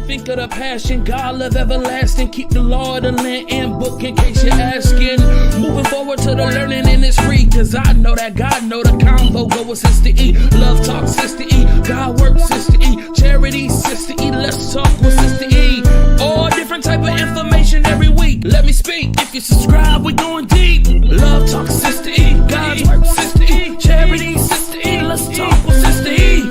Think of the passion, God, love everlasting. Keep the law of the land and book in case you're asking. Moving forward to the learning and it's free. Cause I know that God know the combo go with Sister E. Love talk, Sister E. God work, Sister E. Charity, Sister E. Let's talk with Sister E. All different type of information every week. Let me speak. If you subscribe, we're going deep. Love talk, Sister E. God's work, Sister E. Charity, Sister E. Let's talk with Sister E.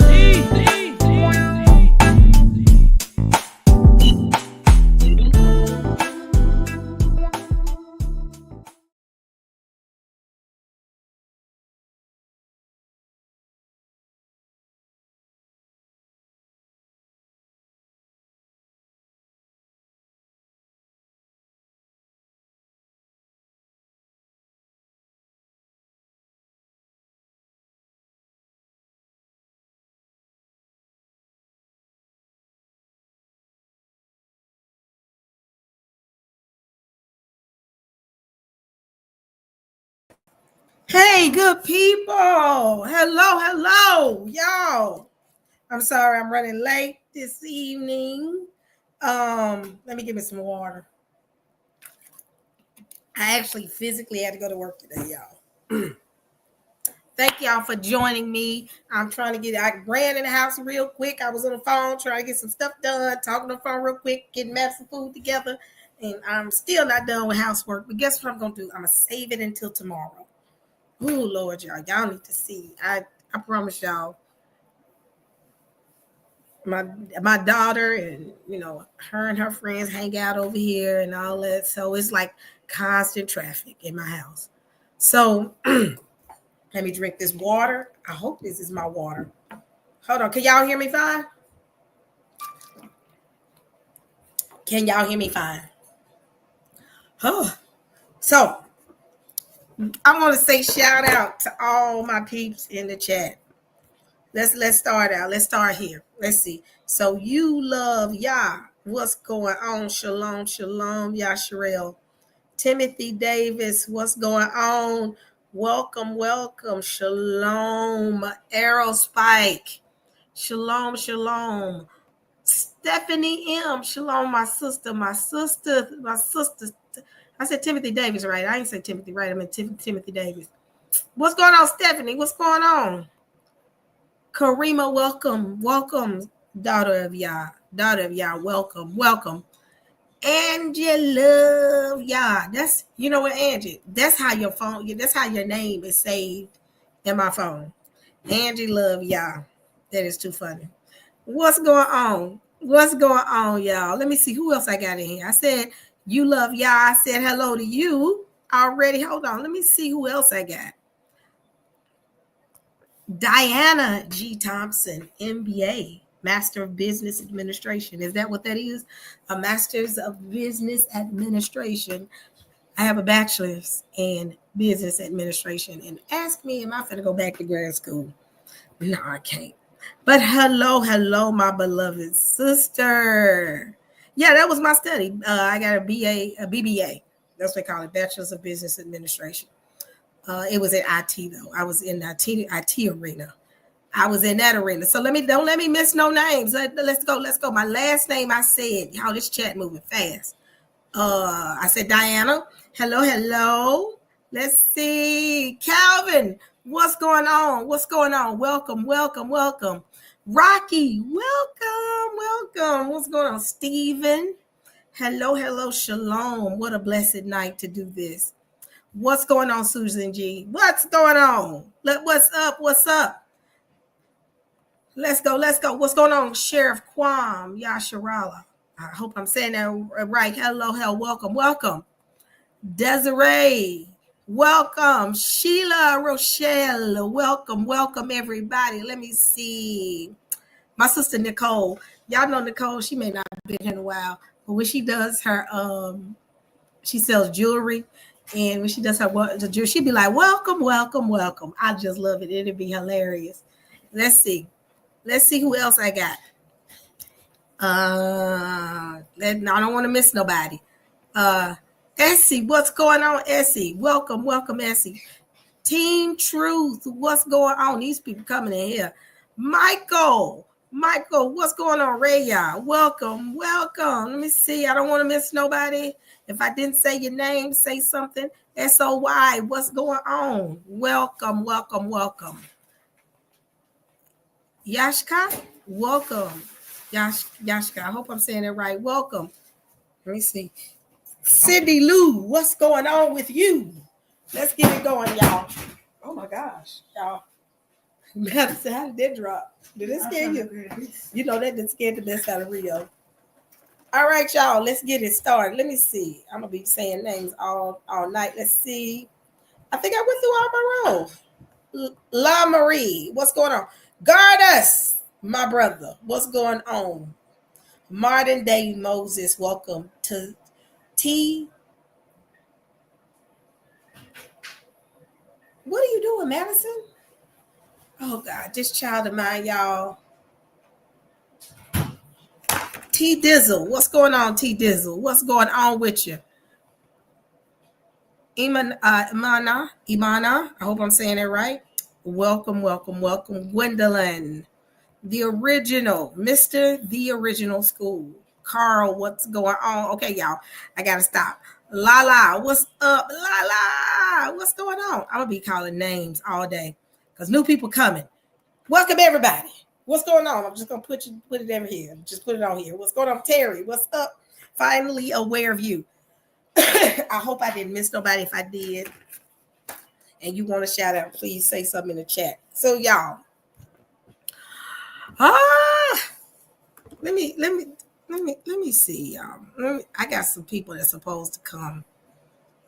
Hey, good people. Hello, y'all. I'm sorry I'm running late this evening. Let me give me some water. I actually physically had to go to work today, y'all. Thank y'all for joining me. I ran in the house real quick. I was on the phone trying to get some stuff done, talking on the phone real quick, getting some food together. And I'm still not done with housework. But guess what I'm going to do? I'm going to save it until tomorrow. Oh, Lord, y'all need to see. I promise y'all, my daughter and, her and her friends hang out over here and all that. So it's like constant traffic in my house. So let me drink this water. I hope this is my water. Hold on. Can y'all hear me fine? Can y'all hear me fine? Oh, so I want to say shout out to all my peeps in the chat. Let's start out. Let's start here. Let's see. So you love Yah. What's going on? Shalom, shalom, Yasharel. Timothy Davis, what's going on? Welcome, welcome. Shalom. Arrow Spike. Shalom, shalom. Stephanie M. Shalom, my sister. I said Timothy Davis, right? I ain't say Timothy, right? I meant Timothy Davis. What's going on, Stephanie? What's going on? Karima, welcome, daughter of Yah, welcome. Angie, love Yah. That's, you know what, Angie? That's how your phone, that's how your name is saved in my phone. Angie, love Yah. That is too funny. What's going on? What's going on, y'all? Let me see who else I got in here. I said, you love Yah. I said hello to you already. Hold on. Let me see who else I got. Diana G. Thompson, MBA, Master of Business Administration. Is that what that is? A Master's of Business Administration. I have a bachelor's in business administration. And ask me, am I going to go back to grad school? No, I can't. But hello, my beloved sister. Yeah, that was my study. I got a BBA. That's what they call it, Bachelor's of Business Administration. It was at IT though. I was in the IT arena. I was in that arena. So don't let me miss no names. Let's go. My last name I said. How this chat moving fast. I said Diana. Hello. Let's see. Calvin, what's going on? Welcome. Rocky, welcome. What's going on? Stephen. Hello, shalom. What a blessed night to do this. What's going on, Susan G? What's going on? What's up? Let's go. What's going on, Sheriff Kwam Yasharala? I hope I'm saying that right. Hello, welcome. Desiree, welcome. Sheila Rochelle, welcome everybody. Let me see. My sister Nicole. Y'all know Nicole. She may not have been here in a while, but when she does her, she sells jewelry. And when she does her jewelry, she'd be like, welcome. I just love it. It'd be hilarious. Let's see who else I got. I don't want to miss nobody. Essie, what's going on, Essie? Welcome, Essie. Team Truth, what's going on? These people coming in here. Michael, what's going on? Raya, welcome. Let me see. I don't want to miss nobody. If I didn't say your name, say something. SOY, what's going on? Welcome. Yashka, welcome. Yashka, I hope I'm saying it right. Welcome. Let me see. Cindy Lou, what's going on with you? Let's get it going, y'all. Oh my gosh, y'all. How did that drop? Did it scare you? You know that didn't scare the best out of Rio. All right, y'all, let's get it started. Let me see. I'm going to be saying names all night. Let's see. I think I went through all my roles. La Marie, what's going on? Guard us, my brother. What's going on? Martin Day Moses, welcome to T. What are you doing, Madison? Oh, God, this child of mine, y'all. T Dizzle, what's going on, T Dizzle? What's going on with you? Imana, I hope I'm saying it right. Welcome. Gwendolyn, the original, Mr. The Original School. Carl, what's going on? Okay, y'all, I gotta stop. Lala, what's up? Lala, what's going on? I'm gonna be calling names all day because new people coming. Welcome everybody. What's going on? I'm just gonna put it over here. Just put it on here. What's going on, Terry? What's up? Finally aware of you. I hope I didn't miss nobody. If I did, and you want to shout out, please say something in the chat. So y'all, let me see, y'all. I got some people that's supposed to come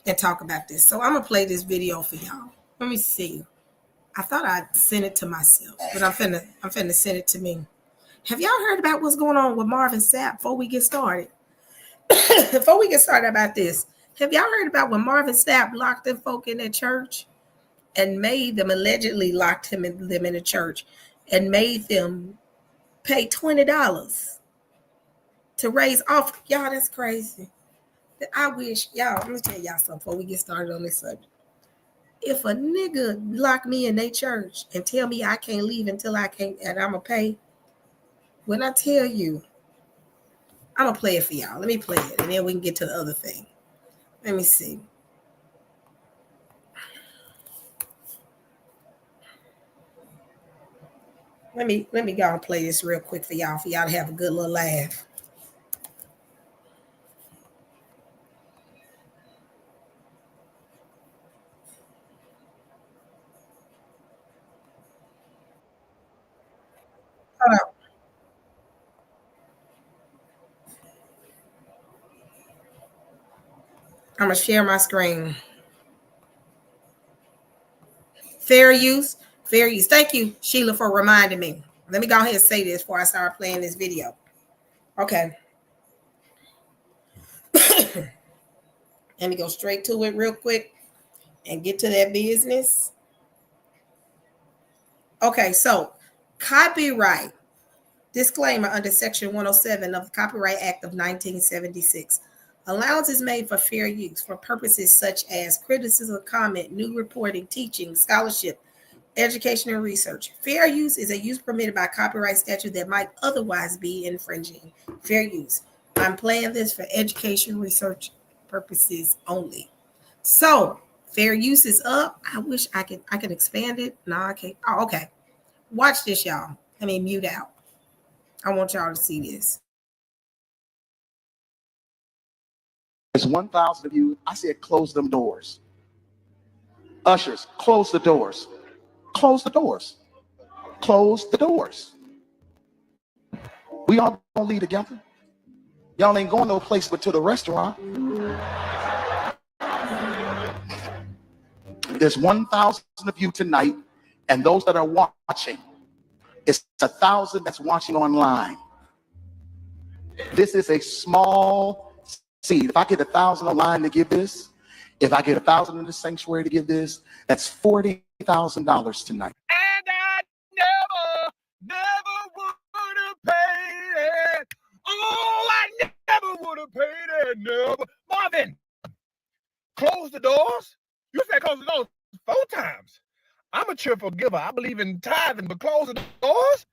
and talk about this. So I'm gonna play this video for y'all. Let me see. I thought I'd send it to myself, but I'm finna send it to me. Have y'all heard about what's going on with Marvin Sapp before we get started? Before we get started about this, Have y'all heard about when Marvin Sapp locked them folk in that church and made them, allegedly locked them in the church and made them pay $20 to raise off? Y'all, that's crazy. I wish, y'all, let me tell y'all something before we get started on this subject. If a nigga lock me in their church and tell me I can't leave until I can't, and I'm going to pay, when I tell you, I'm going to play it for y'all. Let me play it, and then we can get to the other thing. Let me see. Let me go and play this real quick for y'all to have a good little laugh. Hold on. I'm going to share my screen. Fair use. Fair use. Thank you, Sheila, for reminding me. Let me go ahead and say this before I start playing this video. Okay. Let me go straight to it real quick and get to that business. Okay, so copyright. Disclaimer under Section 107 of the Copyright Act of 1976. Allowance is made for fair use for purposes such as criticism, comment, new reporting, teaching, scholarship, education, and research. Fair use is a use permitted by copyright statute that might otherwise be infringing. Fair use. I'm playing this for education research purposes only. So fair use is up. I wish I could expand it. No, I can't. Oh, okay. Watch this, y'all. Let me mute out. I want y'all to see this. There's 1,000 of you. I said, close them doors. Ushers, close the doors. Close the doors. Close the doors. We all gonna leave together. Y'all ain't going no place but to the restaurant. There's 1,000 of you tonight, and those that are watching, it's 1,000 that's watching online. This is a small seed. If I get 1,000 online to give this, if I get 1,000 in the sanctuary to give this, that's $40,000 tonight. And I never would have paid it. Oh, I never would have paid it. Never. Marvin, close the doors. You said close the doors 4 times. I'm a cheerful giver. I believe in tithing, but close the doors?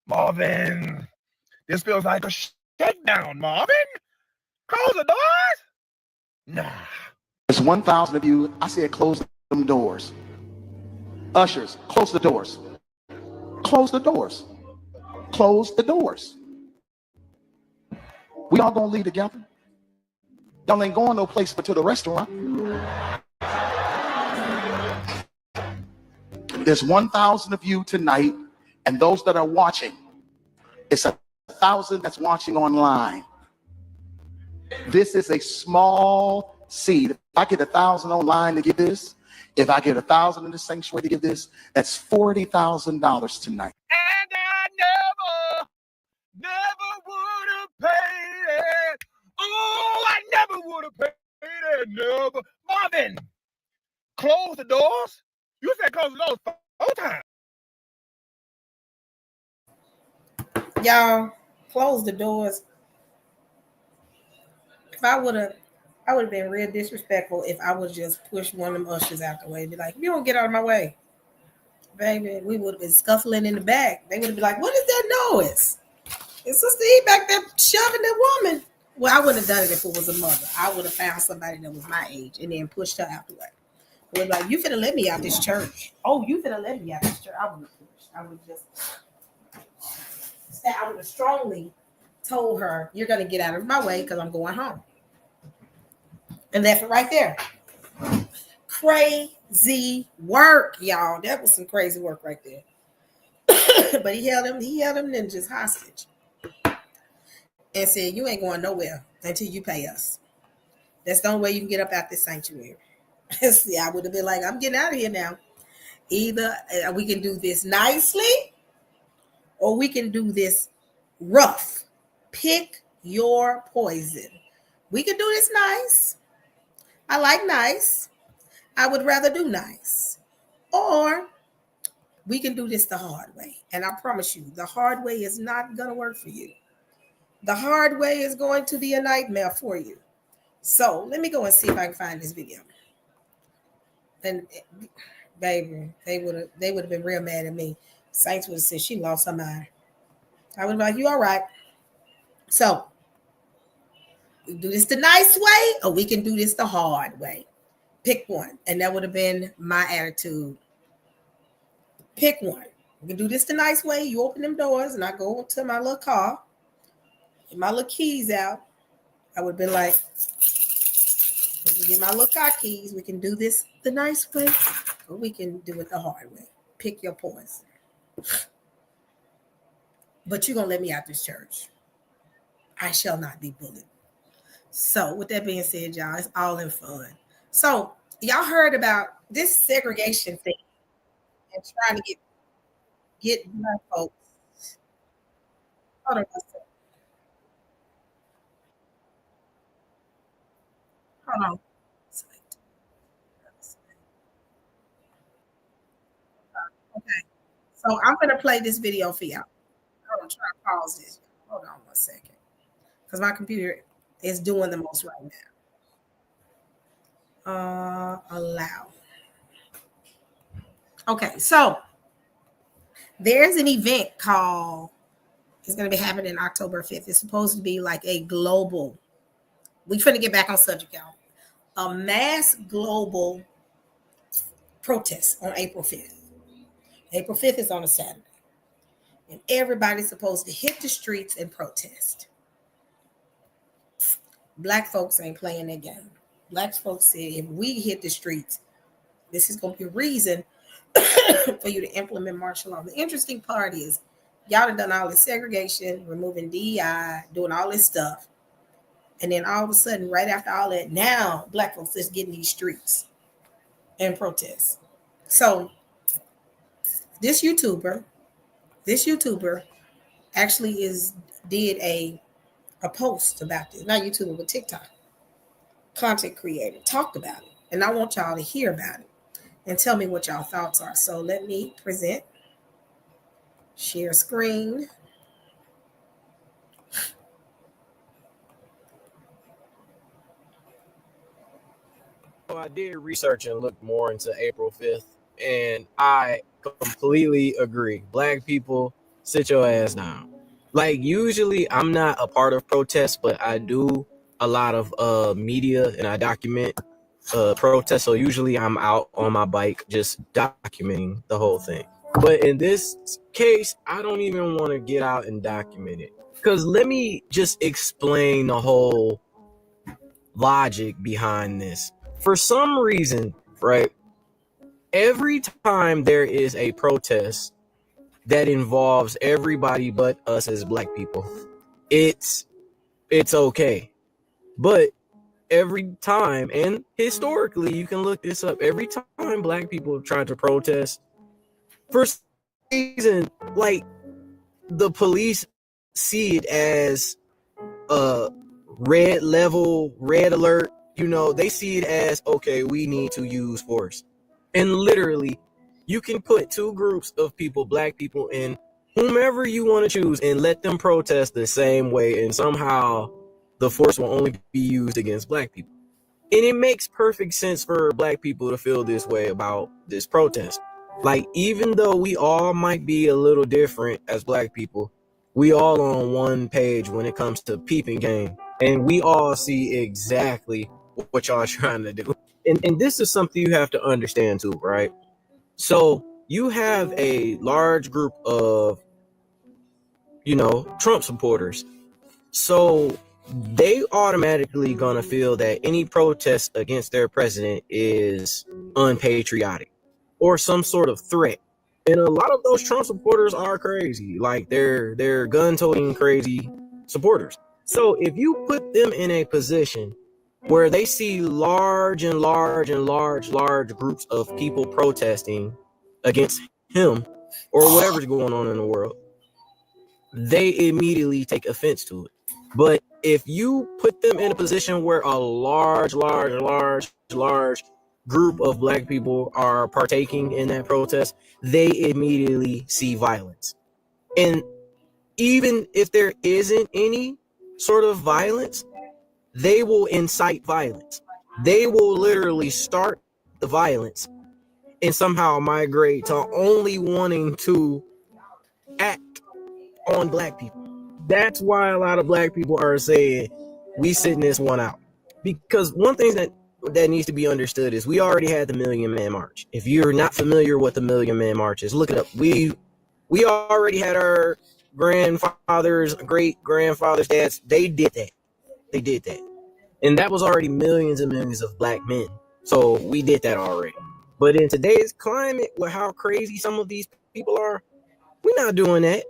Marvin, this feels like a shakedown, Marvin. Close the doors? Nah. There's 1,000 of you. I said, close them doors. Ushers, close the doors. Close the doors. Close the doors. We all gonna leave together. Y'all ain't going no place but to the restaurant. There's 1,000 of you tonight, and those that are watching, it's 1,000 that's watching online. This is a small seed. If I get 1,000 online to give this, if I get 1,000 in the sanctuary to give this, that's $40,000 tonight. And I never would have paid it. Oh, I never would have paid it. Never. Marvin, close the doors. You said close the doors 4 times. Y'all, close the doors. If I would have been real disrespectful if I would just push one of them ushers out the way. Be like, you don't get out of my way. Baby, we would have been scuffling in the back. They would have been like, what is that noise? It's Sister E back there shoving that woman. Well, I wouldn't have done it if it was a mother. I would have found somebody that was my age and then pushed her out the way. We're like, you finna let me out this church. Oh, you finna let me out this church. I would have pushed. I would have strongly told her, you're gonna get out of my way because I'm going home. And that's it right there. Crazy work, y'all. That was some crazy work right there. But he held them ninjas hostage and said, you ain't going nowhere until you pay us. That's the only way you can get up out this sanctuary. See, I would have been like, I'm getting out of here now. Either we can do this nicely or we can do this rough. Pick your poison. We can do this nice I like nice. I would rather do nice. Or we can do this the hard way. And I promise you, the hard way is not going to work for you. The hard way is going to be a nightmare for you. So let me go and see if I can find this video. And baby, they would have been real mad at me. Saints would have said she lost her mind. I would be like, you all right. So we do this the nice way, or we can do this the hard way. Pick one. And that would have been my attitude. Pick one. We can do this the nice way. You open them doors, and I go to my little car, get my little keys out. I would have been like, let me get my little car keys. We can do this the nice way, or we can do it the hard way. Pick your poison. But you're going to let me out this church. I shall not be bullied. So with that being said, y'all, it's all in fun. So y'all heard about this segregation thing and trying to get black folks. Hold on one second. Hold on. Okay. So I'm going to play this video for y'all. I'm going to try to pause this. Hold on one second. Because my computer is doing the most right now. Allow. Okay, so there's an event called, it's going to be happening October 5th. It's supposed to be like a global, we finna get back on subject, y'all. A mass global protest on April 5th. April 5th is on a Saturday. And everybody's supposed to hit the streets and protest. Black folks ain't playing that game. Black folks said, if we hit the streets, this is going to be a reason for you to implement martial law. The interesting part is, y'all have done all this segregation, removing DEI, doing all this stuff. And then all of a sudden, right after all that, now black folks is getting these streets and protest. So this YouTuber actually did a post about this. Not YouTuber, but TikTok. Content creator talked about it. And I want y'all to hear about it and tell me what y'all thoughts are. So let me present, share screen. I did research and looked more into April 5th, and I completely agree. Black people, sit your ass down. Like, usually I'm not a part of protests, but I do a lot of media and I document protests. So usually I'm out on my bike just documenting the whole thing. But in this case, I don't even want to get out and document it. Because let me just explain the whole logic behind this. For some reason, right, every time there is a protest that involves everybody but us as black people, it's okay. But every time, and historically, you can look this up, every time black people have tried to protest, for some reason, like, the police see it as a red alert. You know, they see it as, okay, we need to use force. And literally, you can put two groups of people, black people, and whomever you want to choose, and let them protest the same way, and somehow the force will only be used against black people. And it makes perfect sense for black people to feel this way about this protest. Like, even though we all might be a little different as black people, we all on one page when it comes to peeping game. And we all see exactly what y'all are trying to do. And this is something you have to understand too, right? So you have a large group of, Trump supporters. So they automatically gonna feel that any protest against their president is unpatriotic or some sort of threat. And a lot of those Trump supporters are crazy. Like, they're gun-toting crazy supporters. So if you put them in a position where they see large groups of people protesting against him or whatever's going on in the world, they immediately take offense to it. But if you put them in a position where a large group of black people are partaking in that protest, they immediately see violence. And even if there isn't any sort of violence, they will incite violence. They will literally start the violence and somehow migrate to only wanting to act on black people. That's why a lot of black people are saying we sitting this one out. Because one thing that needs to be understood is we already had the Million Man March. If you're not familiar with the Million Man March is, look it up. We already had our grandfathers, great grandfathers, dads. They did that. And that was already millions and millions of black men. So we did that already. But in today's climate, with how crazy some of these people are, we're not doing that.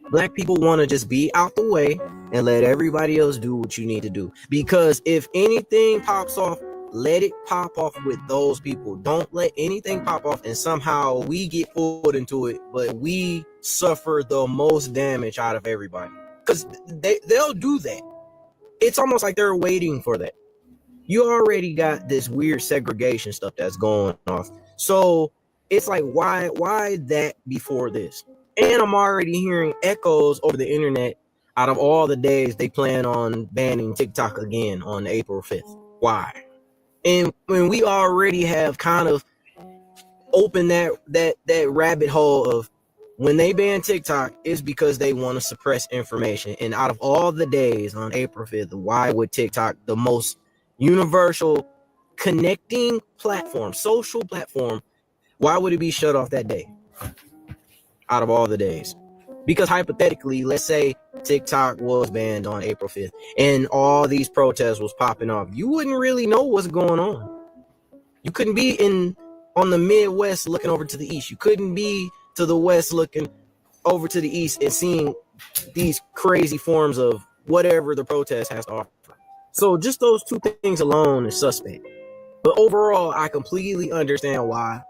Black people want to just be out the way and let everybody else do what you need to do. Because if anything pops off, let it pop off with those people. Don't let anything pop off and somehow we get pulled into it, but we suffer the most damage out of everybody. Because they'll do that. It's almost like they're waiting for that. You already got this weird segregation stuff that's going off. So it's like, why that before this? And I'm already hearing echoes over the internet out of all the days they plan on banning TikTok again on April 5th. Why? And when we already have kind of opened that rabbit hole of when they ban TikTok, it's because they want to suppress information. And out of all the days on April 5th, why would TikTok, the most universal connecting platform, social platform, why would it be shut off that day out of all the days? Because hypothetically, let's say TikTok was banned on April 5th and all these protests was popping off. You wouldn't really know what's going on. You couldn't be on the Midwest looking over to the East. You couldn't be to the West looking over to the East and seeing these crazy forms of whatever the protest has to offer. So just those two things alone is suspect. But overall, I completely understand why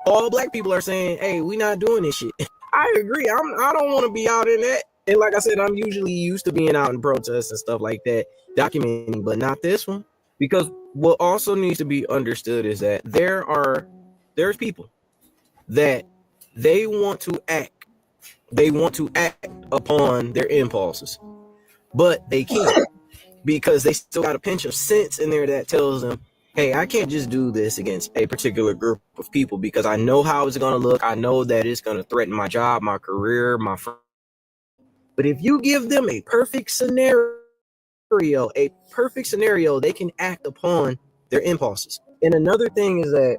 all black people are saying, hey, we not doing this shit. I agree. I don't want to be out in that. And like I said, I'm usually used to being out in protests and stuff like that, documenting, but not this one. Because what also needs to be understood is that there's people that they want to act upon their impulses, but they can't because they still got a pinch of sense in there that tells them, hey, I can't just do this against a particular group of people because I know how it's going to look. I know that it's going to threaten my job, my career, my friends. But if you give them a perfect scenario, they can act upon their impulses. And another thing is that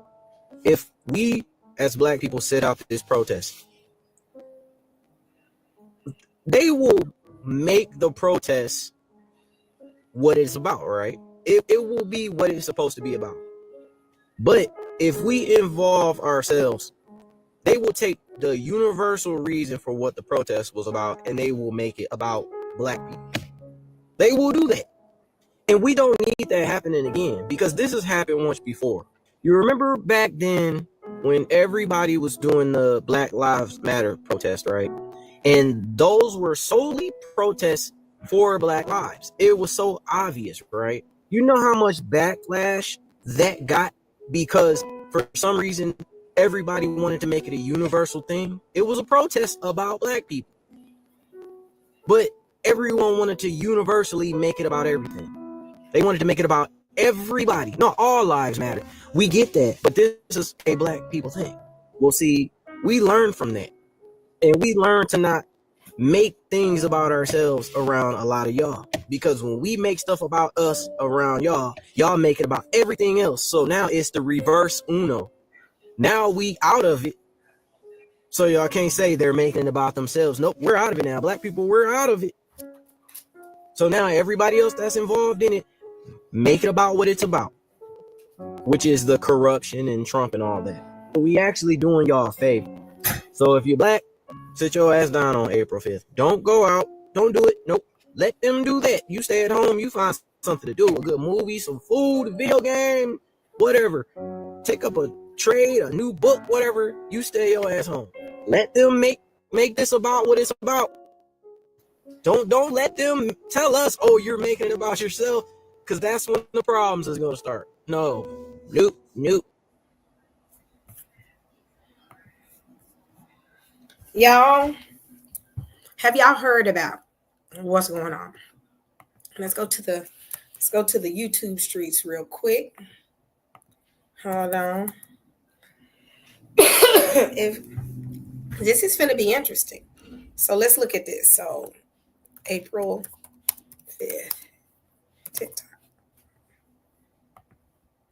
if we as black people set out this protest, they will make the protest what it's about, right? It will be what it's supposed to be about. But if we involve ourselves, they will take the universal reason for what the protest was about and they will make it about black people. They will do that. And we don't need that happening again because this has happened once before. You remember back then when everybody was doing the Black Lives Matter protest, right? And those were solely protests for Black lives. It was so obvious, right? You know how much backlash that got because for some reason, everybody wanted to make it a universal thing. It was a protest about black people. But everyone wanted to universally make it about everything. They wanted to make it about everybody. No, all lives matter. We get that. But this is a black people thing. Well, see, we learn from that. And we learn to not make things about ourselves around a lot of y'all. Because when we make stuff about us around y'all, y'all make it about everything else. So now it's the reverse Uno. Now we out of it. So y'all can't say they're making it about themselves. Nope, we're out of it now. Black people, we're out of it. So now everybody else that's involved in it, make it about what it's about, which is the corruption and Trump and all that. We actually doing y'all a favor. So if you're black, sit your ass down on April 5th. Don't go out. Don't do it. Nope. Let them do that. You stay at home. You find something to do. A good movie, some food, a video game, whatever. Take up a trade, a new book, whatever. You stay your ass home. Let them make this about what it's about. Don't let them tell us, oh, you're making it about yourself, because that's when the problems is going to start. No. Nope. Y'all, have y'all heard about what's going on? Let's go to the YouTube streets real quick. Hold on. If this is gonna be interesting. So let's look at this. So April 5th, TikTok.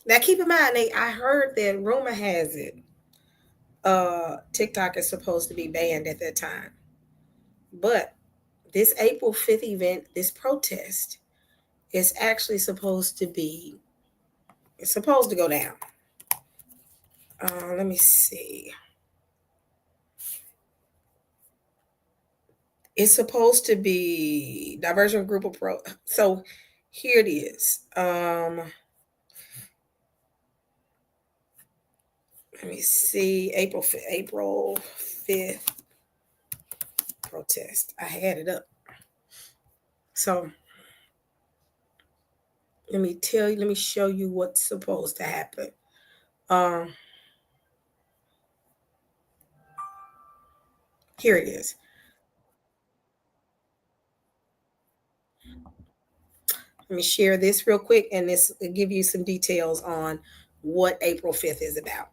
Now keep in mind, I heard that rumor has it TikTok is supposed to be banned at that time. But this April 5th event, this protest, is actually supposed to go down. Let me see. It's supposed to be diversion group of pro. So here it is. Let me see. April 5th protest. I had it up. So let me show you what's supposed to happen. Here it is. Let me share this real quick, and this will give you some details on what April 5th is about.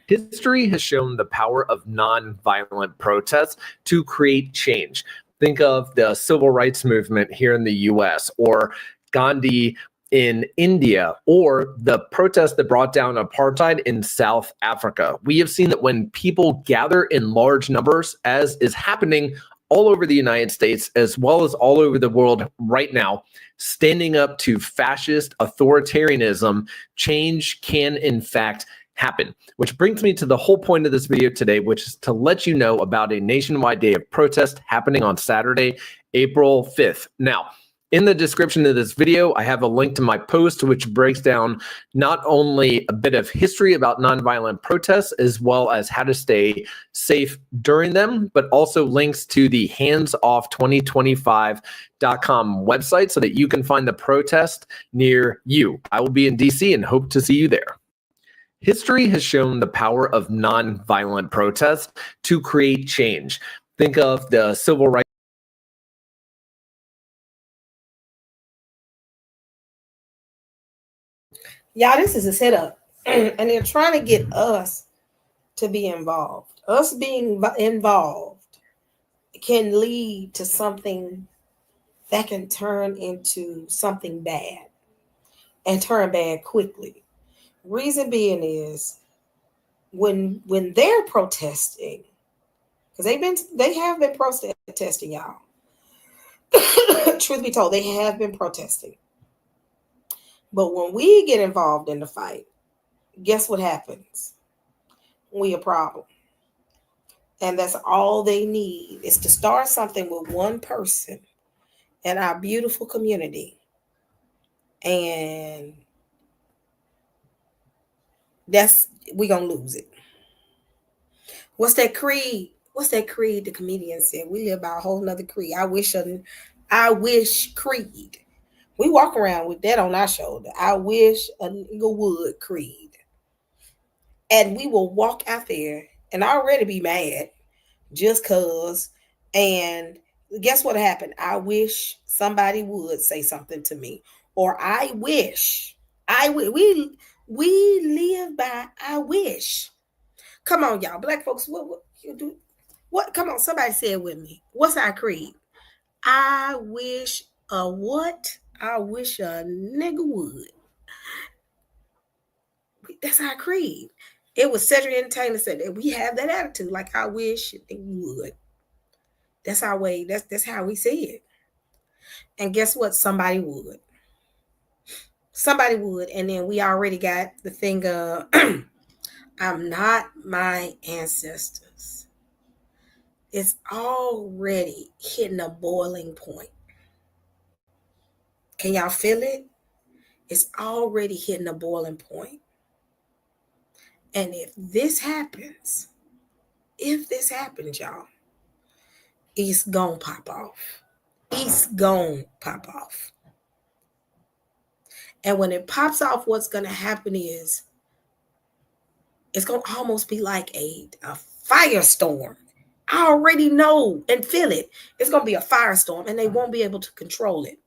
History has shown the power of nonviolent protests to create change. Think of the civil rights movement here in the US, or Gandhi in India, or the protest that brought down apartheid in South Africa. We have seen that when people gather in large numbers, as is happening all over the United States, as well as all over the world right now, standing up to fascist authoritarianism, change can in fact happen. Which brings me to the whole point of this video today, which is to let you know about a nationwide day of protest happening on Saturday, April 5th. Now, in the description of this video, I have a link to my post, which breaks down not only a bit of history about nonviolent protests, as well as how to stay safe during them, but also links to the handsoff2025.com website so that you can find the protest near you. I will be in DC and hope to see you there. History has shown the power of nonviolent protests to create change. Think of the civil rights. Y'all, this is a setup, and they're trying to get us to be involved. Us being involved can lead to something that can turn into something bad, and turn bad quickly. Reason being is when they're protesting, because they have been protesting, y'all. Truth be told, they have been protesting. But when we get involved in the fight, guess what happens? We a problem. And that's all they need is to start something with one person in our beautiful community. And we're going to lose it. What's that creed? The comedian said? We live by a whole nother creed. I wish creed. We walk around with that on our shoulder. I wish a nigga would creed. And we will walk out there and already be mad just cause. And guess what happened? I wish somebody would say something to me. Or we live by I wish. Come on, y'all. Black folks, what you do? What? Come on, somebody say it with me. What's our creed? I wish a what? I wish a nigga would. That's our creed. It was Cedric Entertainer said that we have that attitude. Like, I wish they would. That's our way. That's how we see it. And guess what? Somebody would. Somebody would. And then we already got the thing of I'm not my ancestors. It's already hitting a boiling point. Can y'all feel it? It's already hitting a boiling point. And if this happens, if this happens, y'all, it's gonna pop off. It's gonna pop off. And when it pops off, what's gonna happen is it's gonna almost be like a firestorm. I already know and feel it. It's gonna be a firestorm, and they won't be able to control it.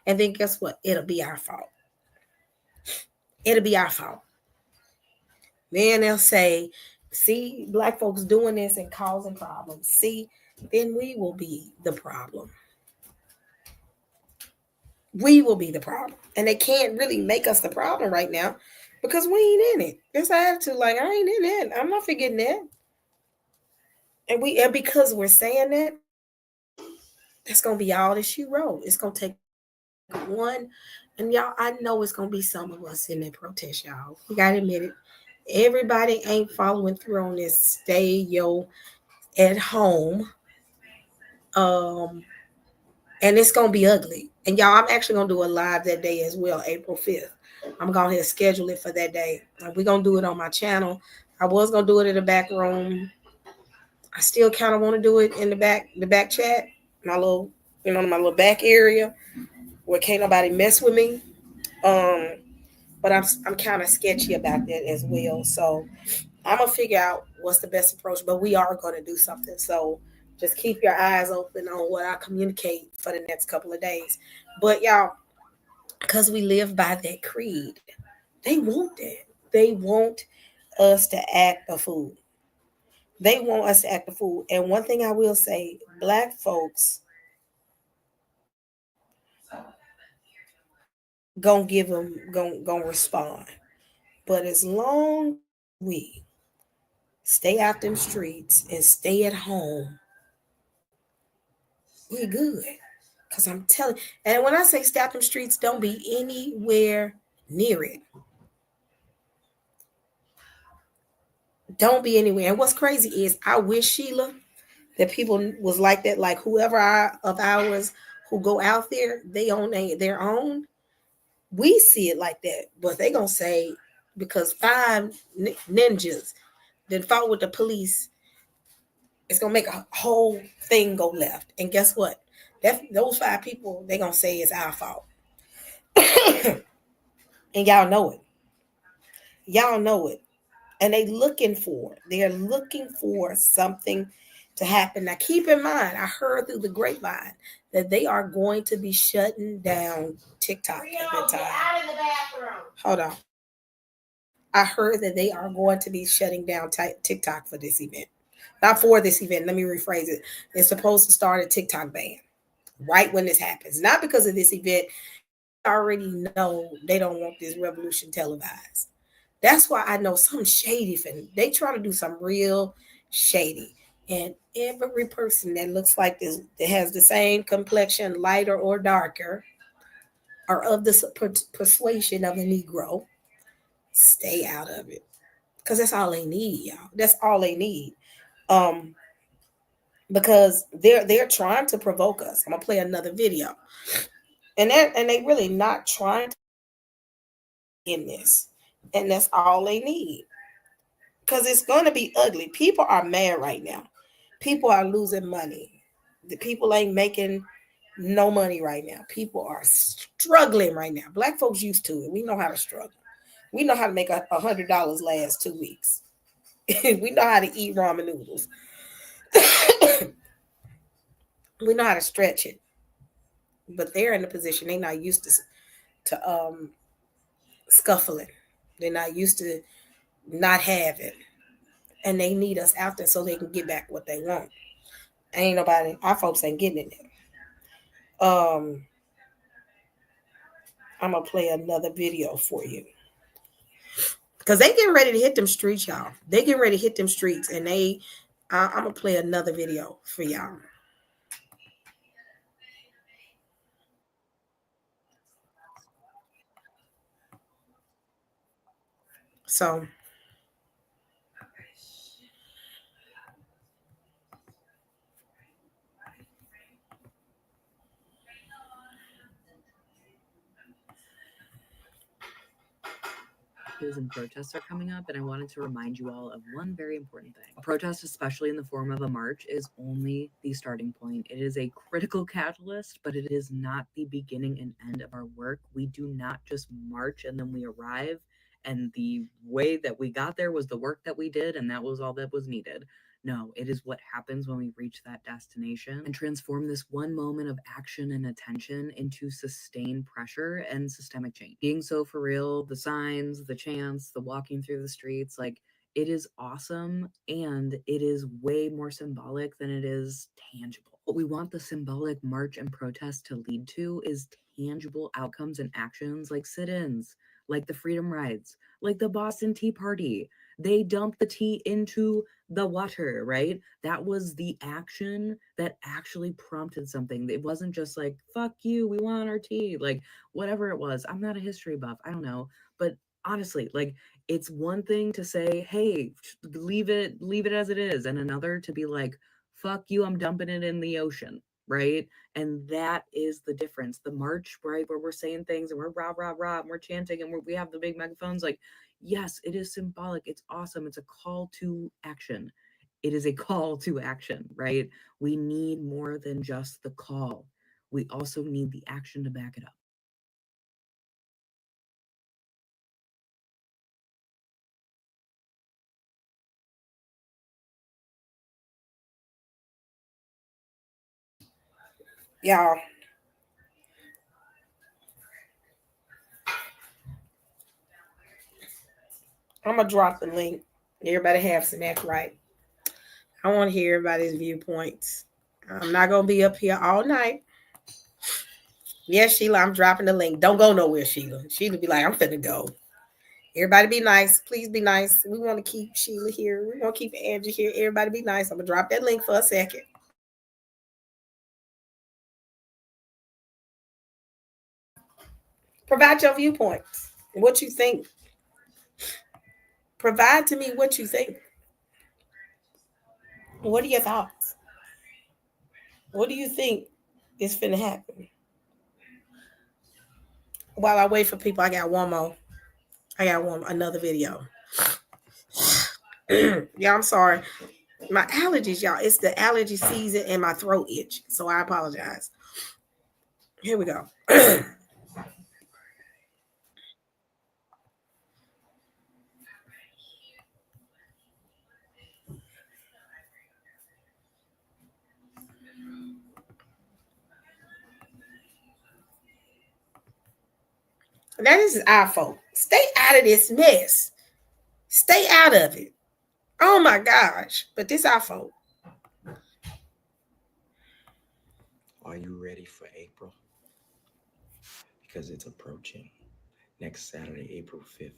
And then guess what? It'll be our fault. It'll be our fault. Then they'll say, see, black folks doing this and causing problems. See, then we will be the problem. We will be the problem. And they can't really make us the problem right now because we ain't in it. There's an attitude like, I ain't in it. I'm not forgetting that. And because we're saying that, that's gonna be all that she wrote. It's gonna take one. And y'all, I know it's gonna be some of us in that protest, y'all. We gotta admit it. Everybody ain't following through on this stay at home. And it's gonna be ugly. And y'all, I'm actually gonna do a live that day as well, April 5th. I'm gonna go ahead and schedule it for that day. We're gonna do it on my channel. I was gonna do it in the back room. I still kind of want to do it in the back chat, my little, my little back area where can't nobody mess with me. But I'm kind of sketchy about that as well. So I'm gonna figure out what's the best approach. But we are gonna do something. So just keep your eyes open on what I communicate for the next couple of days. But y'all, because we live by that creed, they want that. They want us to act a fool. They want us to act a fool. And one thing I will say, black folks gonna give them gonna respond. But as long as we stay out them streets and stay at home, we good. Cause I'm telling, and when I say stay out them streets, don't be anywhere near it. Don't be anywhere. And what's crazy is I wish, Sheila, that people was like that. Like whoever of ours who go out there, they own their own. We see it like that, but they gonna say because five ninjas that fought with the police, it's gonna make a whole thing go left. And guess what? Those five people, they gonna say it's our fault. And y'all know it. Y'all know it. And they're looking for something to happen. Now keep in mind, I heard through the grapevine that they are going to be shutting down TikTok at that time. Out of the bathroom. Hold on. I heard that they are going to be shutting down TikTok for this event. Not for this event. Let me rephrase it. They're supposed to start a TikTok ban right when this happens. Not because of this event. I already know they don't want this revolution televised. That's why I know some shady. They try to do some real shady. And every person that looks like this, that has the same complexion, lighter or darker, are of the persuasion of a Negro, stay out of it. Because that's all they need, y'all. That's all they need. Because they're trying to provoke us. I'm gonna play another video. And they really not trying to in this. And that's all they need. Because it's gonna be ugly. People are mad right now. People are losing money. The people ain't making no money right now. People are struggling right now. Black folks used to it. We know how to struggle. We know how to make $100 last 2 weeks. We know how to eat ramen noodles. We know how to stretch it. But they're in a position they're not used to scuffling. They're not used to not having. And they need us out there so they can get back what they want. Ain't nobody, our folks ain't getting it. I'm gonna play another video for you. Because they getting ready to hit them streets, y'all. They getting ready to hit them streets. And I'm gonna play another video for y'all. So marches and protests are coming up, and I wanted to remind you all of one very important thing. A protest, especially in the form of a march, is only the starting point. It is a critical catalyst, but it is not the beginning and end of our work. We do not just march and then we arrive, and the way that we got there was the work that we did, and that was all that was needed. No, it is what happens when we reach that destination and transform this one moment of action and attention into sustained pressure and systemic change. Being so for real, the signs, the chants, the walking through the streets, like, it is awesome, and it is way more symbolic than it is tangible. What we want the symbolic march and protest to lead to is tangible outcomes and actions, like sit-ins, like the freedom rides, like the Boston Tea Party. They dumped the tea into the water, right? That was the action that actually prompted something. It wasn't just like, fuck you, we want our tea, like whatever it was. I'm not a history buff, I don't know. But honestly, like, it's one thing to say, hey, leave it as it is, and another to be like, fuck you, I'm dumping it in the ocean, right? And that is the difference. The march, right, where we're saying things and we're rah rah rah and we're chanting and we have the big megaphones, like, yes, it is symbolic, it's awesome, it's a call to action. It is a call to action, right? We need more than just the call. We also need the action to back it up. Y'all, I'm gonna drop the link. Everybody have some act right. I want to hear everybody's viewpoints. I'm not gonna be up here all night. Yes, Sheila, I'm dropping the link. Don't go nowhere, Sheila. Sheila be like, I'm finna go. Everybody be nice. Please be nice. We want to keep Sheila here. We want to keep Angie here. Everybody be nice. I'm gonna drop that link for a second. Provide your viewpoints. What you think. Provide to me what you think. What are your thoughts? What do you think is finna happen? While I wait for people, I got one more. Another video. Yeah, I'm sorry. My allergies, y'all. It's the allergy season and my throat itch. So I apologize. Here we go. Now this is our fault. Stay out of this mess. Stay out of it. Oh my gosh. But this our fault. Are you ready for April? Because it's approaching. Next Saturday, April 5th.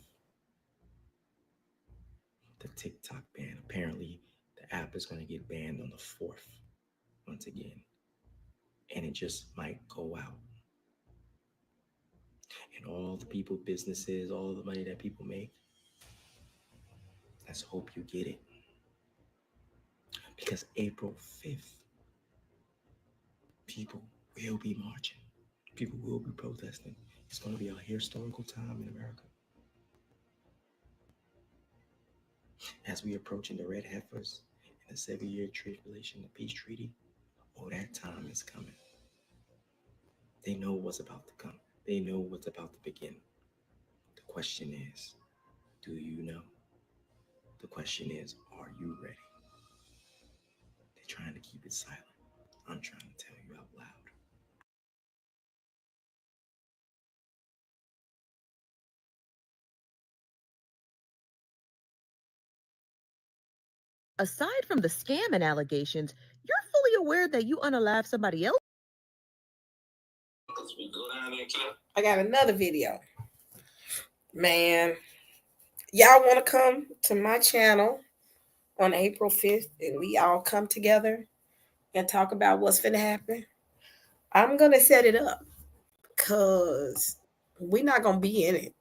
The TikTok ban. Apparently, the app is going to get banned on the 4th once again. And it just might go out. And all the people, businesses, all the money that people make, let's hope you get it. Because April 5th, people will be marching. People will be protesting. It's going to be a historical time in America. As we approaching the red heifers and the 7-year tribulation, the peace treaty, oh, that time is coming. They know what's about to come. They know what's about to begin. The question is, do you know? The question is, are you ready? They're trying to keep it silent. I'm trying to tell you out loud. Aside from the scamming allegations, you're fully aware that you unalived somebody else? I got another video. Man, y'all want to come to my channel on April 5th and we all come together and talk about what's finna happen? I'm going to set it up because we're not going to be in it.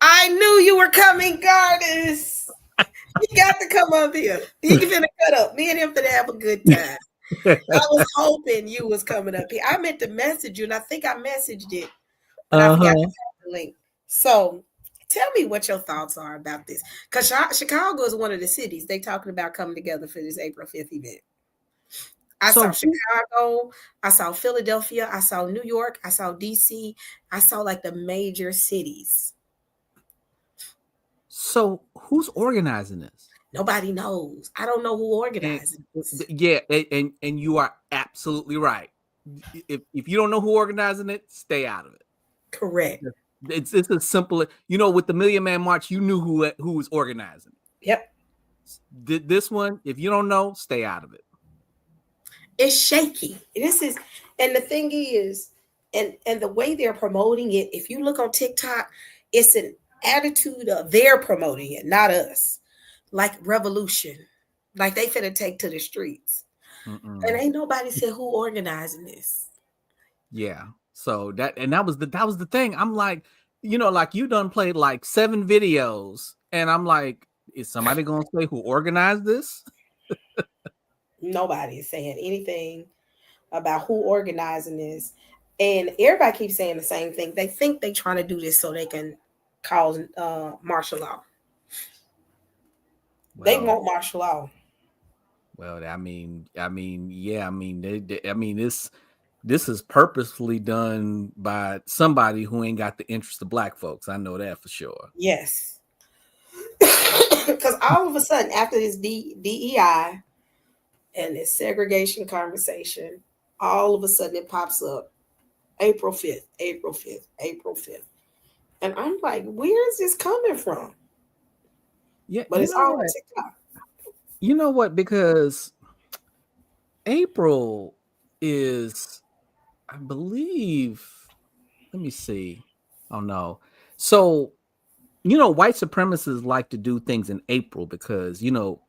I knew you were coming, Goddess. You got to come up here. He finna cut up. Me and him finna have a good time. I was hoping you was coming up here. I meant to message you, and I think I messaged it, but I forgot to have the link. So tell me what your thoughts are about this. Because Chicago is one of the cities they talking about coming together for this April 5th event. I saw So Chicago, I saw Philadelphia, I saw New York, I saw DC, I saw like the major cities. so who's organizing this? Nobody knows. I don't know who And organizes this. yeah, and you are absolutely right. If you don't know who organizing it, stay out of it. Correct. It's as simple. With the Million Man March, you knew who was organizing. Yep. This one, if you don't know, stay out of it. It's shaky. And the thing is, and the way they're promoting it, if you look on TikTok, it's an attitude of they're promoting it, not us. Like revolution. Like they finna take to the streets. Mm-mm. And ain't nobody said who organizing this. Yeah. So that was the thing. I'm like, like you done played like 7 videos, and I'm like, is somebody gonna say who organized this? Nobody is saying anything about who organizing this. And everybody keeps saying the same thing. They think they're trying to do this so they can cause martial law. They want martial law. Well, this is purposefully done by somebody who ain't got the interest of black folks. I know that for sure. Yes. Because all of a sudden, after this DEI and this segregation conversation, all of a sudden it pops up April 5th, April 5th, April 5th. And I'm like, where is this coming from? Yeah, but it's all on TikTok. You know what? Because April is, I believe, let me see. Oh no. So, white supremacists like to do things in April because,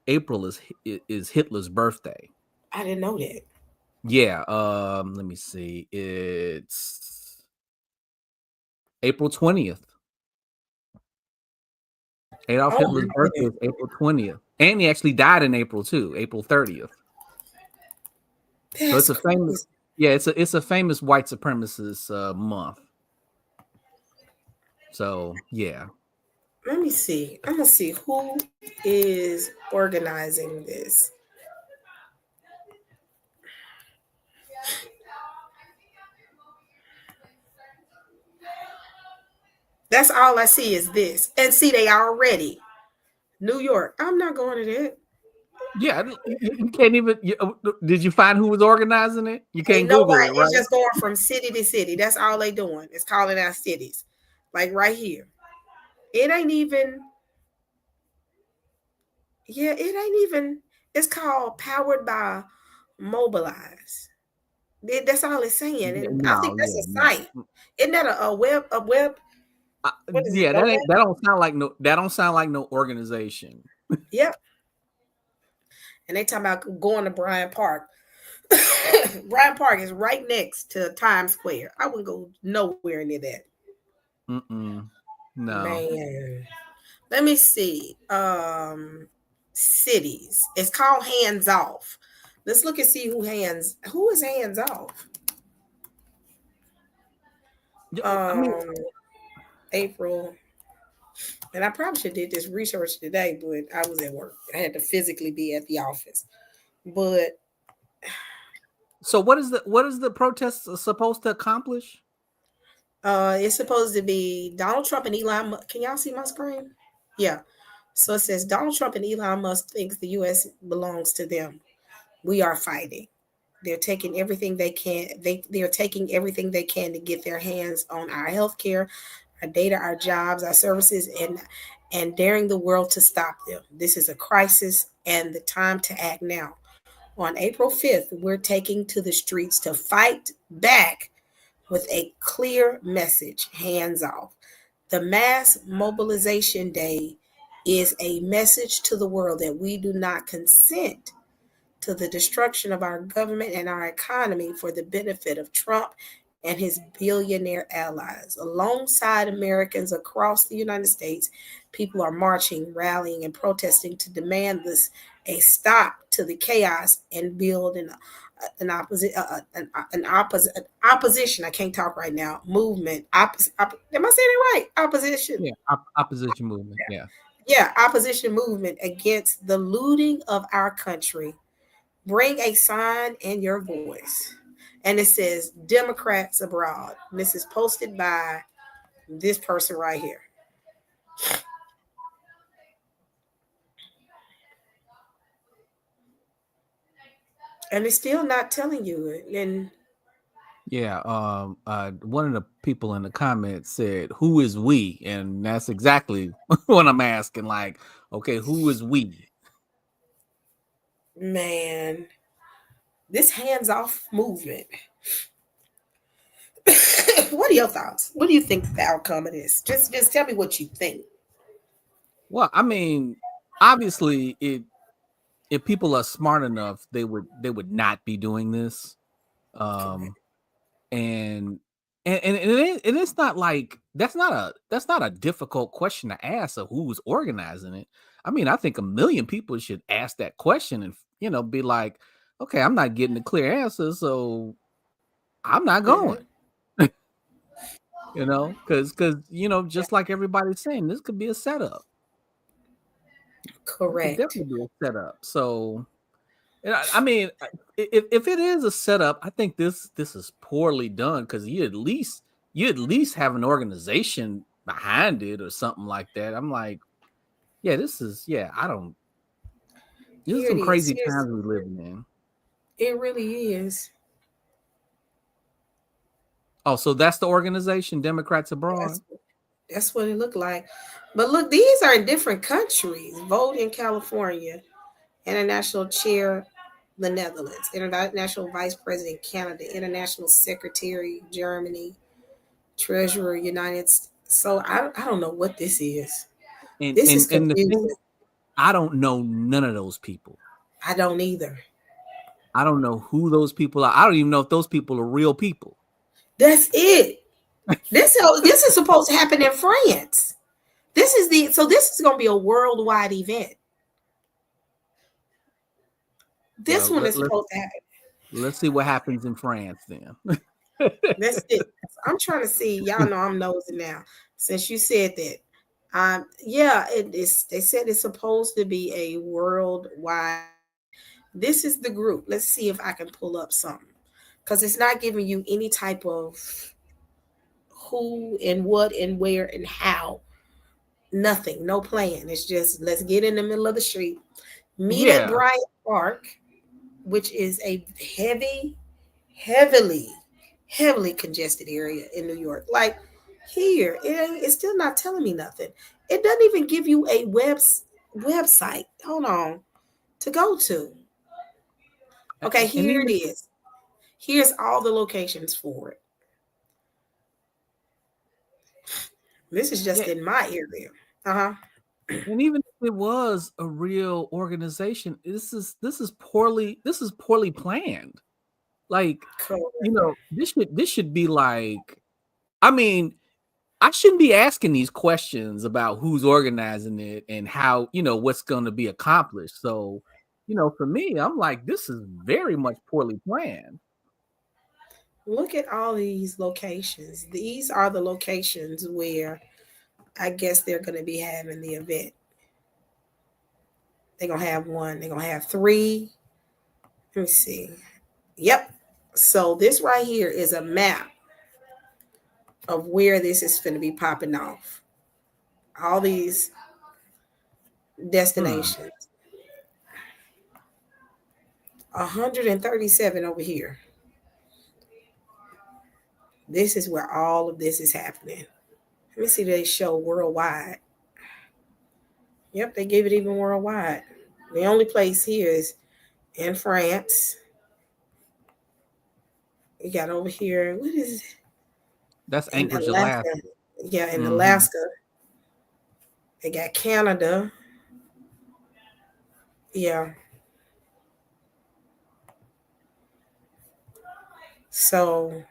April is Hitler's birthday. I didn't know that. Yeah. Let me see. It's April 20th. Adolf Hitler's birthday is April 20th. And he actually died in April too, April 30th. So it's a famous, it's a famous white supremacist month. So yeah. Let me see. I'm gonna see who is organizing this. That's all I see is this. And see, they already New York. I'm not going to that. Yeah, you can't even. Did you find who was organizing it? You can't Google it, right? It's just going from city to city. That's all they doing. It's calling out cities, like right here. It ain't even. Yeah, it ain't even. It's called Powered by Mobilize. That's all it's saying, and I think that's a site. Isn't that a web? A web? What is it? That don't sound like no. That don't sound like no organization. Yep. And they talking about going to Bryant Park. Bryant Park is right next to Times Square. I wouldn't go nowhere near that. No. Man. Let me see. Cities. It's called Hands Off. Let's look and see who is hands off. April. And I probably should have did this research today, but I was at work. I had to physically be at the office. But so what is the protest supposed to accomplish? It's supposed to be Donald Trump and Elon Musk. Can y'all see my screen? Yeah. So it says Donald Trump and Elon Musk thinks the U.S. belongs to them. We are fighting. They're taking everything they can. They're taking everything they can to get their hands on our healthcare, our data, our jobs, our services, and daring the world to stop them. This is a crisis, and the time to act now. On April 5th, we're taking to the streets to fight back with a clear message, hands off. The mass mobilization day is a message to the world that we do not consent to the destruction of our government and our economy for the benefit of Trump and his billionaire allies. Alongside Americans across the United States, people are marching, rallying, and protesting to demand a stop to the chaos and build an opposite, opposition. I can't talk right now. Movement. Am I saying it right? Opposition. Yeah, opposition movement. Yeah. Yeah, opposition movement against the looting of our country. Bring a sign in your voice. And it says Democrats abroad. And this is posted by this person right here. And it's still not telling you it. And Yeah. One of the people in the comments said, "Who is we?" And that's exactly what I'm asking. Like, okay, who is we? man, this hands-off movement. What are your thoughts? What do you think the outcome of this? Just tell me what you think. Well, I mean, obviously, if people are smart enough, they would not be doing this. Um, and it's not like that's not a difficult question to ask of who's organizing it. I mean, I think a million people should ask that question and be like, okay, I'm not getting a clear answer, so I'm not Mm-hmm. going. Because just like everybody's saying, this could be a setup. It could Correct. definitely be a setup. So, and I mean, if it is a setup, I think this is poorly done because you at least have an organization behind it or something like that. I'm like, yeah, I don't. This is Here it some is. crazy times we're living in. It really is. Oh, so that's the organization, Democrats Abroad. That's that's what it looked like. But look, these are in different countries. Vote in California. International chair, the Netherlands. International vice president, Canada. International secretary, Germany. Treasurer, United States. So I don't know what this is. And This is and and the thing, confusing. I don't know none of those people. I don't either. I don't know who those people are. I don't even know if those people are real people. That's it. This is supposed to happen in France. This is going to be a worldwide event. This Well, one is supposed to happen. let's see what happens in France then. That's it. I'm trying to see. Y'all know I'm nosing now. Since you said that, yeah, it is. They said it's supposed to be a worldwide. This is the group. Let's see if I can pull up something because it's not giving you any type of who and what and where and how. Nothing, no plan. It's just let's get in the middle of the street, meet at Yeah. Bryant Park, which is a heavily, heavily congested area in New York. Like here, it's still not telling me nothing. It doesn't even give you a website. Hold on, to go to. Okay, And here it even is. Here's all the locations for it. This is yeah, just in my area. Uh-huh. and even if it was a real organization, this is poorly planned. Like, Correct. this should be like, I mean, I shouldn't be asking these questions about who's organizing it and how, what's going to be accomplished. So, for me, I'm like, this is very much poorly planned. Look at all these locations. These are the locations where I guess they're going to be having the event. They're going to have one. They're going to have three. Let me see. Yep. So this right here is a map of where this is going to be popping off. All these Hmm. destinations. 137 over here. This is where all of this is happening. Let me see. They show worldwide. Yep, they give it even worldwide. The only place here is in France. We got over here. What is it? That's In Anchorage, Alaska. Alaska. Yeah, in Hmm. Alaska. They got Canada. Yeah. So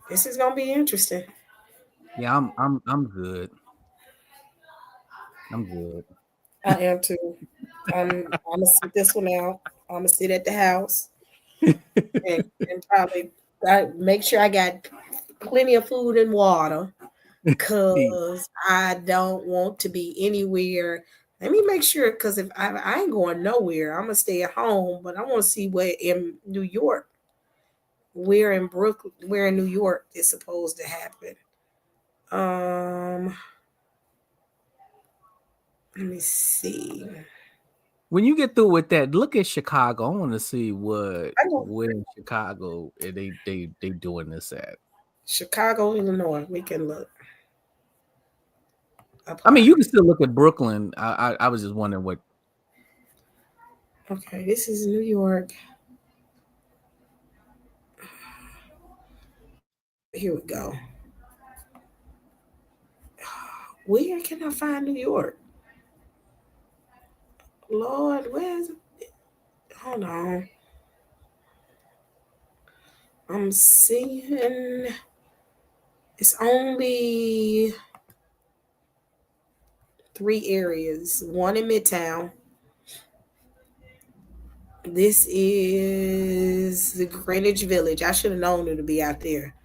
this is gonna be interesting. Yeah, I'm good. I'm good. I am too. I'm gonna sit this one out. I'm gonna sit at the house and probably make sure I got plenty of food and water, because I don't want to be anywhere. Let me make sure, because if I ain't going nowhere, I'm gonna stay at home. But I want to see where in New York, where in Brooklyn, where in New York is supposed to happen. Let me see. When you get through with that, look at Chicago. I want to see I know where in Chicago they doing this at. Chicago, Illinois. We can look. I mean, Apply. you can still look at Brooklyn. I was just wondering what. Okay, this is New York. Here we go. Where can I find New York? Lord, where's it? Hold on. I'm seeing it's only 3 areas. One in Midtown. This is the Greenwich Village. I should have known it to be out there.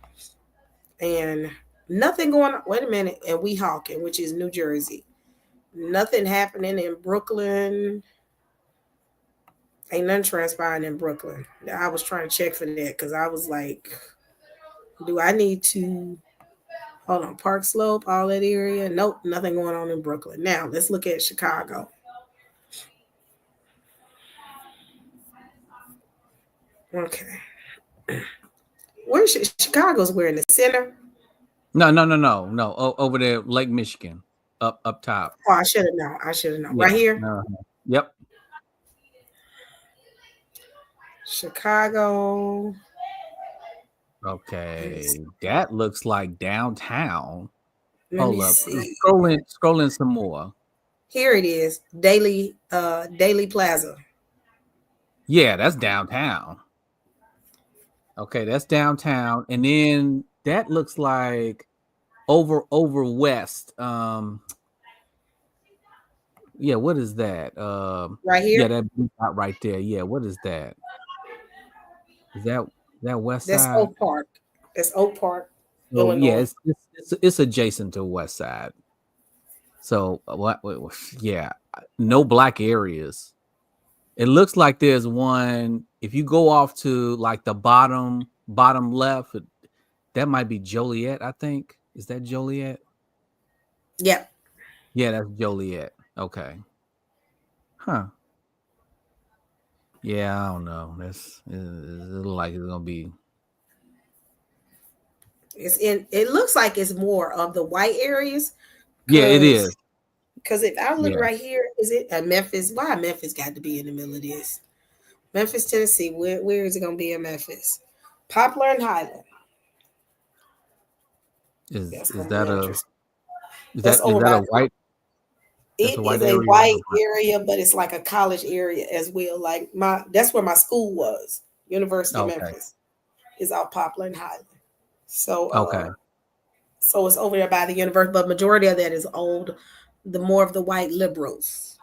And nothing going on. Wait a minute. And Weehawken, which is New Jersey. Nothing happening in Brooklyn. Ain't nothing transpiring in Brooklyn. I was trying to check for that because I was like, do I need to hold on? Park Slope, all that area? Nope, nothing going on in Brooklyn. Now let's look at Chicago. Okay. Where's Chicago's? We're in the center. No. Over there, Lake Michigan, up top. Oh, I should have known. I should have known. Yeah. Right here. Yep. Chicago. Okay, that looks like downtown. Let me Hold up. see. Scrolling some more. Here it is. Daily Plaza. Yeah, that's downtown. Okay, that's downtown. And then that looks like over west. Yeah, what is that? Right here. Yeah, that blue dot right there. Yeah, what is that? Is that west That's side? Oak Park. That's Oak Park, So yeah, Illinois. it's adjacent to west side. So what? Yeah, no black areas. It looks like there's one. If you go off to like the bottom left, that might be Joliet. I think, is that Joliet? Yep. Yeah, that's Joliet. Okay. Huh. Yeah, I don't know. It looks like it's gonna be. It looks like it's more of the white areas. Yeah, it is. Because if I look Yeah. right here, is it at Memphis? Why Memphis got to be in the middle of this? Memphis, Tennessee. Where is it going to be in Memphis? Poplar and Highland. Is That's that interesting. is That's that a white? That's It a white is a area? white area, but it's like a college area as well. Like that's where my school was. University of Okay. Memphis is out Poplar and Highland. So Okay. so it's over there by the university, but majority of that is old. The more of the white liberals.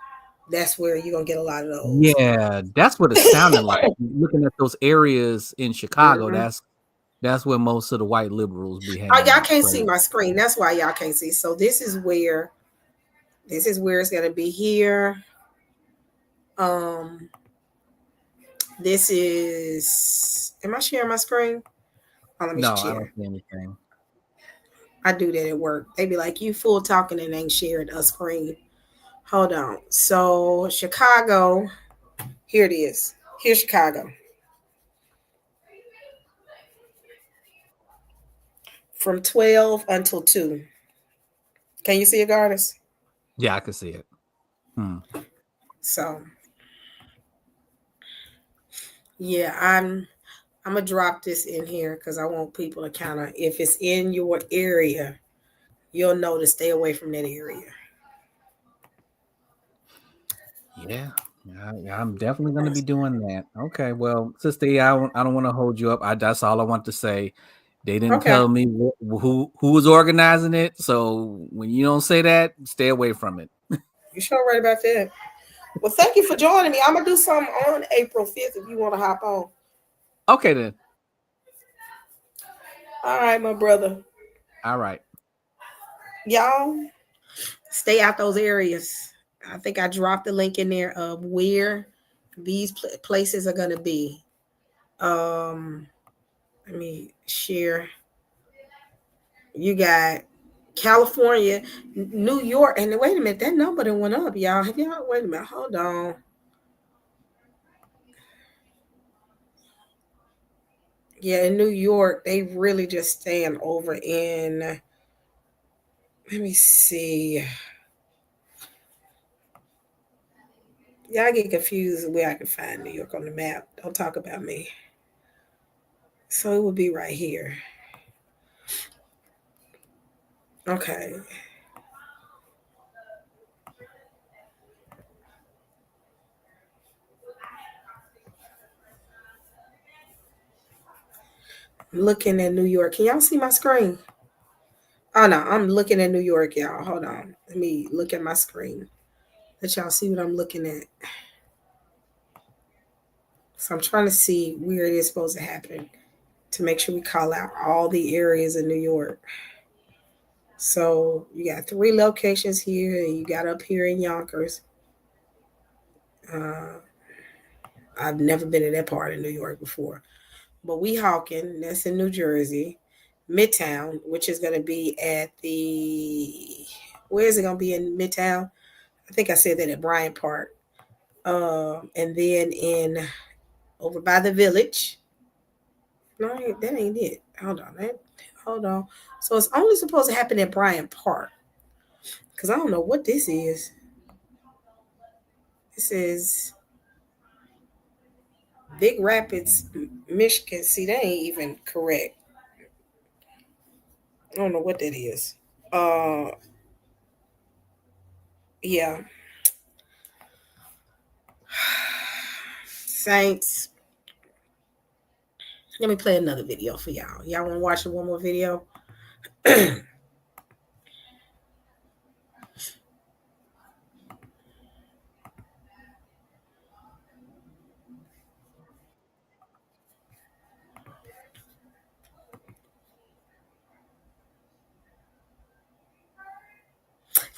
That's where you're gonna get a lot of those. Yeah, that's what it sounded like. Looking at those areas in Chicago, Mhm. that's where most of the white liberals be hanging Oh, y'all out. can't So, see my screen. That's why y'all can't see. So this is where it's gonna be here. This is. Am I sharing my screen? Oh, let me no, I don't share. see anything. I do that at work. They be like, "You full talking and ain't sharing a screen." Hold on. So Chicago. Here it is. Here's Chicago. From 12 until 2. Can you see it, Goddess? Yeah, I can see it. So yeah, I'm gonna drop this in here because I want people to kind of, if it's in your area, you'll know to stay away from that area. Yeah, I'm definitely going to be doing that. Okay, well, sister, I don't want to hold you up. That's all I want to say. They didn't Okay. tell me who was organizing it, so when you don't say that, stay away from it. You sure right about that? Well, thank you for joining me. I'm gonna do something on April 5th if you want to hop on. Okay then. All right, my brother. All right. Y'all stay out those areas. I think I dropped the link in there of where these places are gonna be. Let me share. You got California, New York, and wait a minute, that number done went up, y'all. Wait a minute, hold on. Yeah, in New York, they really just stand over in. Let me see. Y'all get confused where I can find New York on the map. Don't talk about me. So it would be right here. Okay. Looking at New York. Can y'all see my screen? Oh no, I'm looking at New York, y'all. Hold on. Let me look at my screen. Let y'all see what I'm looking at. So I'm trying to see where it is supposed to happen to make sure we call out all the areas in New York. So you got 3 locations here, and you got up here in Yonkers. I've never been in that part of New York before. But Weehawken, that's in New Jersey. Midtown, which is going to be at the, where is it going to be in Midtown? I think I said that at Bryant Park. And then in, over by the Village. No, that ain't it. Hold on. So it's only supposed to happen at Bryant Park. Because I don't know what this is. It says Big Rapids, Michigan. See, that ain't even correct. I don't know what that is. Uh, yeah. Saints. Let me play another video for y'all. Y'all want to watch one more video?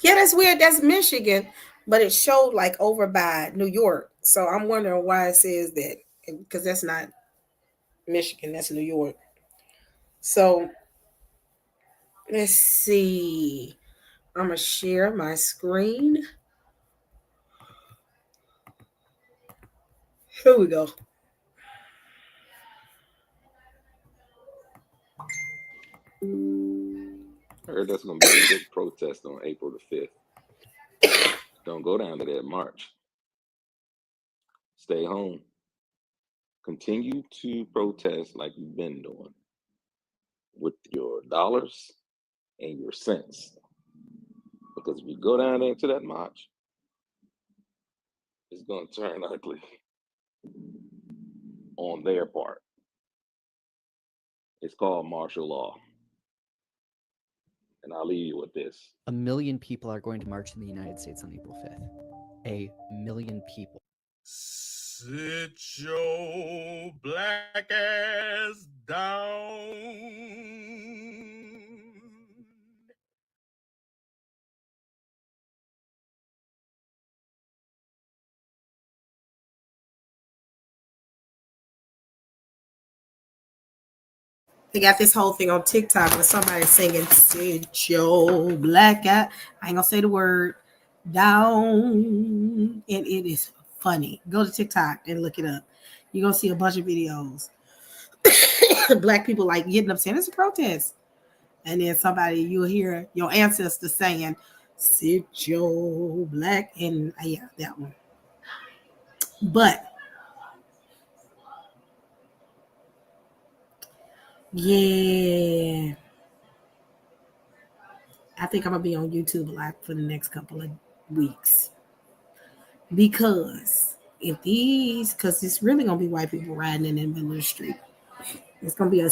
Yeah, that's weird. That's Michigan, but it showed like over by New York. So I'm wondering why it says that, because that's not Michigan, that's New York. So let's see. I'm gonna share my screen. Here we go. I heard that's going to be a big protest on April the 5th. Don't go down to that march. Stay home. Continue to protest like you've been doing with your dollars and your cents. Because if you go down there to that march, it's going to turn ugly on their part. It's called martial law. And I'll leave you with this. 1 million people are going to march in the United States on April 5th. 1 million people. Sit your black ass down. They got this whole thing on TikTok where somebody's singing "Sit your black eye." I ain't gonna say the word down, and it is funny. Go to TikTok and look it up. You're gonna see a bunch of videos. Black people like getting up saying it's a protest, and then somebody you'll hear your ancestors saying "Sit your black," and yeah, that one. But yeah, I think I'm gonna be on YouTube a lot for the next couple of weeks because because it's really gonna be white people riding in the middle of the street. It's gonna be a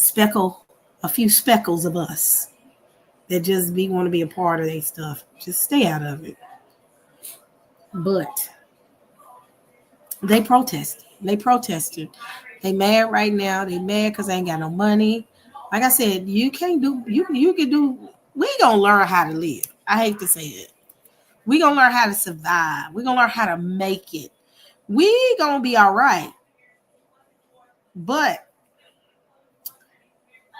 few speckles of us that just be want to be a part of their stuff. Just stay out of it. But They protested. They protested. They mad right now. They mad because they ain't got no money. Like I said, you can't do you can do. We gonna learn how to live. I hate to say it. We gonna learn how to survive. We gonna learn how to make it. We gonna be all right. But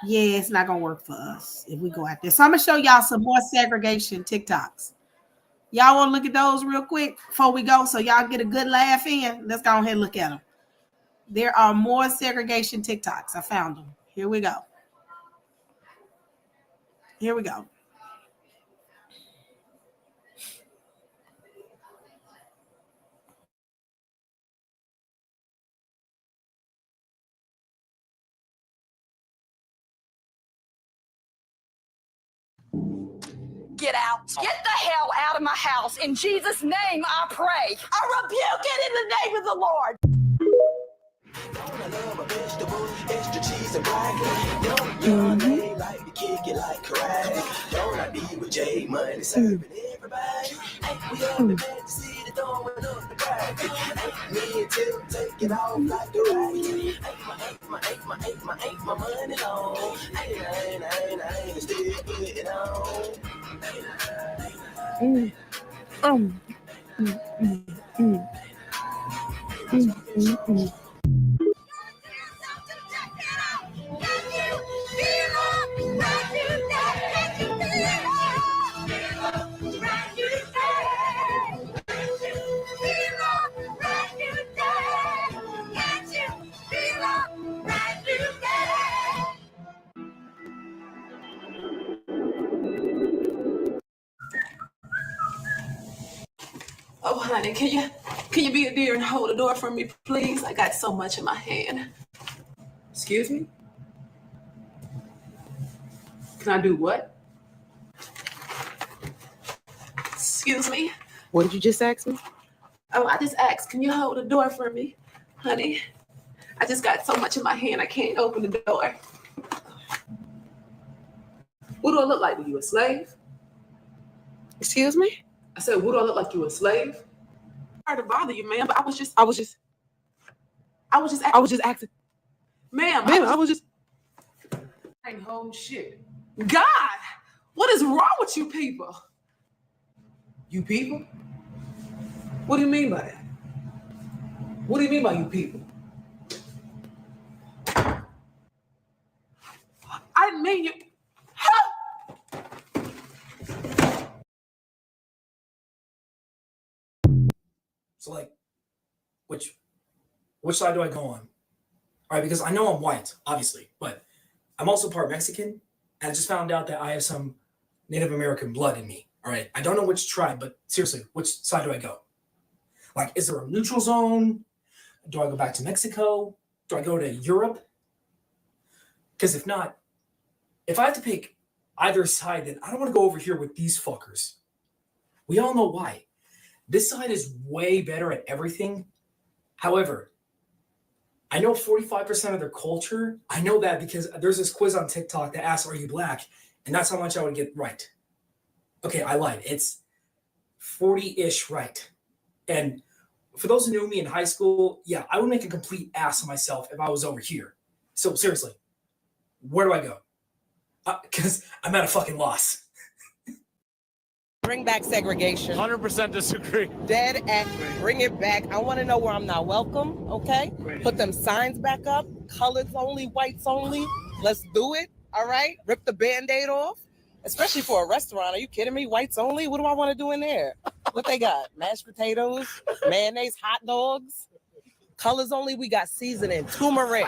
yeah, it's not gonna work for us if we go out there. So I'm gonna show y'all some more segregation TikToks. Y'all want to look at those real quick before we go, so y'all get a good laugh in. Let's go ahead and look at them. There are more segregation TikToks. I found them. Here we go. Here we go. Get out. Get the hell out of my house. In Jesus' name, I pray. I rebuke it in the name of the Lord. Oh, honey, can you be a dear and hold the door for me, please? I got so much in my hand. Excuse me? Can I do what? Excuse me? What did you just ask me? Oh, I just asked, can you hold the door for me, honey? I just got so much in my hand, I can't open the door. What do I look like? Are you a slave? Excuse me? I said, what do I look like? You a slave? Sorry to bother you, ma'am, but I was just asking. Ma'am, I was just ain't home shit. God, what is wrong with you people? You people? What do you mean by that? What do you mean by you people? I didn't mean you. So like, which side do I go on? All right, because I know I'm white, obviously, but I'm also part Mexican, and I just found out that I have some Native American blood in me. All right, I don't know which tribe, but seriously, which side do I go? Like, is there a neutral zone? Do I go back to Mexico? Do I go to Europe? Because if not, if I have to pick either side, then I don't want to go over here with these fuckers. We all know why. This side is way better at everything. However, I know 45% of their culture. I know that because there's this quiz on TikTok that asks, are you black? And that's how much I would get right. Okay, I lied. It's 40-ish right. And for those who knew me in high school, yeah, I would make a complete ass of myself if I was over here. So seriously, where do I go? Because I'm at a fucking loss. Bring back segregation. 100% disagree. Dead accurate. Bring it back. I want to know where I'm not welcome, okay? Put them signs back up. Colors only, whites only. Let's do it, all right? Rip the Band-Aid off, especially for a restaurant. Are you kidding me? Whites only? What do I want to do in there? What they got? Mashed potatoes, mayonnaise, hot dogs. Colors only, we got seasoning, turmeric,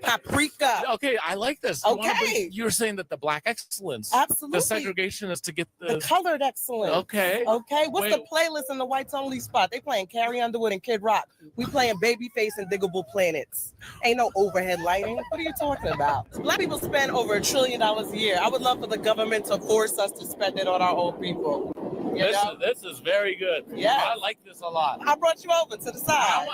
paprika. Okay, I like this. Okay. You're saying that the black excellence, Absolutely. the segregation is to get the colored excellence. Okay. Okay. What's the playlist in the whites only spot? They playing Carrie Underwood and Kid Rock. We playing Babyface and Diggable Planets. Ain't no overhead lighting. What are you talking about? Black people spend over $1 trillion a year. I would love for the government to force us to spend it on our own people. This is very good. Yeah. I like this a lot. I brought you over to the side.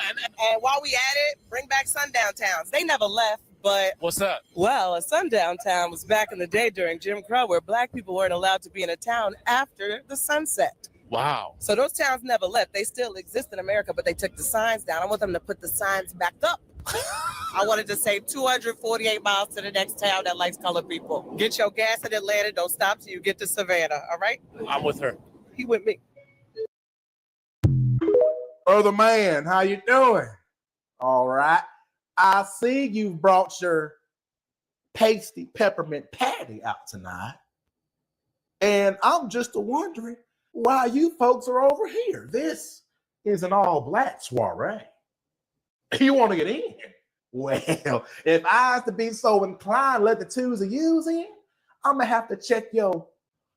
And while we at it, bring back sundown towns. They never left, but... What's that? Well, a sundown town was back in the day during Jim Crow where black people weren't allowed to be in a town after the sunset. Wow. So those towns never left. They still exist in America, but they took the signs down. I want them to put the signs back up. I wanted to say 248 miles to the next town that likes colored people. Get your gas in Atlanta. Don't stop till you get to Savannah. All right? I'm with her. He with me. Brother man, how you doing? All right. I see you've brought your pasty peppermint patty out tonight. And I'm just wondering why you folks are over here. This is an all-black soiree. You want to get in? Well, if I was to be so inclined, let the twos of yous in, I'm going to have to check your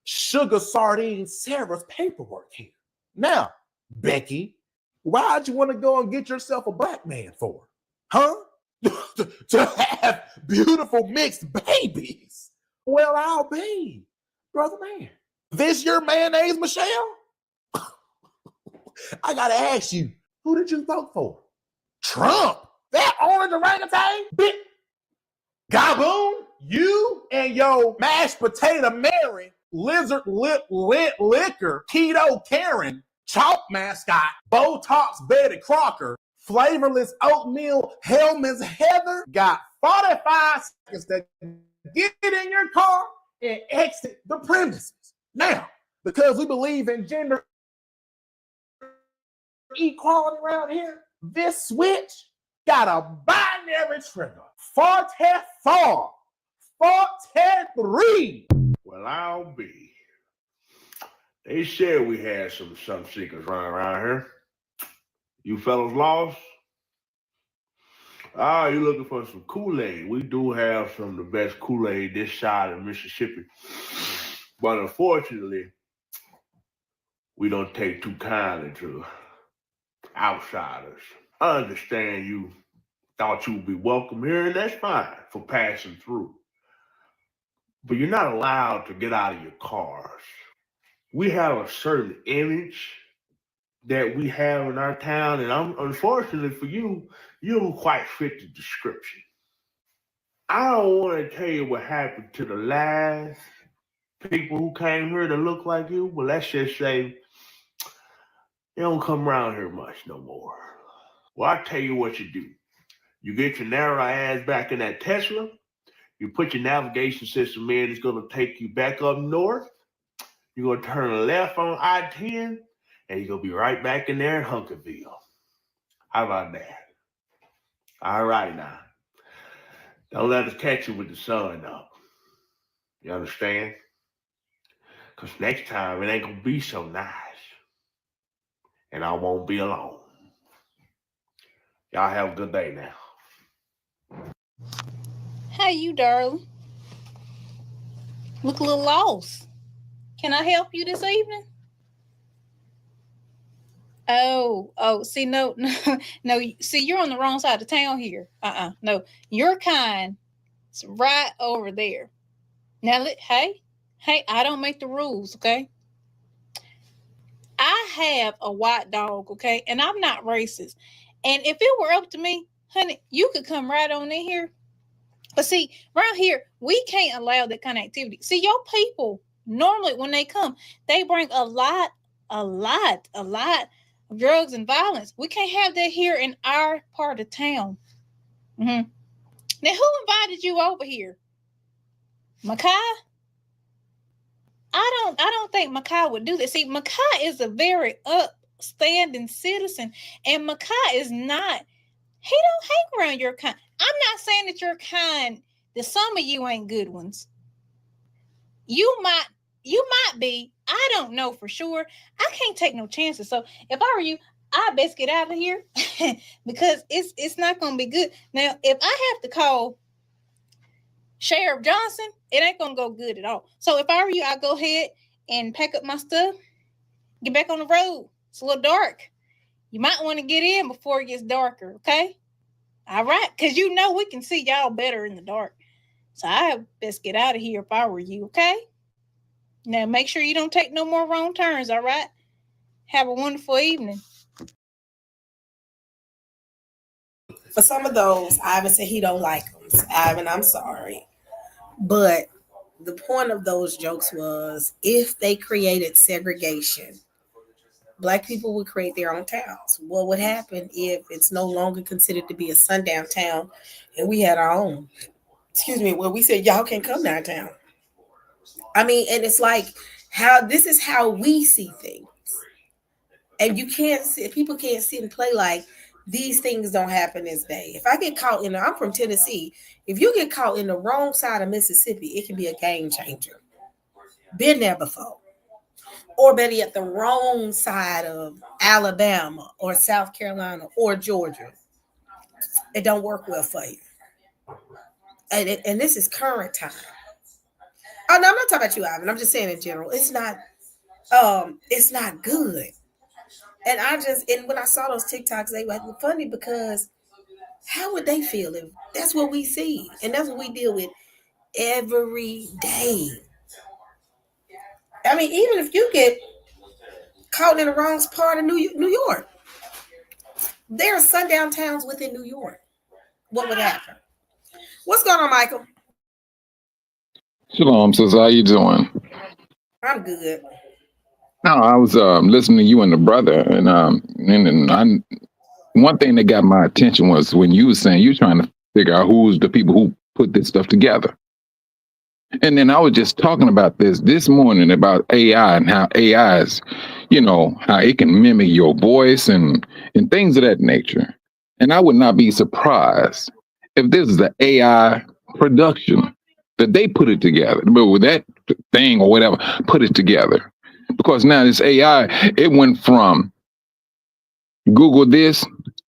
sugar sardine Sarah's paperwork here. Now, Becky, why'd you want to go and get yourself a black man for? Huh? To have beautiful mixed babies? Well, I'll be, brother man. This your mayonnaise, Michelle? I gotta ask you, who did you vote for? Trump? That orange orangutan? Big Gaboon? You and your mashed potato Mary, lizard lip lit liquor, keto Karen, chalk mascot, Botox Betty Crocker, flavorless oatmeal Hellman's Heather got 45 seconds to get in your car and exit the premises. Now, because we believe in gender equality around here, this switch got a binary trigger. 44, 43. Well, I'll be. They said we had some seekers running around here. You fellas lost? You looking for some Kool-Aid? We do have some of the best Kool-Aid this side of Mississippi. But unfortunately, we don't take too kindly to outsiders. I understand you thought you would be welcome here, and that's fine for passing through. But you're not allowed to get out of your cars. We have a certain image that we have in our town, and unfortunately for you, you don't quite fit the description. I don't want to tell you what happened to the last people who came here that look like you, but let's just say they don't come around here much no more. Well, I tell you what you do. You get your narrow ass back in that Tesla, you put your navigation system in, it's going to take you back up north, you're going to turn left on I-10, and you're going to be right back in there in Hunkerville. How about that? All right now. Don't let us catch you with the sun up. You understand? Because next time it ain't going to be so nice. And I won't be alone. Y'all have a good day now. How you, darling? Look a little lost. Can I help you this evening? Oh, see, no, see, you're on the wrong side of town here. No, your kind is right over there. Now, hey, I don't make the rules, okay? I have a white dog, okay? And I'm not racist. And if it were up to me, honey, you could come right on in here. But see, around here, we can't allow that kind of activity. See, your people, normally when they come, they bring a lot of drugs and violence. We can't have that here in our part of town. Now, who invited you over here? Makai? I don't think Makai would do that. See, Makai is a very upstanding citizen, and Makai is not. He don't hang around your kind. I'm not saying that your kind, that some of you ain't good ones. You might be. I don't know for sure. I can't take no chances. So if I were you, I'd best get out of here because it's not gonna be good. Now, if I have to call Sheriff Johnson, it ain't gonna go good at all. So if I were you, I'd go ahead and pack up my stuff, get back on the road. It's a little dark. You might want to get in before it gets darker, okay? All right, because you know we can see y'all better in the dark. So I best get out of here if I were you, okay? Now make sure you don't take no more wrong turns, all right? Have a wonderful evening. For some of those, Ivan said he don't like them. So, Ivan, I'm sorry. But the point of those jokes was if they created segregation, Black people would create their own towns. What would happen if it's no longer considered to be a sundown town and we had our own? Excuse me, well, we said y'all can't come downtown. I mean, and it's like how this is how we see things. And you can't sit, people can't sit and play like these things don't happen this day. If I get caught in, I'm from Tennessee. If you get caught in the wrong side of Mississippi, it can be a game changer. Been there before. Or better yet, the wrong side of Alabama or South Carolina or Georgia. It don't work well for you. And this is current time. Oh no, I'm not talking about you, Ivan. I'm just saying in general. It's not good. And when I saw those TikToks, they were funny because how would they feel if that's what we see? And that's what we deal with every day. I mean, even if you get caught in the wrong part of New York, there are sundown towns within New York. What would happen? What's going on, Michael? Shalom, sis. How you doing? I'm good. No, I was listening to you and the brother, and one thing that got my attention was when you were saying you trying to figure out who's the people who put this stuff together. And then I was just talking about this morning about AI and how AI is, how it can mimic your voice and things of that nature. And I would not be surprised if this is an AI production that they put it together, but with that thing or whatever, put it together. Because now this AI, it went from Google this.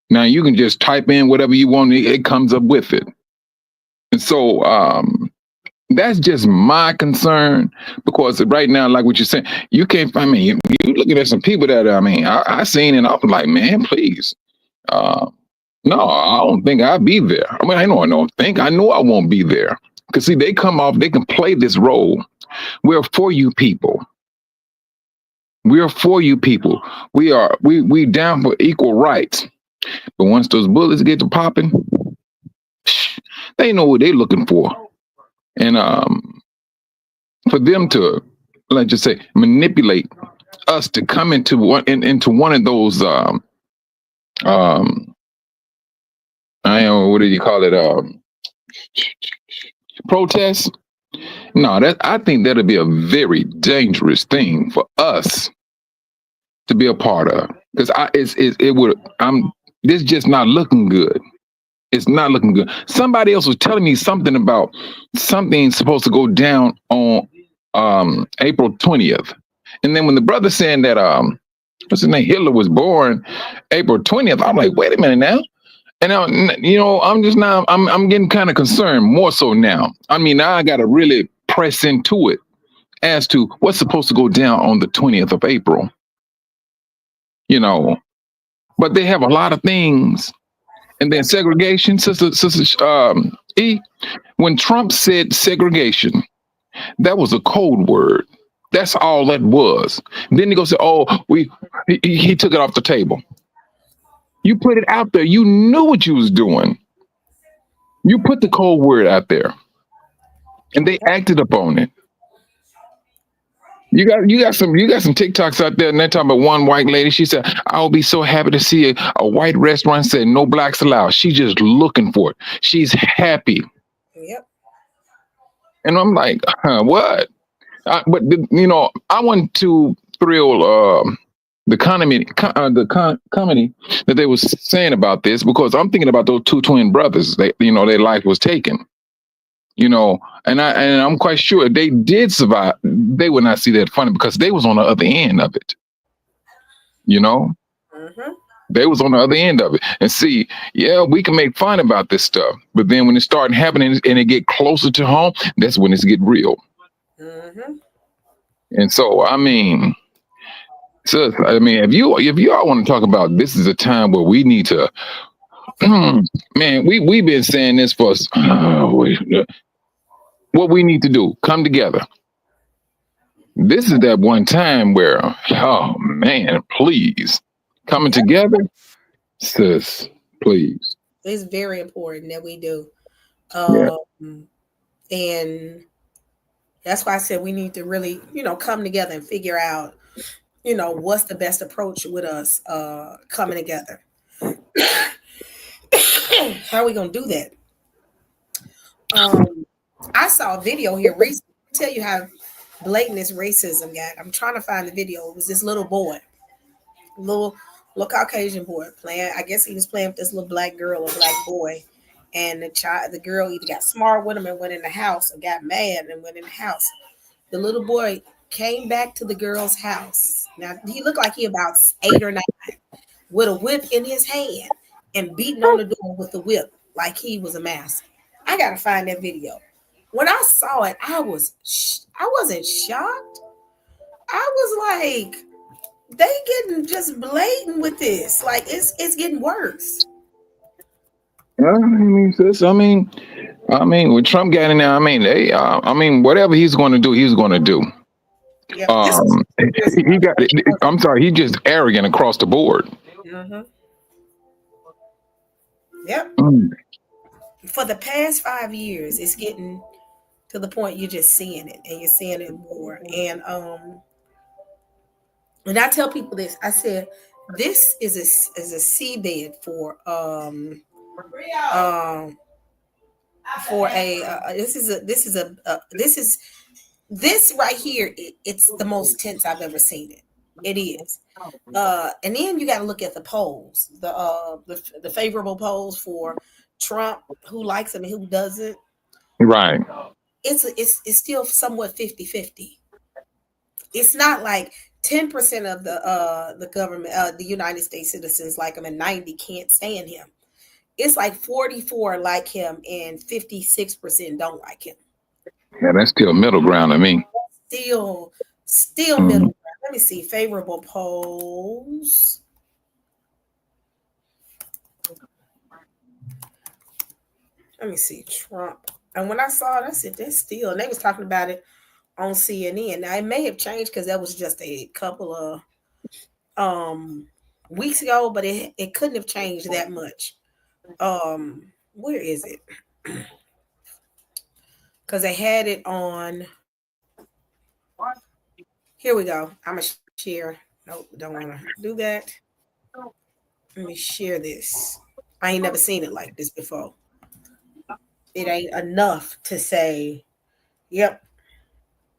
Now you can just type in whatever you want, it comes up with it. And so that's just my concern, because right now, like what you're saying, you can't find me. You looking at some people that I seen and I was like, man, please. No, I don't think I'll be there. I mean, I don't think. I know I won't be there. Because see, they come off, they can play this role. We're for you people. We're for you people. We down for equal rights. But once those bullets get to popping, they know what they're looking for. And for them to, let's just say, manipulate us to come into one of those I don't know, what do you call it? Protests. No, I think that'll be a very dangerous thing for us to be a part of, because this just not looking good. It's not looking good. Somebody else was telling me something about something supposed to go down on April 20th, and then when the brother saying that what's his name, Hitler was born April 20th, I'm like, wait a minute now. And now, I'm getting kind of concerned more so now. I mean, now I got to really press into it as to what's supposed to go down on the 20th of April. But they have a lot of things. And then segregation, sister E, when Trump said segregation, that was a code word. That's all that was. Then he goes, he took it off the table. You put it out there. You knew what you was doing. You put the code word out there, and they acted upon it. You got some TikToks out there, and they're talking about one white lady. She said, "I'll be so happy to see a white restaurant said no blacks allowed." She's just looking for it. She's happy. Yep. And I'm like, what? But I want to thrill the comedy that they was saying about this, because I'm thinking about those two twin brothers. Their life was taken. And I'm quite sure if they did survive, they would not see that funny, because they was on the other end of it. Mm-hmm. They was on the other end of it. And see, yeah, we can make fun about this stuff, but then when it started happening and it get closer to home, that's when it's get real. Mm-hmm. And so, if you all want to talk about, this is a time where we need to, man, we've been saying this for what we need to do, come together. This is that one time where, oh man, please, coming together, sis, please. It's very important that we do. Yeah. And that's why I said we need to really, come together and figure out what's the best approach with us coming together. How are we gonna do that? I saw a video here recently. I'll tell you how blatant this racism got. I'm trying to find the video. It was this little boy, little Caucasian boy playing. I guess he was playing with this little black girl or black boy, and the girl either got smart with him and went in the house, or got mad and went in the house. The little boy came back to the girl's house. Now he looked like he about 8 or 9, with a whip in his hand and beating on the door with the whip like he was a master. I gotta find that video. When I saw it, I wasn't shocked. I was like, they getting just blatant with this. Like it's getting worse. I mean, sis, I mean, with Trump getting there, whatever he's going to do, he's going to do. Yeah, he got. I'm sorry, he's just arrogant across the board. Yep. For the past 5 years, it's getting to the point you're just seeing it, and you're seeing it more. And I tell people this. I said this is a seabed for this right here. It's the most tense I've ever seen it. It is. And then you got to look at the polls, the favorable polls for Trump, who likes him and who doesn't. Right. It's still somewhat 50-50. It's not like 10% of the government, the United States citizens like him, and 90 can't stand him. It's like 44 like him and 56% don't like him. Yeah, that's still middle ground to me. Still middle ground. Let me see favorable polls. Let me see Trump. And when I saw it, I said, "That's still." And they was talking about it on CNN. Now it may have changed because that was just a couple of weeks ago, but it couldn't have changed that much. Where is it? Because they had it on. Here we go. I'm gonna share. Nope, don't want to do that. Let me share this. I ain't never seen it like this before. It ain't enough to say, "Yep,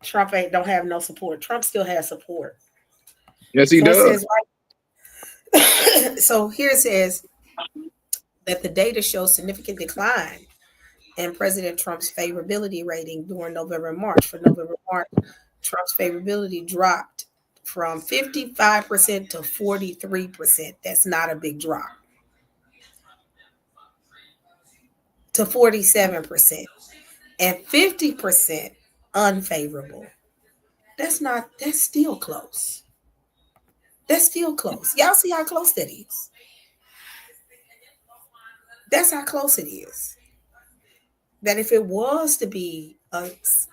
Trump don't have no support." Trump still has support. Yes, he does. So here it says that the data shows significant decline in President Trump's favorability rating during November and March. For November and March, Trump's favorability dropped from 55% to 43%. That's not a big drop. To 47%. And 50% unfavorable. That's still close. That's still close. Y'all see how close that is? That's how close it is. That if it was to be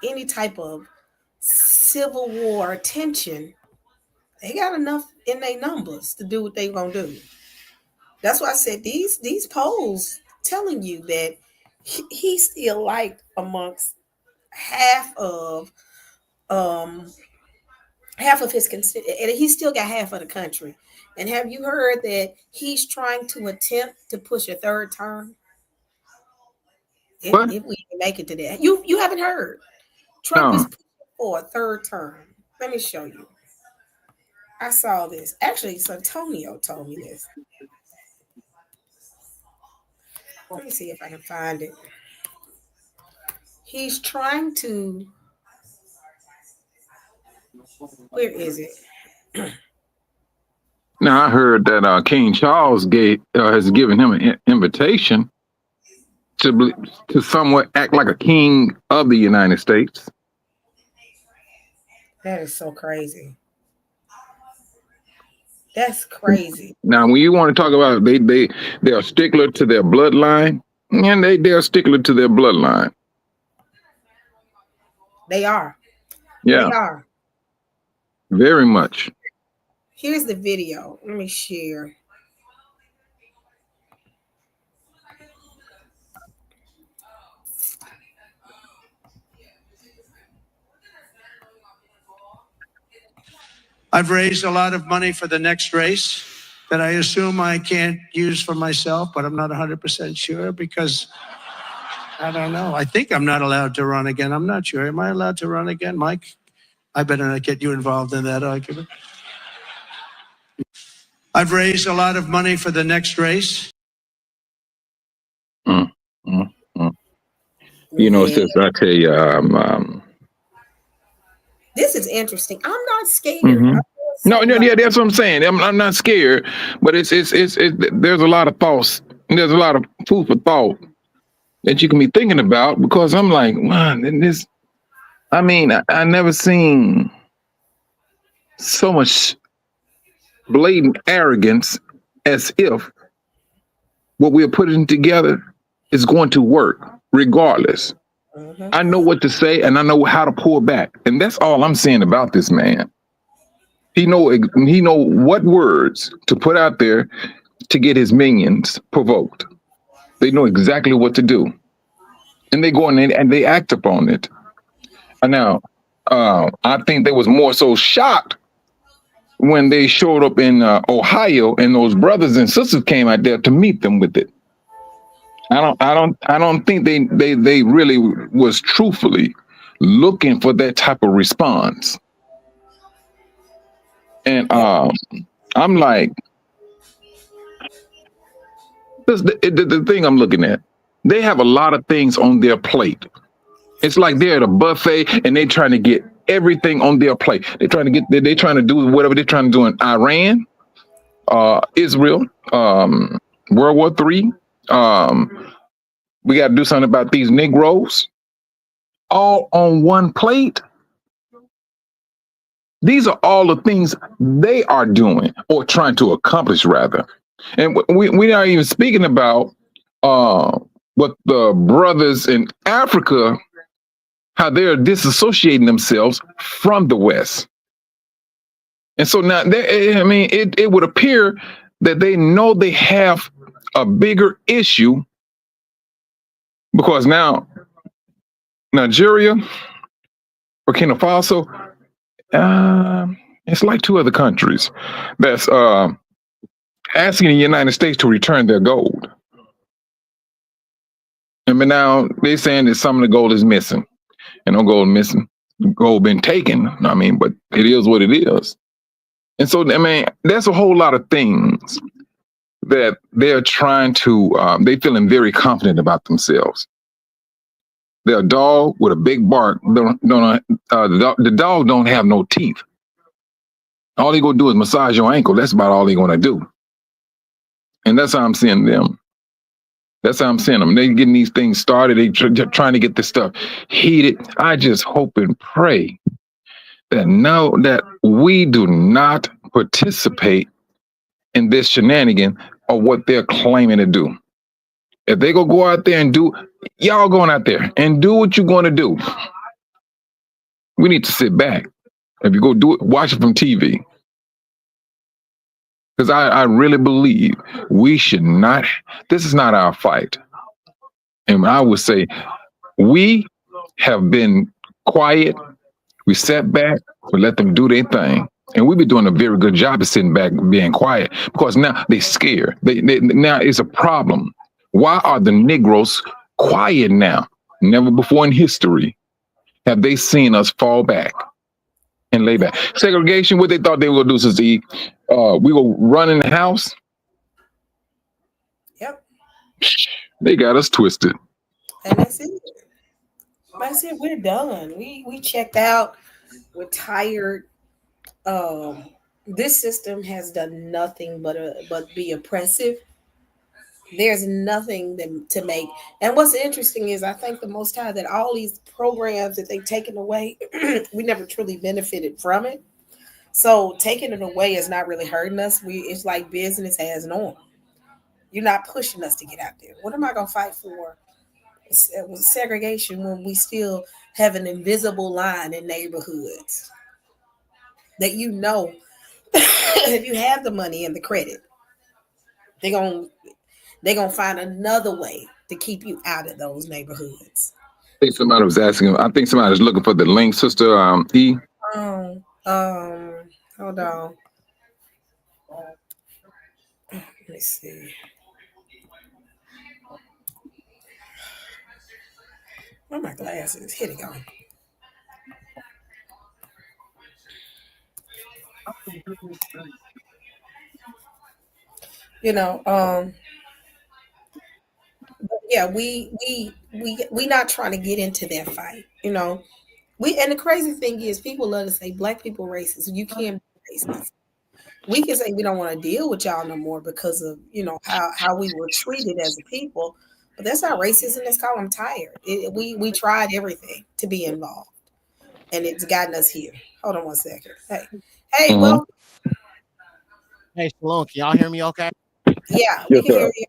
any type of civil war tension, they got enough in their numbers to do what they gonna do. That's why I said these polls telling you that he's still liked amongst half of his constituents, and he still got half of the country. And have you heard that he's trying to attempt to push a third term? If we can make it to that. You haven't heard. Trump is pushing for a third term. Let me show you. I saw this. Actually, Santonio told me this. Let me see if I can find it. He's trying to. Where is it? Now I heard that King Charles has given him an invitation to somewhat act like a king of the United States. That is so crazy. That's crazy. Now, when you want to talk about they're a stickler to their bloodline, and they're a stickler to their bloodline. They are. Yeah. They are. Very much. Here's the video. Let me share. I've raised a lot of money for the next race that I assume I can't use for myself, but I'm not 100% sure because I don't know. I think I'm not allowed to run again. I'm not sure. Am I allowed to run again, Mike? I better not get you involved in that argument. I've raised a lot of money for the next race. You know, sis, I tell you, This is interesting. I'm not scared. mhm. No, yeah, that's what I'm saying. I'm not scared, but it's there's a lot of thoughts. There's a lot of food for thought that you can be thinking about because I'm like, man, and this. I mean, I never seen so much blatant arrogance as if what we're putting together is going to work regardless. I know what to say and I know how to pull back, and that's all I'm saying about this man. He know what words to put out there to get his minions provoked. They know exactly what to do, and they go in and they act upon it. And now, I think they was more so shocked when they showed up in Ohio, and those brothers and sisters came out there to meet them with it. I don't think they really was truthfully looking for that type of response. And I'm like, the thing I'm looking at, they have a lot of things on their plate. It's like they're at a buffet and they're trying to get everything on their plate. They're trying to do whatever they're trying to do in Iran, Israel, World War III. We got to do something about these Negroes, all on one plate. These are all the things they are doing or trying to accomplish, rather. And we're not even speaking about what the brothers in Africa, how they're disassociating themselves from the West. And so now, it would appear that they know they have a bigger issue because now Nigeria, Burkina Faso, it's like two other countries that's asking the United States to return their gold. I mean, now they're saying that some of the gold is missing, and no gold missing, gold been taken. I mean, but it is what it is. And so, I mean, there's a whole lot of things that they're trying to, they feeling very confident about themselves. They're a dog with a big bark. The dog don't have no teeth. All they gonna do is massage your ankle. That's about all they gonna do. And that's how I'm seeing them. That's how I'm seeing them. They getting these things started. They trying to get this stuff heated. I just hope and pray that we do not participate in this shenanigan or what they're claiming to do. If they go out there and do, y'all going out there and do what you're going to do. We need to sit back. If you go do it, watch it from TV. Because I really believe we should not, this is not our fight. And I would say we have been quiet. We sat back, we let them do their thing. And we've been doing a very good job of sitting back and being quiet because now they're scared. Now it's a problem. Why are the Negroes quiet now? Never before in history have they seen us fall back and lay back. Segregation, what they thought they were going to do is we will run in the house. Yep. They got us twisted. And that's it. That's it. We're done. We checked out. We're tired. This system has done nothing but be oppressive. There's nothing to make. And what's interesting is I think the Most High that all these programs that they've taken away, we never truly benefited from it. So taking it away is not really hurting us. It's like business as normal. You're not pushing us to get out there. What am I gonna fight for? Segregation when we still have an invisible line in neighborhoods that if you have the money and the credit, they're gonna find another way to keep you out of those neighborhoods. I think somebody was asking. I think somebody was looking for the link, Sister E. Hold Hold on. Let me see. Where are my glasses? Here they go. You know, yeah, we not trying to get into that fight. You know, and the crazy thing is, people love to say black people racist. You can't be racist. We can say we don't want to deal with y'all no more because of how we were treated as a people. But that's not racism. That's called I'm tired. We tried everything to be involved, and it's gotten us here. Hold on one second. Hey, well, Hey, Shalom, can y'all hear me okay? yeah, we can hear you.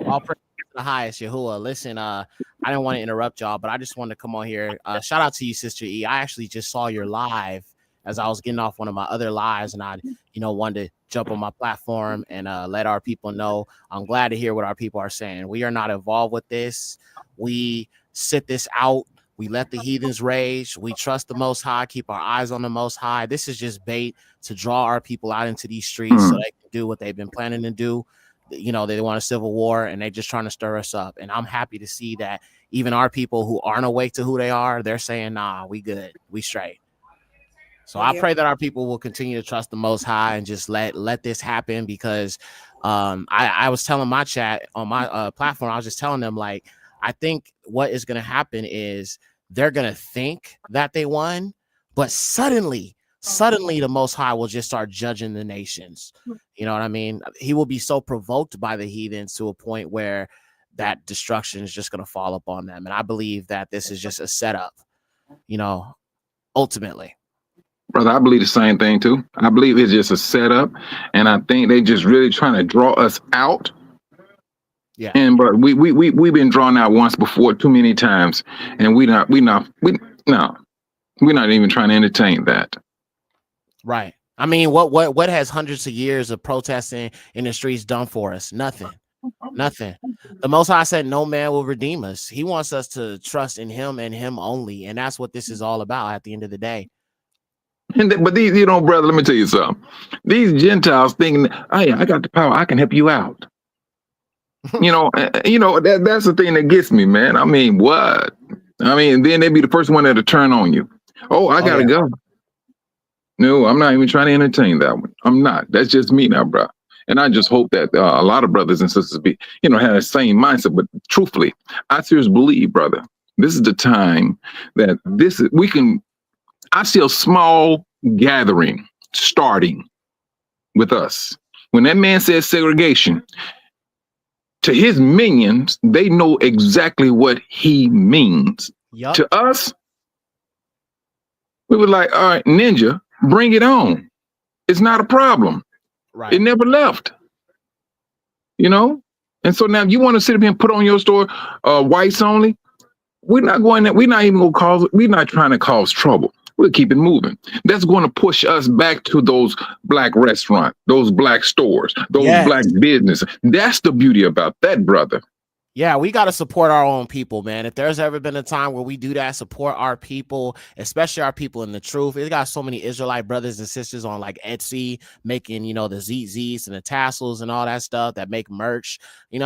All praise to the highest, Yahuwah. Listen, I didn't want to interrupt y'all, but I just wanted to come on here. Shout out to you, Sister E. I actually just saw your live as I was getting off one of my other lives, and I, wanted to jump on my platform and let our people know. I'm glad to hear what our people are saying. We are not involved with this. We sit this out. We let the heathens rage. We trust the Most High, keep our eyes on the Most High. This is just bait to draw our people out into these streets so they can do what they've been planning to do. They want a civil war and they're just trying to stir us up. And I'm happy to see that even our people who aren't awake to who they are, they're saying, nah, we good. We straight. So I pray that our people will continue to trust the Most High and just let this happen, because I was telling my chat on my platform, I was just telling them, like, I think what is going to happen is they're going to think that they won, but suddenly the Most High will just start judging the nations. You know what I mean? He will be so provoked by the heathens to a point where that destruction is just going to fall upon them. And I believe that this is just a setup, ultimately. Brother, I believe the same thing too. I believe it's just a setup, and I think they just really trying to draw us out. Yeah. But we've been drawn out once before, too many times, and we're not even trying to entertain that. Right. I mean, what has hundreds of years of protesting in the streets done for us? Nothing. The Most High said no man will redeem us. He wants us to trust in him and him only, and that's what this is all about at the end of the day. But these, brother, let me tell you something. These Gentiles thinking, hey, I got the power, I can help you out. That's the thing that gets me, man. I mean, what? I mean, then they'd be the first one that'll turn on you. Oh, I gotta go. No, I'm not even trying to entertain that one. I'm not. That's just me now, bro. And I just hope that a lot of brothers and sisters have the same mindset. But truthfully, I seriously believe, brother, this is the time that I see a small gathering starting with us. When that man says segregation, to his minions, they know exactly what he means. Yep. To us, we were like, all right, ninja, bring it on. It's not a problem. Right. It never left. And so now you want to sit up here and put on your store whites only? We're not going there. We're not even going to cause, we're not trying to cause trouble. We'll keep it moving. That's going to push us back to those black restaurants, those black stores, those black businesses. That's the beauty about that, brother. Yeah, we got to support our own people, man. If there's ever been a time where we do that, support our people, especially our people in the truth. It got so many Israelite brothers and sisters on like Etsy making, the ZZs and the tassels and all that stuff that make merch.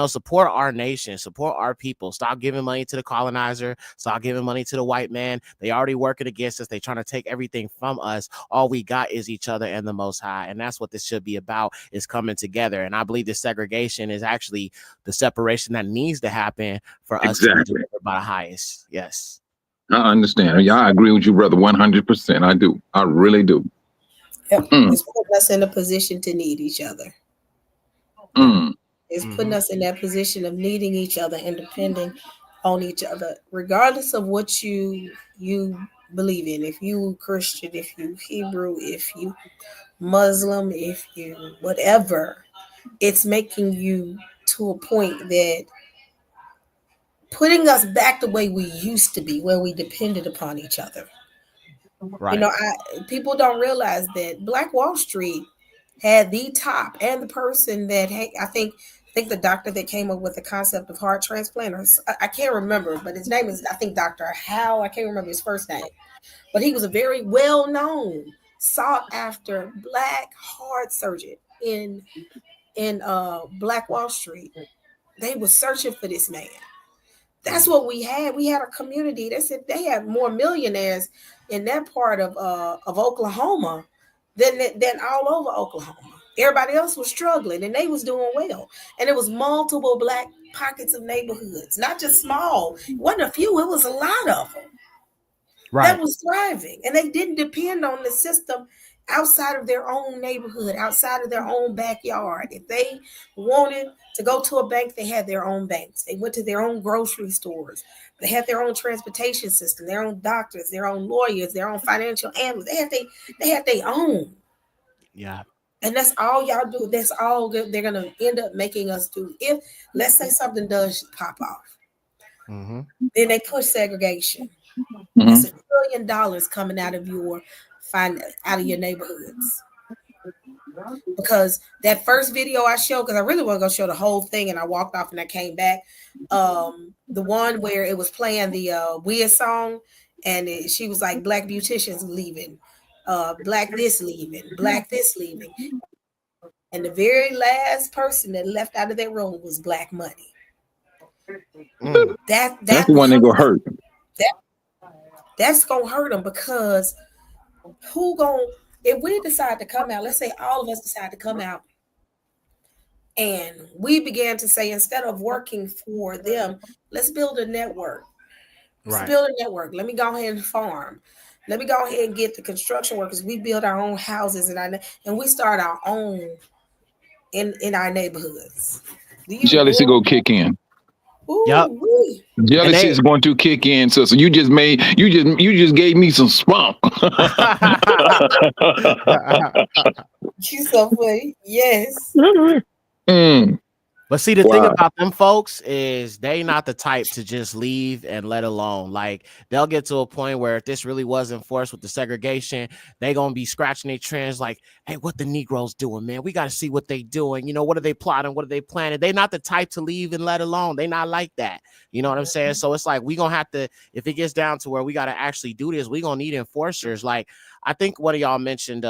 Support our nation, support our people. Stop giving money to the colonizer. Stop giving money to the white man. They already working against us. They trying to take everything from us. All we got is each other and the Most High. And that's what this should be about, is coming together. And I believe this segregation is actually the separation that needs to happen for us to be delivered by the highest. Yes. I understand. Yeah, I agree with you, brother, 100%. I do. I really do. Yep. It's putting us in a position to need each other. It's putting us in that position of needing each other and depending on each other, regardless of what you believe in. If you Christian, if you Hebrew, if you Muslim, if you whatever, it's making you to a point that putting us back the way we used to be, where we depended upon each other. Right. People don't realize that Black Wall Street had the top, and the person that I think the doctor that came up with the concept of heart transplant, or I can't remember, but his name is, I think, Dr. Howe. I can't remember his first name, but he was a very well-known sought after black heart surgeon in Black Wall Street. They were searching for this man. That's what we had. We had a community. They said they had more millionaires in that part of Oklahoma than all over Oklahoma. Everybody else was struggling and they was doing well. And it was multiple black pockets of neighborhoods, not just small. It wasn't a few, it was a lot of them that was thriving. And they didn't depend on the system outside of their own neighborhood, outside of their own backyard. If they wanted to go to a bank, they had their own banks. They went to their own grocery stores. They had their own transportation system, their own doctors, their own lawyers, their own financial analysts. They had their own. Yeah. And that's all y'all do. That's all they're going to end up making us do. If, let's say, something does pop off, then they push segregation. That's $1 trillion coming out of your neighborhoods. Because that first video I showed, because I really want to go show the whole thing, and I walked off and I came back. The one where it was playing the Wiz song, and she was like, "Black beauticians leaving, black this leaving, black this leaving," and the very last person that left out of that room was Black Money. That's the one that gonna hurt. That's gonna hurt them, because if we decide to come out, let's say all of us decide to come out, and we began to say, instead of working for them, let's build a network. Let's build a network. Let me go ahead and farm. Let me go ahead and get the construction workers. We build our own houses and we start our own in our neighborhoods. Jealousy go kick in. Yep. Jealousy is going to kick in. So you just gave me some spunk. You so funny. Yes. But see, the thing about them folks is they not the type to just leave and let alone. Like, they'll get to a point where if this really was enforced with the segregation, they gonna be scratching their trends like, hey, what the Negroes doing, man? We got to see what they doing. You know, what are they plotting? What are they planning? They not the type to leave and let alone. They not like that. You know what I'm saying? So it's like, we gonna have to, if it gets down to where we got to actually do this, we gonna need enforcers. Like, I think one of y'all mentioned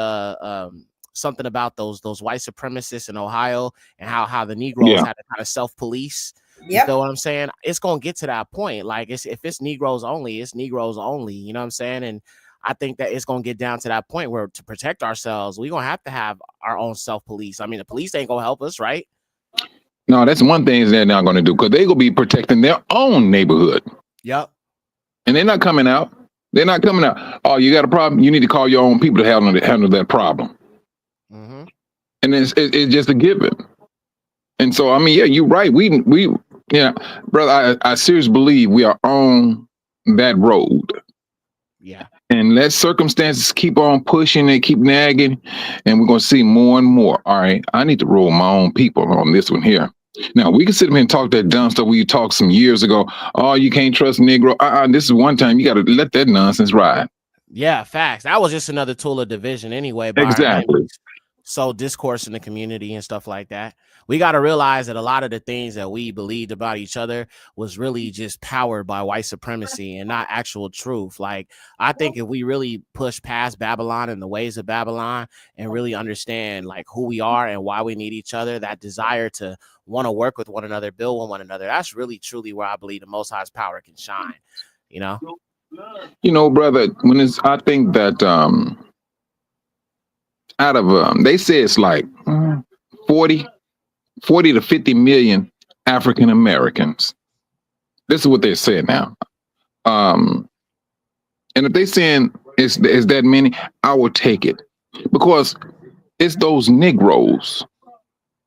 something about those white supremacists in Ohio and how the Negroes had to kind of self-police. You know what I'm saying? It's gonna get to that point. Like, if it's Negroes only, it's Negroes only. You know what I'm saying? And I think that it's gonna get down to that point where, to protect ourselves, we're gonna have to have our own self-police. I mean, the police ain't gonna help us, right? No, that's one thing they're not gonna do, because they're gonna be protecting their own neighborhood. Yep. And they're not coming out. They're not coming out. Oh, you got a problem? You need to call your own people to handle that problem. And it's just a given. And so, I mean, yeah, you're right. We brother, I seriously believe we are on that road. Yeah. And let circumstances keep on pushing and keep nagging, and we're going to see more and more. All right, I need to roll my own people on this one here. Now, we can sit here and talk that dumb stuff we talked some years ago. Oh, you can't trust Negro. This is one time you got to let that nonsense ride. Yeah, facts. That was just another tool of division anyway. Exactly. So discourse in the community and stuff like that. We got to realize that a lot of the things that we believed about each other was really just powered by white supremacy and not actual truth. Like, I think if we really push past Babylon and the ways of Babylon and really understand like who we are and why we need each other, that desire to want to work with one another, build with one another, that's really truly where I believe the Most High's power can shine. You know? You know, brother, I think that out of they say it's like 40 to 50 million African Americans. This is what they're saying now. And if they're saying it's that many, I will take it, because it's those Negroes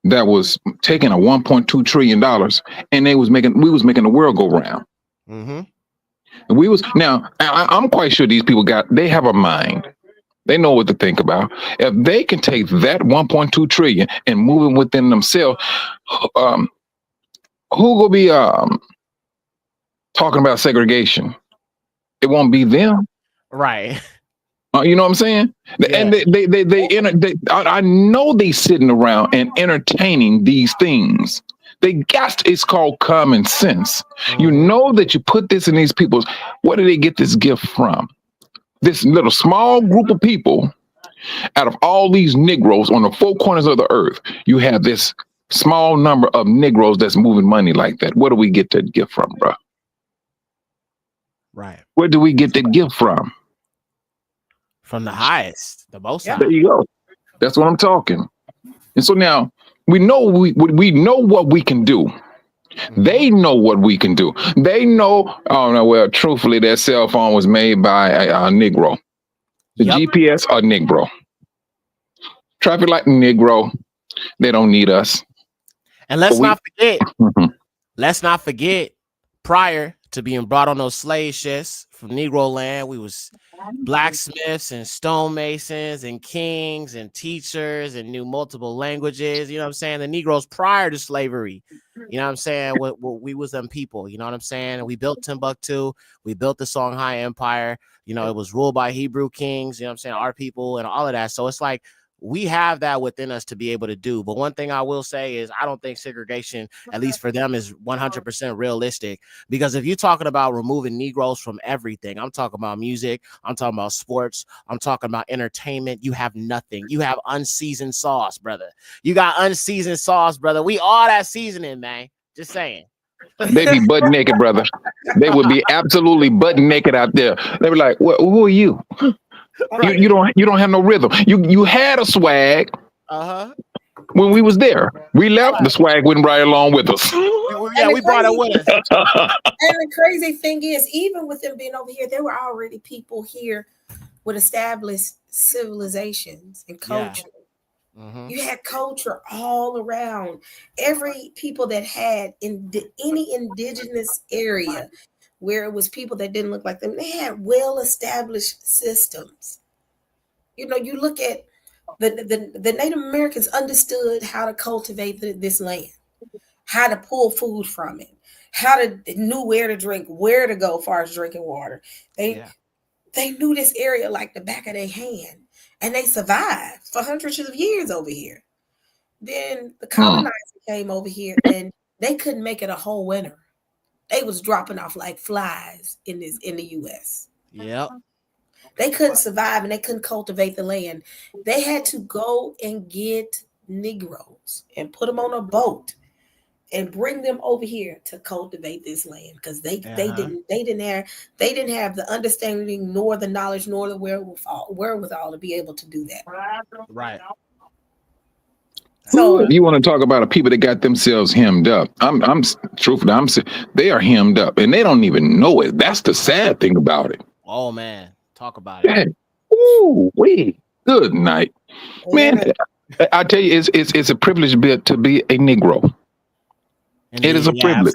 that was taking a $1.2 trillion and we was making the world go round. And I'm quite sure these people they have a mind. They know what to think about. If they can take that 1.2 trillion and move it within themselves, who will be talking about segregation? It won't be them, right? You know what I'm saying? And I know they sitting around and entertaining these things. It's called common sense. You know that you put this in these people's. Where do they get this gift from? This little small group of people Out of all these Negroes on the four corners of the earth, you have this small number of Negroes that's moving money like that. Where do we get that gift from, bro? Right. Where do we get that gift from? From the highest, the most high. There you go. That's what I'm talking. And so now we know we know what we can do. They know what we can do. They know. Oh no. Well, truthfully, that cell phone was made by a Negro. The GPS a Negro. Traffic light Negro. They don't need us. And let's not forget, prior to being brought on those slave ships from Negro land, we was blacksmiths and stonemasons and kings and teachers and knew multiple languages. You know what I'm saying? The Negroes prior to slavery, you know what I'm saying? We was them people, you know what I'm saying? And we built Timbuktu. We built the Songhai Empire. You know, it was ruled by Hebrew kings, you know what I'm saying? Our people and all of that. So it's like, we have that within us to be able to do. But one thing I will say is I don't think segregation, at least for them, is 100% realistic. Because if you're talking about removing Negroes from everything, I'm talking about music, I'm talking about sports, I'm talking about entertainment, you have nothing. You have unseasoned sauce, brother. You got unseasoned sauce, brother. We all that seasoning, man. Just saying. They be butt naked, brother. They would be absolutely butt naked out there. They be like, who are you? You don't have no rhythm. You had a swag when we was there. We left, the swag went right along with us. Yeah, we brought it with us. And the crazy thing is, even with them being over here, there were already people here with established civilizations and culture. You had culture all around. Every people that had in any indigenous area where it was people that didn't look like them, they had well-established systems. You know, you look at the Native Americans understood how to cultivate this land, how to pull food from it, knew where to drink, where to go as far as drinking water. They knew this area like the back of their hand, and they survived for hundreds of years over here. Then the colonizer came over here, and they couldn't make it a whole winter. They was dropping off like flies in the U.S. Yep. They couldn't survive and they couldn't cultivate the land. They had to go and get Negroes and put them on a boat and bring them over here to cultivate this land because they didn't have the understanding nor the knowledge nor the wherewithal to be able to do that. Right. So you want to talk about a people that got themselves hemmed up? I'm truthfully, they are hemmed up and they don't even know it. That's the sad thing about it. Oh man, talk about it. Ooh, good night, man. I tell you, it's a privilege to be a Negro. Indeed, it is a privilege.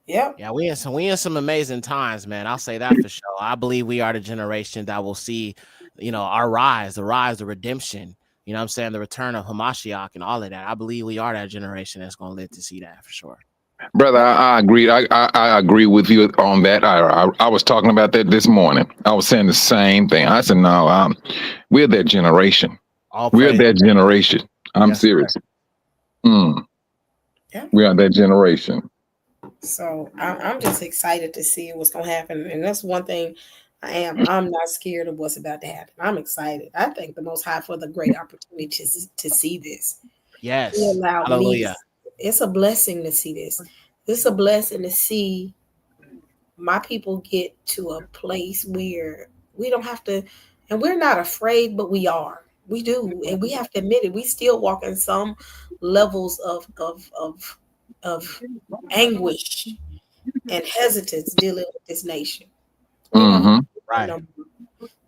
Yeah, we in some amazing times, man. I'll say that for sure. I believe we are the generation that will see, you know, our rise, the redemption. You know what I'm saying? The return of Hamashiach and all of that. I believe we are that generation that's going to live to see that for sure. Brother, I agree. I agree with you on that. I was talking about that this morning. I was saying the same thing. I said, no, we're that generation. We're that generation. I'm serious. We are that generation. So I'm just excited to see what's going to happen. And that's one thing I'm not scared of what's about to happen. I'm excited. I thank the Most High for the great opportunity to see this. Yes. He allowed Hallelujah. It's a blessing to see this. It's a blessing to see my people get to a place where we don't have to, and we're not afraid, but we are. We do, and we have to admit it. We still walk in some levels of anguish and hesitance dealing with this nation. Right.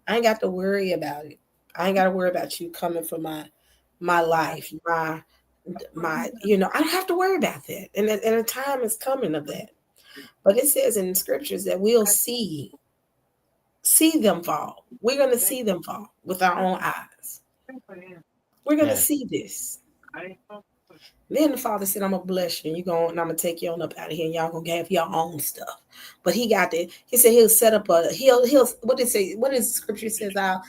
I ain't got to worry about it. I ain't got to worry about you coming for my life, my I don't have to worry about that. And a time is coming of that. But it says in the scriptures that we'll see them fall. We're going to see them fall with our own eyes. We're going to see this. Then the Father said, I'm going to bless you and I'm going to take you on up out of here and y'all going to have your own stuff. But he said he'll set up what did the scripture says? I'll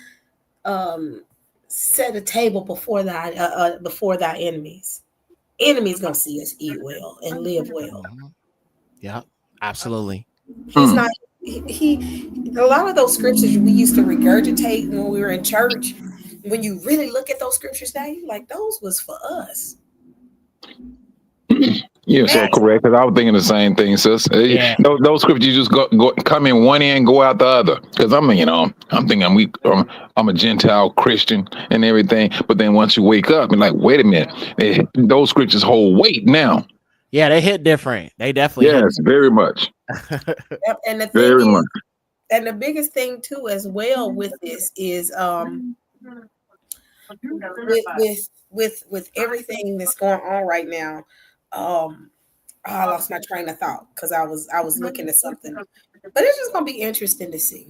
set a table before thy enemies. Enemies going to see us eat well and live well. Yeah, absolutely. He's not a lot of those scriptures we used to regurgitate when we were in church. When you really look at those scriptures now, you like those was for us. You're so correct. Because I was thinking the same thing, sis. Yeah. Those scriptures you just go come in one end, go out the other. Because I'm thinking I'm a Gentile Christian and everything. But then once you wake up and like, wait a minute, those scriptures hold weight now. Yeah, they hit different. They definitely yes, very much. Yep, and the thing Very is, much. and the biggest thing too, as well with this is with everything that's going on right now. I lost my train of thought because I was looking at something, but it's just gonna be interesting to see.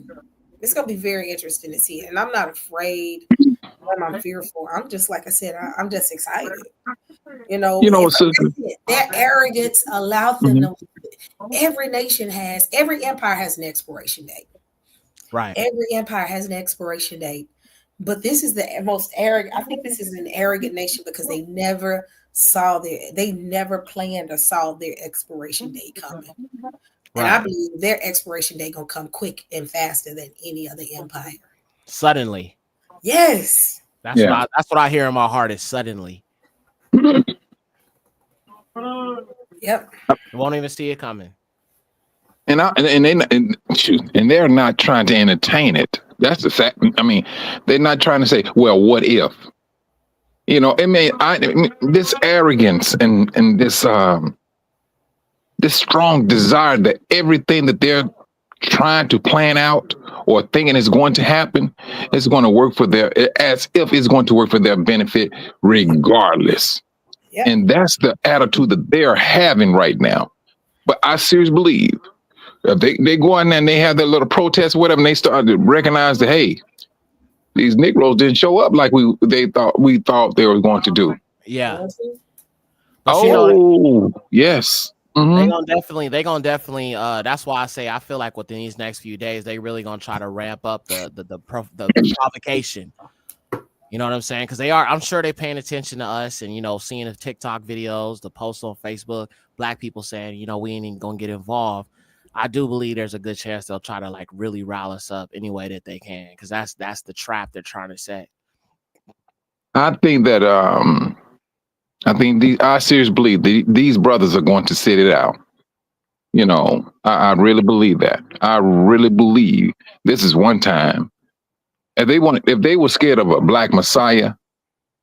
It's gonna be very interesting to see, and I'm not afraid. I'm fearful. I'm just like I said. I'm just excited. Sister. Their arrogance allowed them to. Every empire has an expiration date. Right. Every empire has an expiration date, but this is the most arrogant. I think this is an arrogant nation because they never planned or saw their expiration date coming. And I believe their expiration date gonna come quick and faster than any other empire. Suddenly. Yes. That's what I hear in my heart is suddenly. Yep. You won't even see it coming. And they're not trying to entertain it. That's the fact. I mean, they're not trying to say, well, what if? This arrogance and this strong desire that everything that they're trying to plan out or thinking is going to happen is going to work for as if it's going to work for their benefit regardless. Yep. And that's the attitude that they're having right now. But I seriously believe if they go in there and they have their little protest or whatever, and they start to recognize that, hey, these Negroes didn't show up like we thought they were going to do. Yeah. Yes. Mm-hmm. They gonna definitely. That's why I say I feel like within these next few days they really gonna try to ramp up the provocation. You know what I'm saying? Because I'm sure they're paying attention to us and seeing the TikTok videos, the posts on Facebook, black people saying we ain't even gonna get involved. I do believe there's a good chance they'll try to like really rile us up any way that they can, because that's the trap they're trying to set. I think that I seriously believe these brothers are going to sit it out. I really believe that. I really believe this is one time. If they were scared of a black messiah,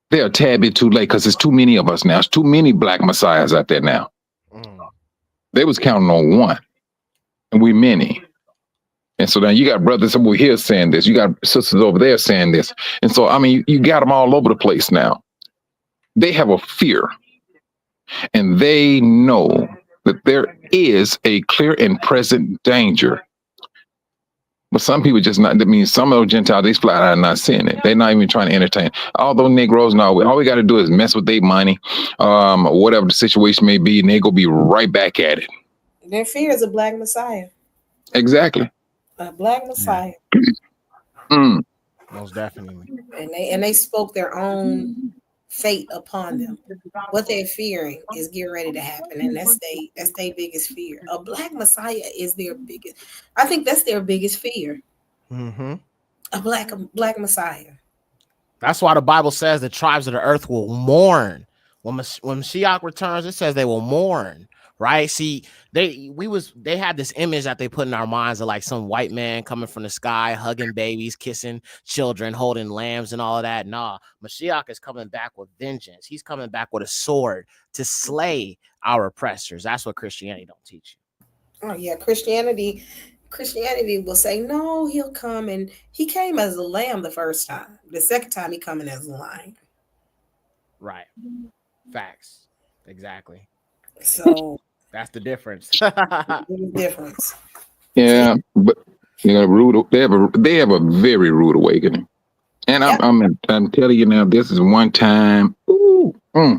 they're a tad bit too late because there's too many of us now. There's too many black messiahs out there now. They was counting on one, and we many. And so now you got brothers over here saying this. You got sisters over there saying this. And so, I mean, you got them all over the place now. They have a fear, and they know that there is a clear and present danger. But some people just not, that means some of those Gentiles, they flat out not seeing it. They're not even trying to entertain. All those Negroes, no, all we got to do is mess with their money, whatever the situation may be, and they go be right back at it. Their fear is a black messiah. Exactly. A black messiah. Most definitely. And they spoke their own fate upon them. What they're fearing is getting ready to happen, and that's their biggest fear. A black messiah is their biggest. I think that's their biggest fear. Mm-hmm. A black messiah. That's why the Bible says the tribes of the earth will mourn when Mashiach returns. It says they will mourn. Right? See, they had this image that they put in our minds of like some white man coming from the sky, hugging babies, kissing children, holding lambs and all of that. Nah, Mashiach is coming back with vengeance. He's coming back with a sword to slay our oppressors. That's what Christianity don't teach you. Oh yeah, Christianity will say, no, he'll come, and he came as a lamb the first time. The second time he coming as a lion. Right. Facts. Exactly. So that's the difference. Difference. Yeah, but they have a very rude awakening, and I'm telling you now, this is one time. The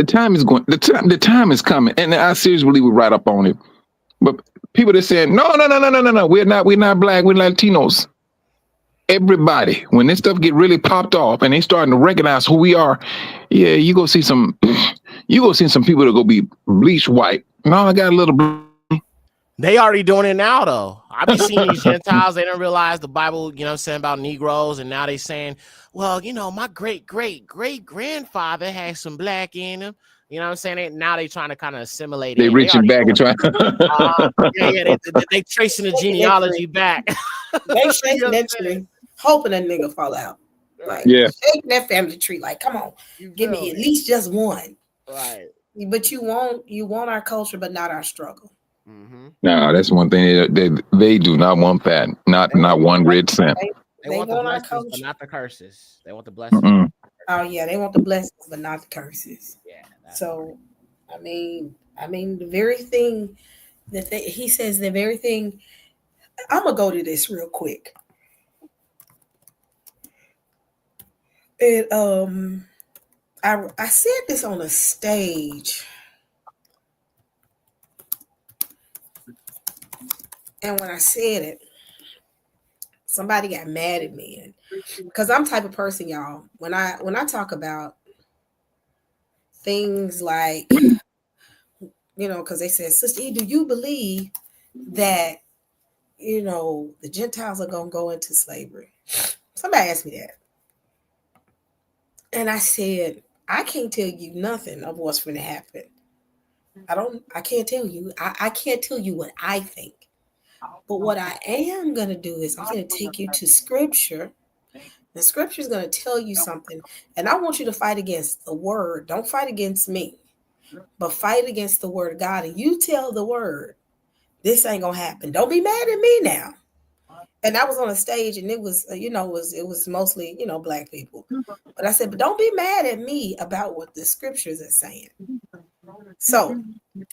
time is going. The time is coming, and I seriously believe we're right up on it. But people that saying no, we're not black, we're Latinos. Everybody, when this stuff get really popped off and they starting to recognize who we are, yeah, you go see some people that go be bleached white. No, I got a little. They already doing it now, though. I be seeing these Gentiles. They don't realize the Bible, you know, saying about Negroes, and now they saying, well, you know, my great grandfather had some black in him. You know what I'm saying? Now they trying to kind of assimilate They in. They reaching already back and doing trying. yeah. They tracing the Shaking that genealogy tree. back. They You know shaking what I'm that saying? tree, hoping a nigga fall out. Like Yeah. shaking that family tree. Like, come on, give me at least just one. Right. But you want our culture, but not our struggle. No, that's one thing they do not want that. Not one red cent. They They want the want our blessings, but culture. not the curses. They want the blessings. Mm-mm. Oh yeah, they want the blessings, but not the curses. Yeah. So, I mean, the very thing that he says, the very thing. I'm gonna go to this real quick. It I said this on a stage, and when I said it, somebody got mad at me, and because I'm the type of person, y'all. When I talk about things like, you know, because they said, Sister E, do you believe that, you know, the Gentiles are gonna go into slavery? Somebody asked me that, and I said, I can't tell you nothing of what's going to happen. I can't tell you. I can't tell you what I think. But what I am going to do is I'm going to take you to scripture. The scripture is going to tell you something. And I want you to fight against the word. Don't fight against me, but fight against the word of God. And you tell the word, this ain't going to happen. Don't be mad at me now. And I was on a stage, and it was, you know, it was mostly, you know, black people. But I said, but don't be mad at me about what the scriptures are saying. So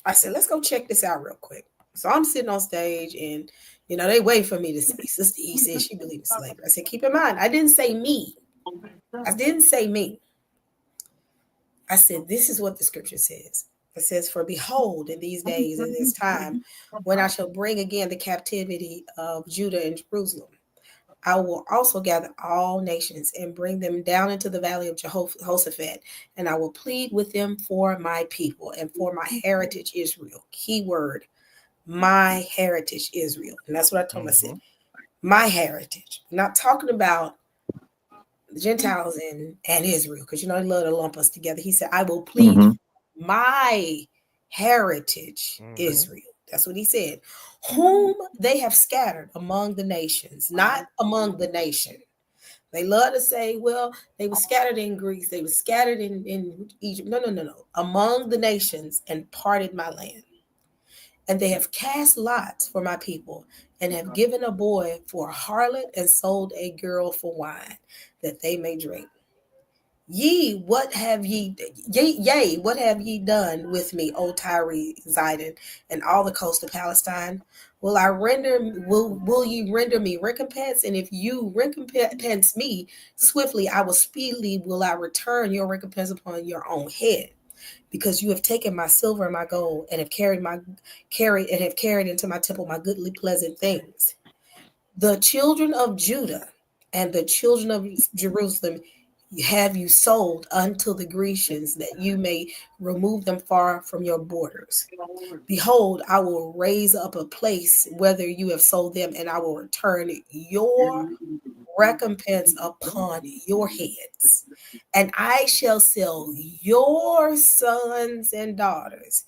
I said, let's go check this out real quick. So I'm sitting on stage, and, you know, they wait for me to say, Sister E said she believes in slavery. I said, keep in mind, I didn't say me. I didn't say me. I said, this is what the scripture says. It says, for behold, in these days, in this time, when I shall bring again the captivity of Judah and Jerusalem, I will also gather all nations and bring them down into the valley of Jehoshaphat, and I will plead with them for my people and for my heritage Israel. Keyword, my heritage Israel. And that's what I told him. I said, my heritage. I'm not talking about the Gentiles and Israel, because, you know, they love to lump us together. He said, I will plead my heritage Israel. That's what he said. Whom they have scattered among the nations, not among the nation. They love to say, well, they were scattered in Greece, they were scattered in Egypt. No. Among the nations, and parted my land. And they have cast lots for my people, and have given a boy for a harlot, and sold a girl for wine, that they may drink. Yea, what have ye done with me, O Tyre, Zidon, and all the coast of Palestine? Will ye render me recompense? And if you recompense me swiftly, I will speedily return your recompense upon your own head. Because you have taken my silver and my gold, and have carried into my temple my goodly pleasant things. The children of Judah and the children of Jerusalem have you sold unto the Grecians, that you may remove them far from your borders. Behold, I will raise up a place whether you have sold them, and I will return your recompense upon your heads. And I shall sell your sons and daughters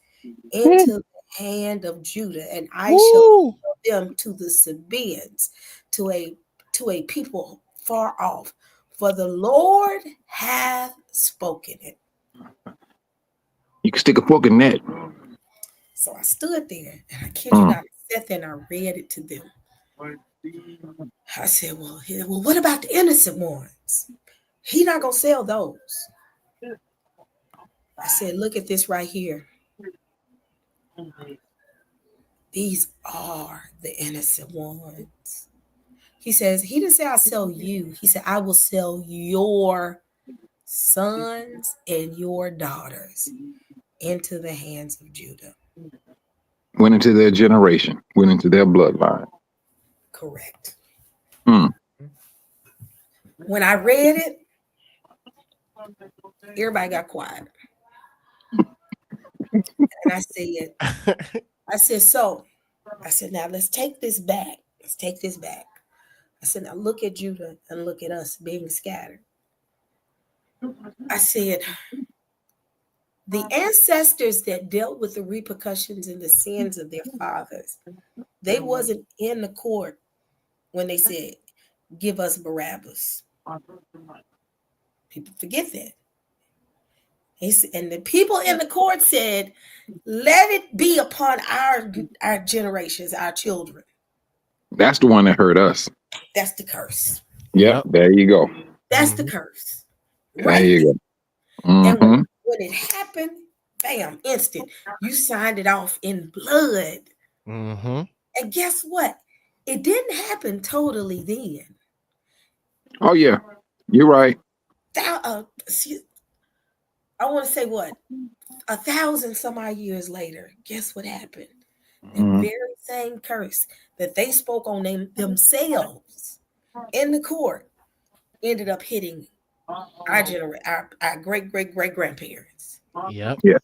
into the hand of Judah, and I shall sell them to the Sabaeans, to a people far off. For the Lord hath spoken it. You can stick a fork in that. So I stood there, and I kid you not, I sat there and I read it to them. I said, well, what about the innocent ones? He not gonna sell those. I said, look at this right here. These are the innocent ones. He says, he didn't say I'll sell you. He said, I will sell your sons and your daughters into the hands of Judah. Went into their generation, went into their bloodline. Correct. Hmm. When I read it, everybody got quiet. And I said, so I said, now let's take this back. Let's take this back. I said, now look at Judah and look at us being scattered. I said, the ancestors that dealt with the repercussions and the sins of their fathers, they wasn't in the court when they said, give us Barabbas. People forget that. And the people in the court said, let it be upon our generations, our children. That's the one that hurt us. That's the curse. Yep. There you go. That's the curse. There you go. And when it happened, bam, instant. You signed it off in blood. Mm-hmm. And guess what? It didn't happen totally then. Oh yeah, you're right. I want to say what? 1,000 some odd years later, guess what happened? The very same curse that they spoke on themselves in the court ended up hitting our great grandparents. Yep. Yes.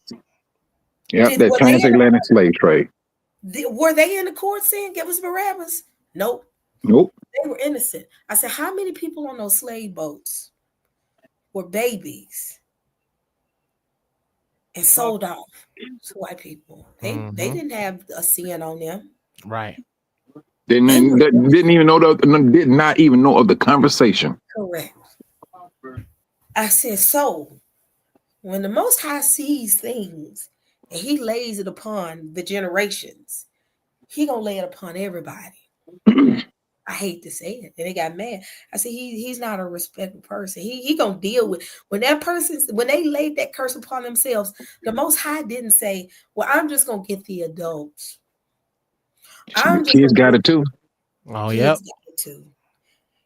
Yep. That transatlantic slave trade. Were they in the court saying give us Barabbas? Nope. Nope. They were innocent. I said, how many people on those slave boats were babies and sold off to white people? They didn't have a sin on them. Right. Didn't even know did not even know of the conversation. Correct. I said, so when the Most High sees things and he lays it upon the generations, he gonna lay it upon everybody. I hate to say it. And they got mad. I said, he's not a respectful person. He gonna deal with when they laid that curse upon themselves, the Most High didn't say, well, I'm just gonna get the adults. Kids got it too. Oh, yep. Got it too.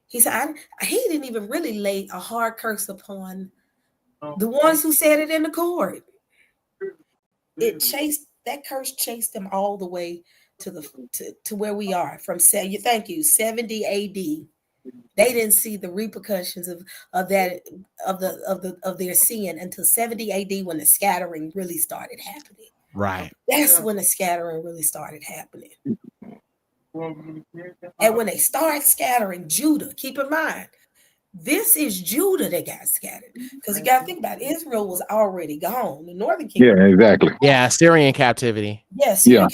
He said, he didn't even really lay a hard curse upon the ones who said it in the court. That curse chased them all the way to where we are from 70 AD. They didn't see the repercussions of their sin until 70 AD when the scattering really started happening. Right. That's when the scattering really started happening. And when they start scattering Judah, keep in mind, this is Judah that got scattered. Because you got to think about it, Israel was already gone. The northern kingdom. Yeah, exactly. Yeah, Syrian captivity. Yes. Yeah.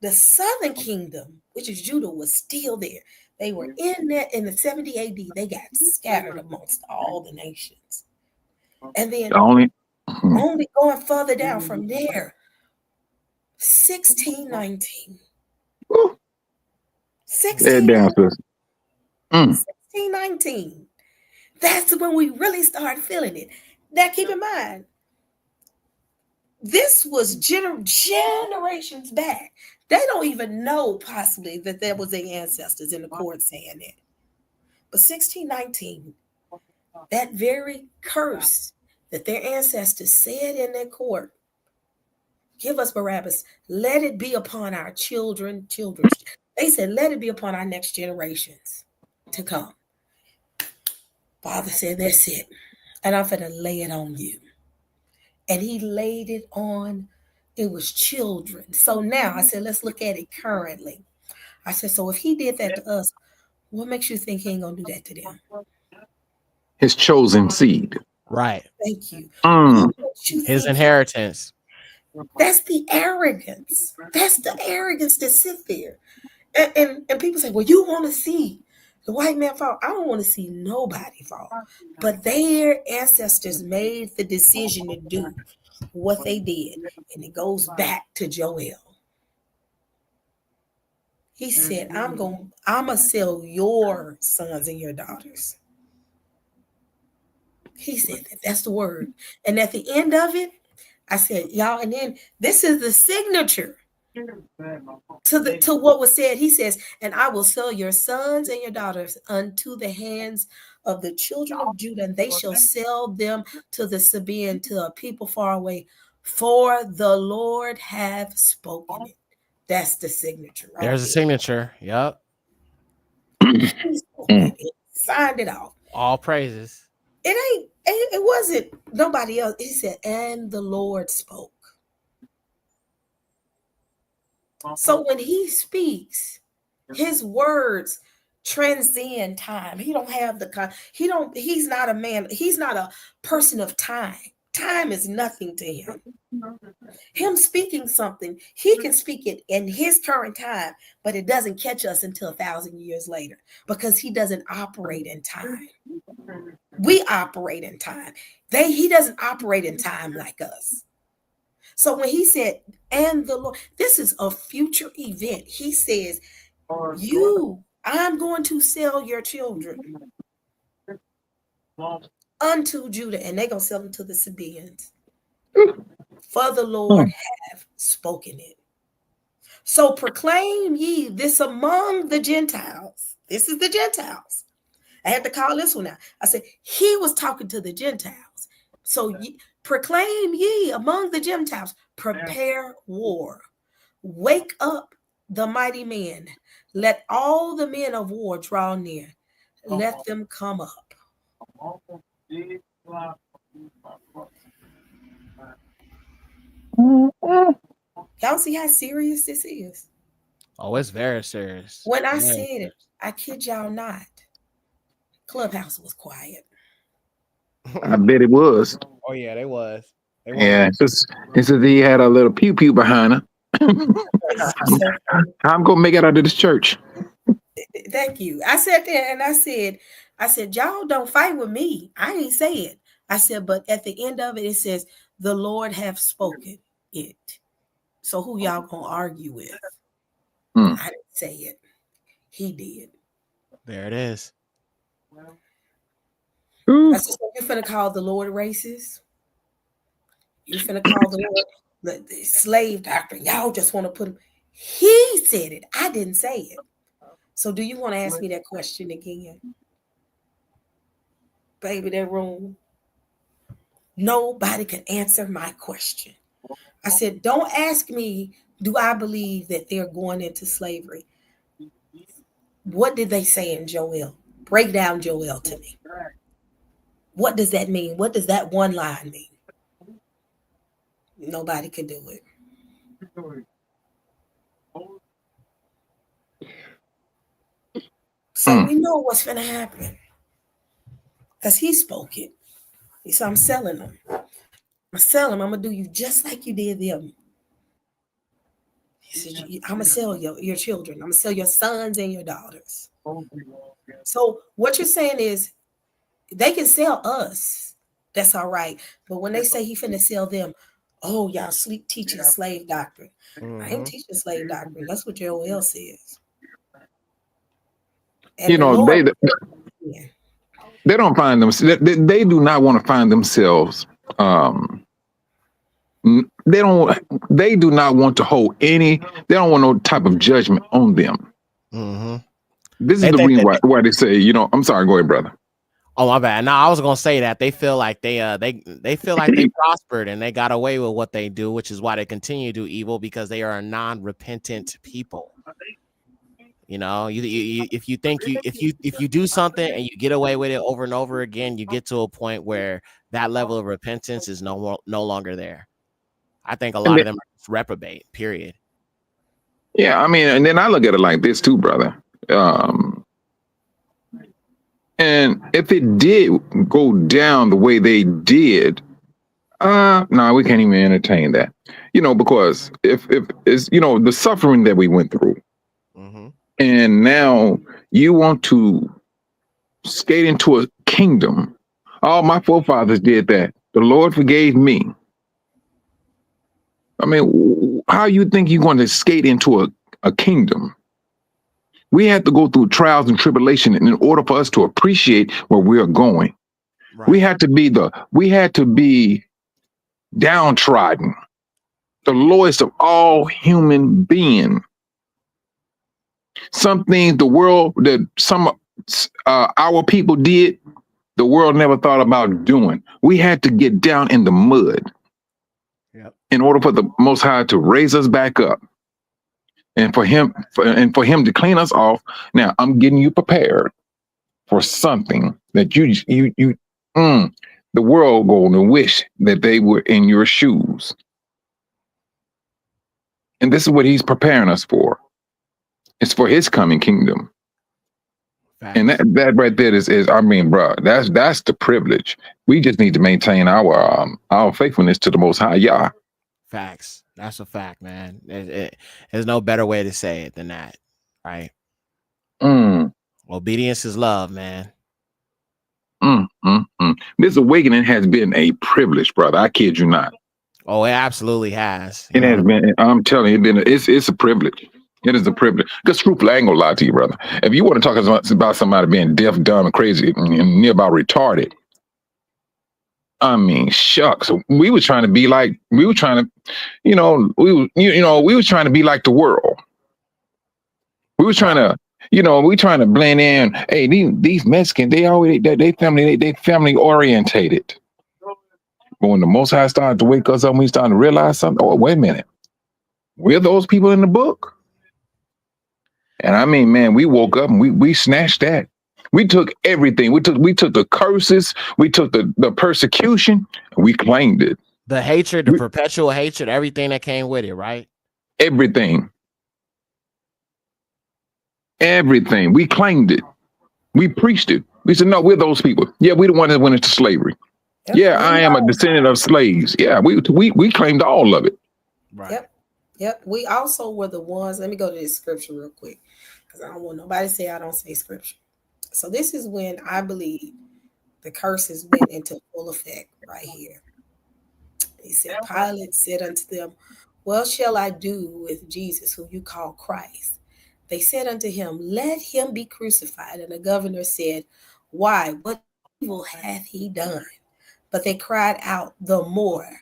The southern kingdom, which is Judah, was still there. They were in there in the 70 AD. They got scattered amongst all the nations. And then only going further down from there, 1619. 1619. That's when we really started feeling it. Now, keep in mind, this was generations back. They don't even know possibly that there was their ancestors in the court saying that. But 1619, that very curse that their ancestors said in their court, give us Barabbas, let it be upon our children. They said, let it be upon our next generations to come. Father said, that's it. And I'm going to lay it on you. And he laid it on, it was children. So now I said, let's look at it currently. I said, so if he did that to us, what makes you think he ain't going to do that to them? His chosen seed. Right. Thank you. His inheritance. That's the arrogance. That's the arrogance that sits there. And people say, well, you want to see the white man fall. I don't want to see nobody fall. But their ancestors made the decision to do what they did. And it goes back to Joel. He said, I'm gonna sell your sons and your daughters. He said that. That's the word. And at the end of it, I said, y'all, and then this is the signature to what was said. He says, and I will sell your sons and your daughters unto the hands of the children of Judah, and they shall sell them to the Sabaean, to a people far away, for the Lord hath spoken it. That's the signature. Right There's a signature. Yep. Signed it off. All praises. It wasn't nobody else. He said, and the Lord spoke. So when he speaks, his words transcend time. He don't have the he's not a man, he's not a person of time. Time is nothing to him. Him speaking something, he can speak it in his current time, but it doesn't catch us until 1,000 years later because he doesn't operate in time. We operate in time. He doesn't operate in time like us. So when he said, and the Lord, this is a future event. He says, I'm going to sell your children unto Judah, and they're going to sell them to the Sabaeans. For the Lord have spoken it. So proclaim ye this among the Gentiles. This is the Gentiles. I had to call this one out. I said, he was talking to the Gentiles. So proclaim ye among the Gentiles, prepare war. Wake up the mighty men. Let all the men of war draw near. Let them come up. Y'all see how serious this is? Oh, it's very serious. When I said it, I kid y'all not, Clubhouse was quiet. I bet it was. Oh yeah, they was. Yeah, it's just he had a little pew pew behind her. I'm gonna make it out of this church. Thank you. I sat there and I said, y'all don't fight with me. I ain't say it. I said, but at the end of it, it says, the Lord have spoken it. So who y'all gonna argue with? I didn't say it. He did. There it is. I said, so you're finna call the Lord racist? You're finna call the Lord the slave doctrine? Y'all just want to put him. He said it. I didn't say it. So do you want to ask me that question again? Baby, that room. Nobody can answer my question. I said, don't ask me, do I believe that they're going into slavery? What did they say in Joel? Break down Joel to me. What does that mean? What does that one line mean? Nobody could do it. So we know what's going to happen. Because he spoke it. He said, I'm selling them. I'm selling them. I'm going to do you just like you did them. He said, I'm going to sell your children. I'm going to sell your sons and your daughters. So what you're saying is they can sell us. That's all right. But when they say he finna sell them, oh, y'all teaching slave doctrine. I ain't teaching slave doctrine. That's what Joel says. And you know, Lord, they don't find them. They do not want to find themselves. They do not want to hold any. They don't want no type of judgment on them. This is the reason why they say, you know. I'm sorry. Go ahead, brother. Oh, my bad. No, I was gonna say that they feel like they feel like they prospered and they got away with what they do, which is why they continue to do evil, because they are a non-repentant people. You know, if you do something and you get away with it over and over again, you get to a point where that level of repentance is no longer there. I think a lot of them are just reprobate. Period. Yeah, I mean, and then I look at it like this too, brother. And if it did go down the way they did, no, we can't even entertain that. You know, because if it's, you know, the suffering that we went through, and now you want to skate into a kingdom. All my forefathers did that. The Lord forgave me. I mean, how you think you're going to skate into a kingdom? We had to go through trials and tribulation in order for us to appreciate where we are going. Right. We had to be downtrodden, the lowest of all human beings. Some things our people did, the world never thought about doing. We had to get down in the mud in order for the Most High to raise us back up. And for him to clean us off. Now I'm getting you prepared for something that the world going to wish that they were in your shoes. And this is what he's preparing us for. It's for his coming kingdom. And that right there is I mean, bro, that's the privilege. We just need to maintain our faithfulness to the Most High Yah. Facts. That's a fact, man. There's no better way to say it than that, right? Obedience is love, man. This awakening has been a privilege, brother. I kid you not. Oh, it absolutely has. It has been. I'm telling you, it's a privilege. It is a privilege. Because truthfully, I ain't gonna lie to you, brother. If you want to talk about somebody being deaf, dumb, and crazy, and near about retarded, I mean, shucks. We were trying to be like, we were trying to be like the world. We were trying to, we trying to blend in. Hey, these Mexicans, they family orientated. But when the Most High started to wake us up, we started to realize something. Oh, wait a minute. We're those people in the book. And I mean, man, we woke up and we snatched that. We took everything. We took the curses. We took the persecution. And we claimed it. The hatred, the perpetual hatred, everything that came with it, right? Everything. Everything. We claimed it. We preached it. We said, no, we're those people. Yeah, we're the ones that went into slavery. Yeah, I am a descendant of slaves. Yeah, we claimed all of it. Right. Yep. We also were the ones. Let me go to this scripture real quick, because I don't want nobody to say I don't say scripture. So this is when I believe the curses went into full effect right here. He said, Pilate said unto them, what shall I do with Jesus, whom you call Christ? They said unto him, let him be crucified. And the governor said, why? What evil hath he done? But they cried out the more,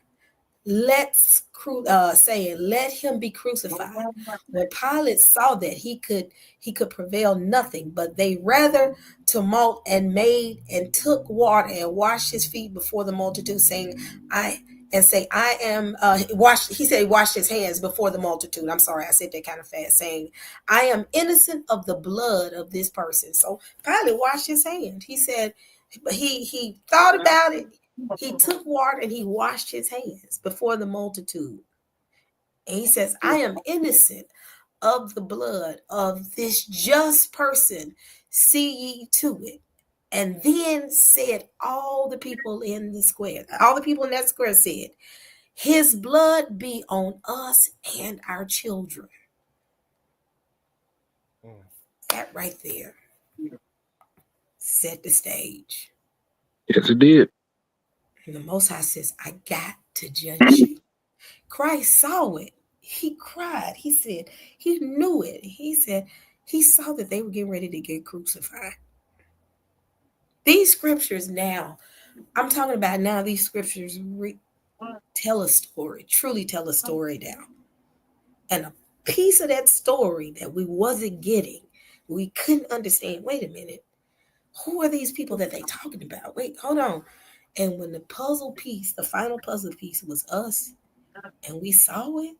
saying, let him be crucified. When Pilate saw that he could prevail nothing, but they rather tumult and took water and washed his feet before the multitude, saying, he said he washed his hands before the multitude. I'm sorry, I said that kind of fast, saying, I am innocent of the blood of this person. So Pilate washed his hand. He said, he thought about it. He took water and he washed his hands before the multitude. And he says, I am innocent of the blood of this just person. See ye to it. And then said all the people in the square, all the people in that square said, his blood be on us and our children. That right there set the stage. Yes, it did. And the Most High says, I got to judge you. Christ saw it. He cried. He said, he knew it. He said, he saw that they were getting ready to get crucified. These scriptures now, I'm talking about now, these scriptures tell a story, truly tell a story now. And a piece of that story that we wasn't getting, we couldn't understand. Wait a minute. Who are these people that they talking about? Wait, hold on. And when the final puzzle piece was us, and we saw it,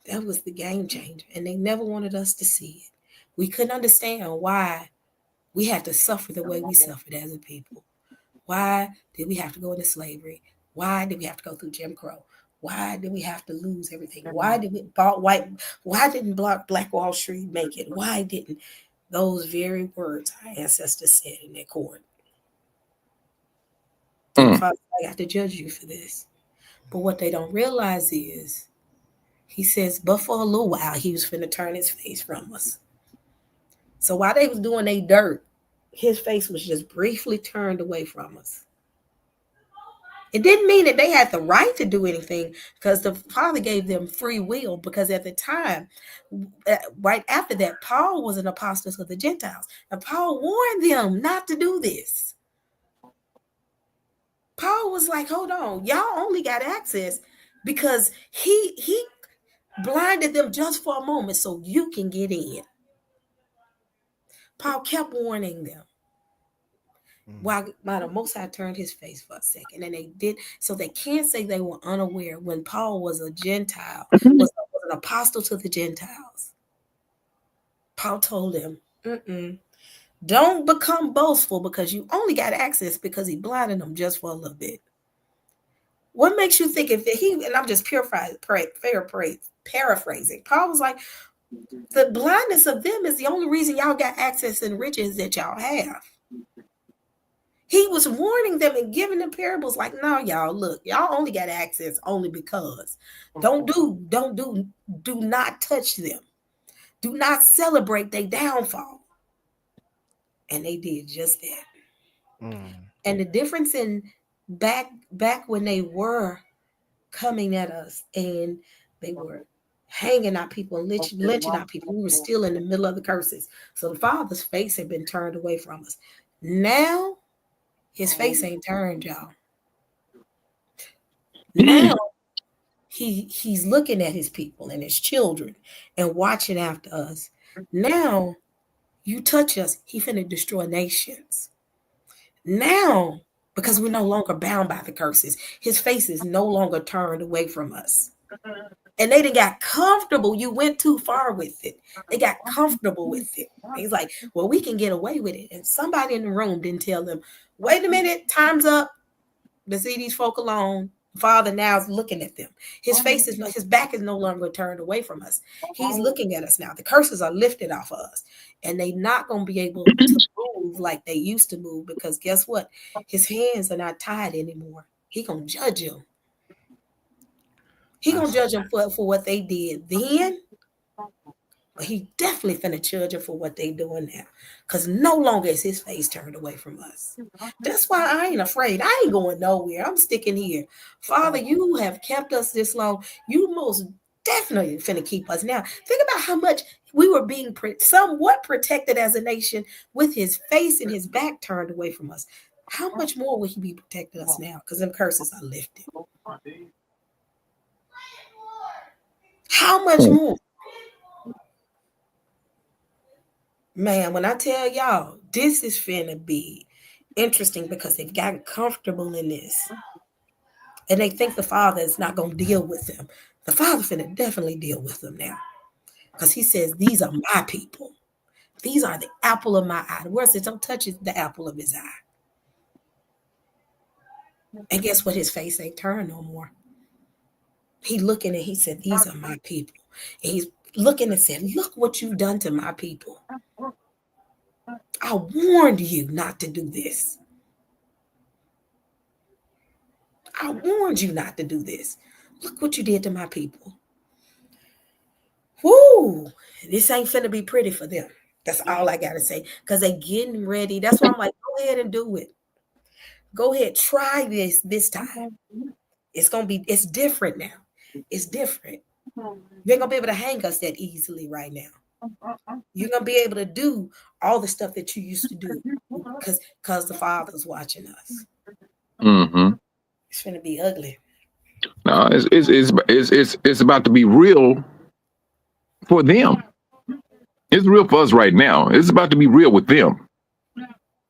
that was the game changer. And they never wanted us to see it. We couldn't understand why we had to suffer the way we suffered as a people. Why did we have to go into slavery? Why did we have to go through Jim Crow? Why did we have to lose everything? Why didn't Black Wall Street make it? Why didn't those very words our ancestors said in their court? Father, I got to judge you for this. But what they don't realize is, he says, but for a little while, he was finna turn his face from us. So while they was doing their dirt, his face was just briefly turned away from us. It didn't mean that they had the right to do anything, because the Father gave them free will, because at the time, right after that, Paul was an apostle to the Gentiles. And Paul warned them not to do this. Paul was like, hold on, y'all only got access because he blinded them just for a moment so you can get in. Paul kept warning them. While the Most High turned his face for a second, and they did, so they can't say they were unaware when Paul was a Gentile, was an apostle to the Gentiles. Paul told them, don't become boastful because you only got access because he blinded them just for a little bit. What makes you think if he, and I'm just paraphrasing, paraphrasing. Paul was like, the blindness of them is the only reason y'all got access and riches that y'all have. He was warning them and giving them parables like, no, y'all, look, y'all only got access only because. Do not touch them. Do not celebrate their downfall. And they did just that. And the difference in back when they were coming at us and they were hanging our people and lynching our people, we were still in the middle of the curses. So the Father's face had been turned away from us. Now his face ain't turned, y'all. Now he's looking at his people and his children and watching after us. Now you touch us, he finna destroy nations. Now, because we're no longer bound by the curses, his face is no longer turned away from us. And they done got comfortable. You went too far with it. They got comfortable with it. He's like, well, we can get away with it. And somebody in the room didn't tell them, wait a minute, time's up. Let's leave these folk alone. Father now is looking at them. His back is no longer turned away from us. He's looking at us now. The curses are lifted off of us. And they're not going to be able to move like they used to move, because guess what? His hands are not tied anymore. He going to judge them. He going to judge them for what they did then. But he definitely finna judge them for what they doing now. Because no longer is his face turned away from us. That's why I ain't afraid. I ain't going nowhere. I'm sticking here. Father, you have kept us this long. You most definitely finna keep us now. Think about how much we were being somewhat protected as a nation with his face and his back turned away from us. How much more will he be protecting us now? Because them curses are lifted. How much more? Man, when I tell y'all, this is finna be interesting because they've gotten comfortable in this. And they think the Father is not going to deal with them. The Father finna definitely deal with them now. Because he says, these are my people. These are the apple of my eye. The word says, don't touch the apple of his eye. And guess what? His face ain't turned no more. He looking and he said, these are my people. And he's looking and said, look what you've done to my people. I warned you not to do this. I warned you not to do this. Look what you did to my people. Whoo, this ain't finna be pretty for them. That's all I gotta say. Because they getting ready. That's why I'm like, go ahead and do it. Go ahead, try this time. It's different now. It's different. You ain't gonna be able to hang us that easily right now. You're gonna be able to do all the stuff that you used to do because the Father's watching us. Mm-hmm. It's gonna be ugly. No, it's about to be real for them. It's real for us right now. It's about to be real with them.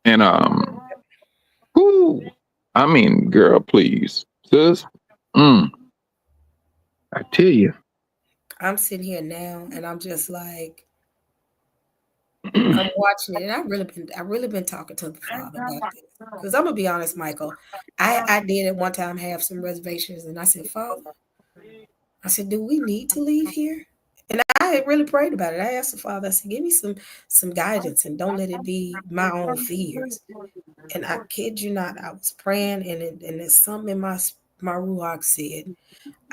And I mean, girl, please, sis. I tell you. I'm sitting here now and I'm just like, I'm watching it, and I really been talking to the Father about this. Because I'm gonna be honest, Michael, I did at one time have some reservations, and I said, Father, I said, do we need to leave here? And I had really prayed about it. I asked the Father, I said, give me some guidance and don't let it be my own fears. And I kid you not, I was praying, and there's something in my ruach said,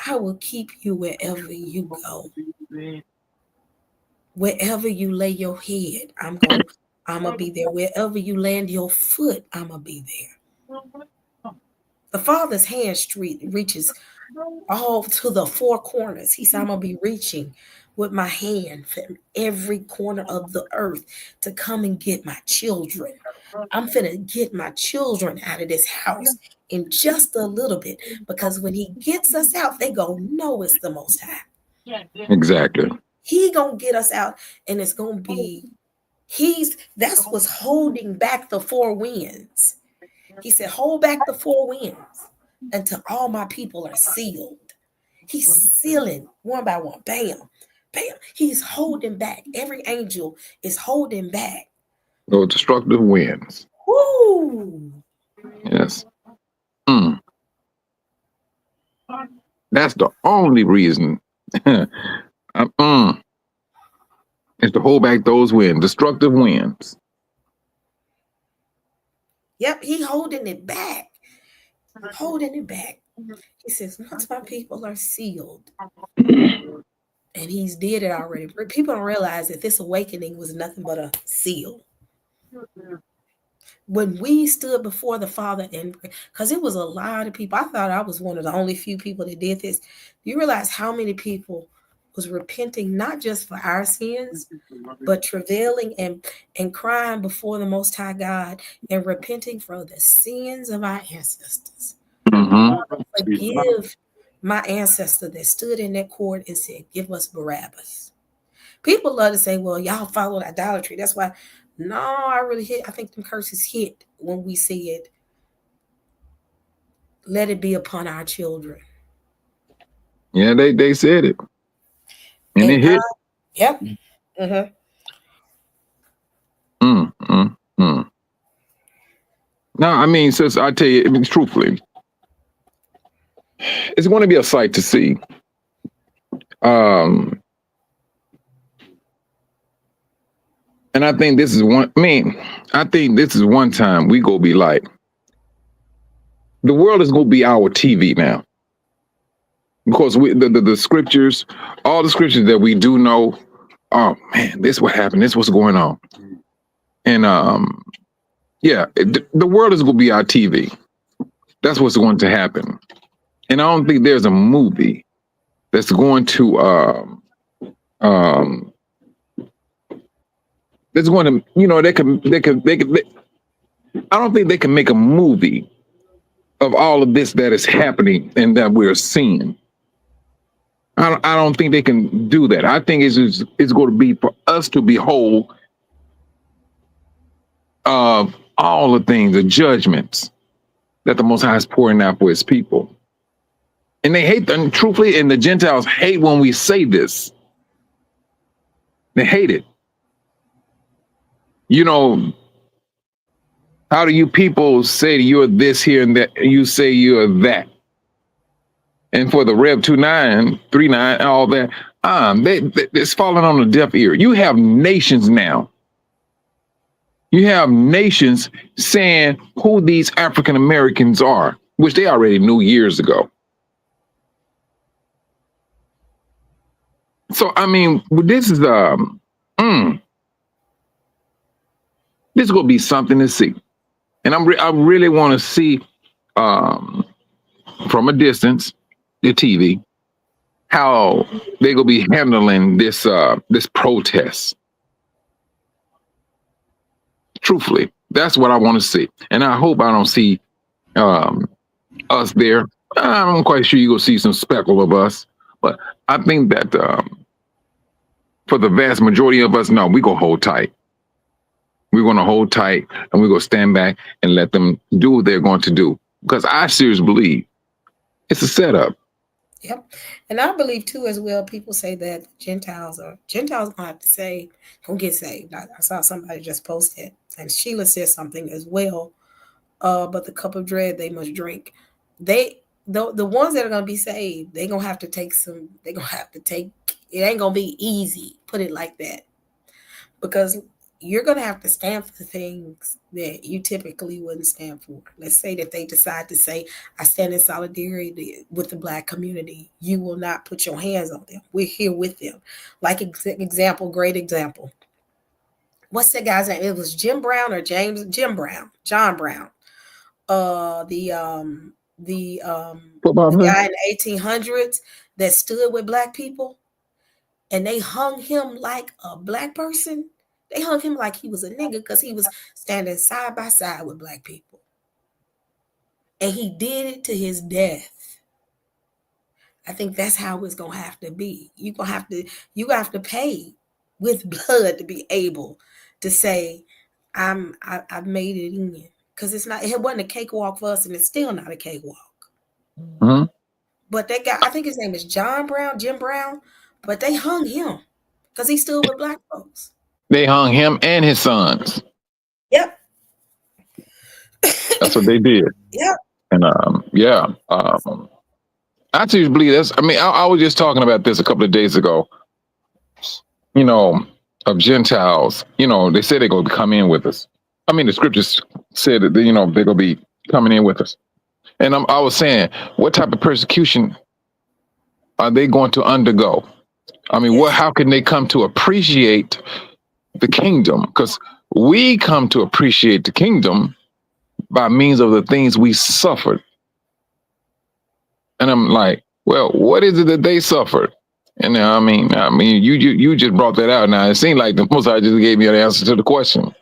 I will keep you wherever you go. Wherever you lay your head, I'm gonna be there. Wherever you land your foot, I'm gonna be there. The Father's hand reaches all to the four corners. He said, I'm gonna be reaching with my hand from every corner of the earth to come and get my children. I'm finna get my children out of this house in just a little bit, because when he gets us out, they gonna know it's the Most High. Exactly. He gonna get us out, and it's gonna be that's what's holding back the four winds. He said, hold back the four winds until all my people are sealed. He's sealing one by one. Bam, bam. He's holding back. Every angel is holding back. Those destructive winds. Woo! Yes. That's the only reason It's to hold back those winds, destructive winds. Yep, he holding it back. Holding it back. He says, once my people are sealed, and he's did it already. People don't realize that this awakening was nothing but a seal. When we stood before the Father, and because it was a lot of people, I thought I was one of the only few people that did this. Do you realize how many people was repenting, not just for our sins, but travailing and crying before the Most High God and repenting for the sins of our ancestors? Father, forgive my ancestor that stood in that court and said, give us Barabbas. People love to say, well, y'all followed idolatry. That's why. No, I think them curses hit when we said, let it be upon our children. Yeah, they said it. And it hit. Yep. Mm-hmm. No, I mean, sis, I tell you, I mean, truthfully, it's going to be a sight to see. And I think this is one time we go be like, the world is going to be our TV now. Because the scriptures, all the scriptures that we do know, oh man, this what happened, this what's going on. And the world is going to be our TV. That's what's going to happen. And I don't think there's a movie that's going to that's going to, you know, they can I don't think they can make a movie of all of this that is happening and that we're seeing. I don't think they can do that. I think it's going to be for us to behold of all the things, the judgments that the Most High is pouring out for his people. And they hate them, truthfully, and the Gentiles hate when we say this. They hate it. You know, how do you people say you're this here and that, and you say you're that? And for the Rev 29, 39, all that, it's falling on a deaf ear. You have nations now. You have nations saying who these African Americans are, which they already knew years ago. So, I mean, this is this is going to be something to see. And I really want to see from a distance, the TV, how they're going to be handling this protest. Truthfully, that's what I want to see. And I hope I don't see us there. I'm quite sure you're going to see some speckle of us. But I think that for the vast majority of us, no, we're going to hold tight. We're going to hold tight and we're going to stand back and let them do what they're going to do. Because I seriously believe it's a setup. Yep. And I believe too as well, people say that Gentiles gonna have to say, don't get saved. I saw somebody just post it. And Sheila said something as well. But the cup of dread they must drink. The ones that are gonna be saved, it ain't gonna be easy, put it like that. Because you're going to have to stand for things that you typically wouldn't stand for. Let's say that they decide to say, I stand in solidarity with the Black community. You will not put your hands on them. We're here with them. Like great example. What's that guy's name? It was Jim Brown or John Brown. The guy in the 1800s that stood with Black people, and they hung him like a Black person. They hung him like he was a nigga because he was standing side by side with Black people. And he did it to his death. I think that's how it's going to have to be. You have to pay with blood to be able to say, I've made it in. Because it wasn't a cakewalk for us, and it's still not a cakewalk. Mm-hmm. But that guy, I think his name is Jim Brown, but they hung him because he stood with Black folks. They hung him and his sons. Yep. That's what they did. Yep. And I seriously believe that's. I mean, I was just talking about this a couple of days ago. You know, of Gentiles. You know, they said they're going to come in with us. I mean, the scriptures said that they're going to be coming in with us. And I was saying, what type of persecution are they going to undergo? I mean, how can they come to appreciate the kingdom? Because we come to appreciate the kingdom by means of the things we suffered. And I'm like, well, what is it that they suffered? And I mean, you just brought that out. Now it seemed like the Most High just gave me an answer to the question.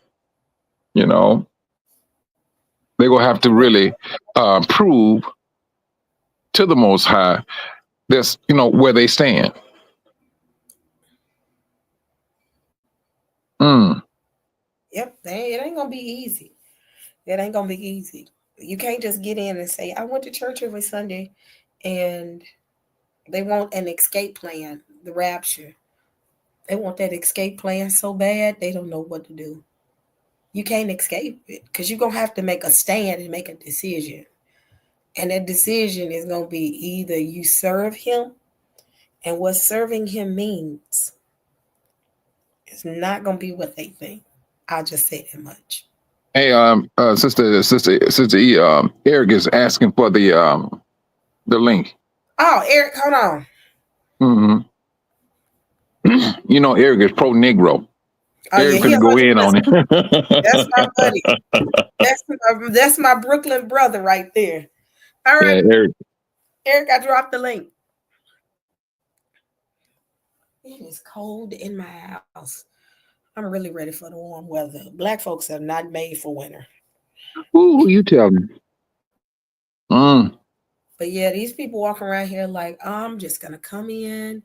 You know, they're gonna have to really prove to the Most High this, where they stand. Yep, it ain't gonna be easy. It ain't gonna be easy. You can't just get in and say, I went to church every Sunday, and they want an escape plan, the rapture. They want that escape plan so bad, they don't know what to do. You can't escape it because you're going to have to make a stand and make a decision. And that decision is going to be either you serve him, and what serving him means is not going to be what they think. I'll just say that much. Hey, sister E, Eric is asking for the link. Oh, Eric, hold on. You know, Eric is pro Negro. Oh, Eric yeah, gonna go in on it. That's my buddy. That's my Brooklyn brother right there. All right, yeah, Eric, I dropped the link. It is cold in my house. I'm really ready for the warm weather. Black folks are not made for winter. Who you tell me? But yeah, these people walk around here like, I'm just gonna come in,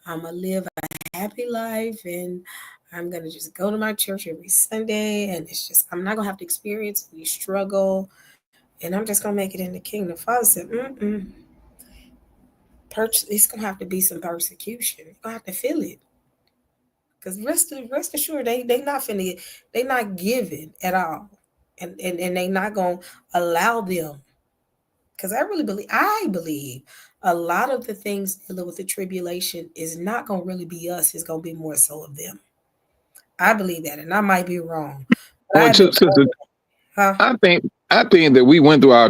I'm gonna live a happy life, and I'm gonna just go to my church every Sunday, and it's just I'm not gonna have to experience any struggle, and I'm just gonna make it in the kingdom. Father said, it's gonna have to be some persecution. You're gonna have to feel it. Because rest assured, they not giving at all. And they not gonna allow them. Because I believe a lot of the things dealing with the tribulation is not gonna really be us, it's gonna be more so of them. I believe that, and I might be wrong. Well, sister, I think that we went through our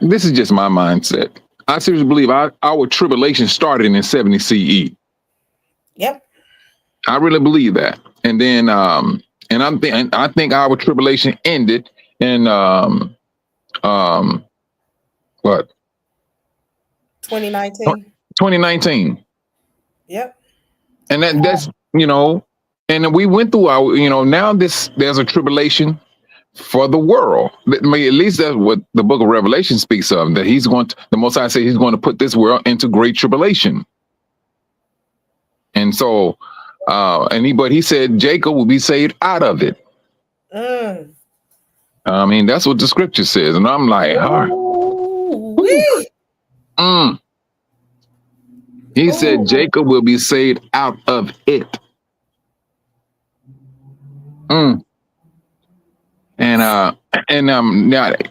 this is just my mindset. I seriously believe our tribulation started in 70 CE. Yep. I really believe that. And then I think our tribulation ended in what? 2019. 2019. Yep. And that's and then we went through our now there's a tribulation for the world. I mean, at least that's what the book of Revelation speaks of, that the Most High said he's going to put this world into great tribulation. And so but he said Jacob will be saved out of it. I mean, that's what the scripture says. And I'm like, he said Jacob will be saved out of it. And now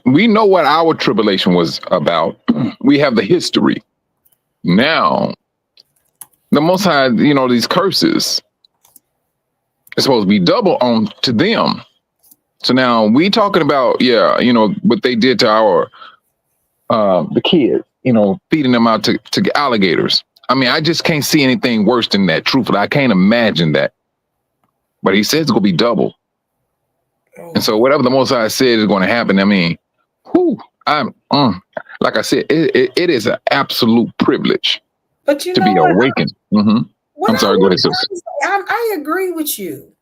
we know what our tribulation was about. We have the history. Now, the Most High, these curses is supposed to be double on to them. So now we talking about, what they did to our the kids, feeding them out to alligators. I mean, I just can't see anything worse than that. Truthfully, I can't imagine that. But he says it's gonna be double. And so whatever the Most High said is going to happen. I mean, like I said, it is an absolute privilege to be awakened. I'm sorry, go ahead, sis. I agree with you.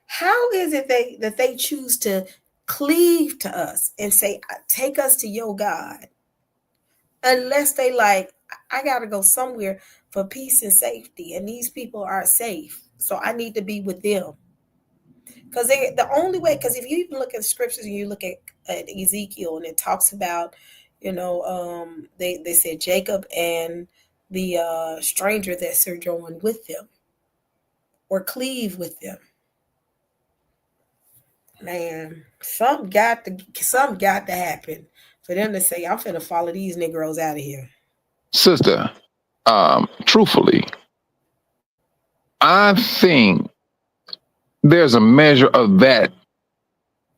How is it that they choose to cleave to us and say, take us to your God, unless they like, I got to go somewhere for peace and safety, and these people are safe, so I need to be with them. Because the only way, because if you even look at the scriptures and you look at Ezekiel, and it talks about, they said Jacob and the stranger that sojourned with them or cleave with them. Man, something got to happen. For them to say, I'm finna follow these Negroes out of here. Sister, truthfully, I think there's a measure of that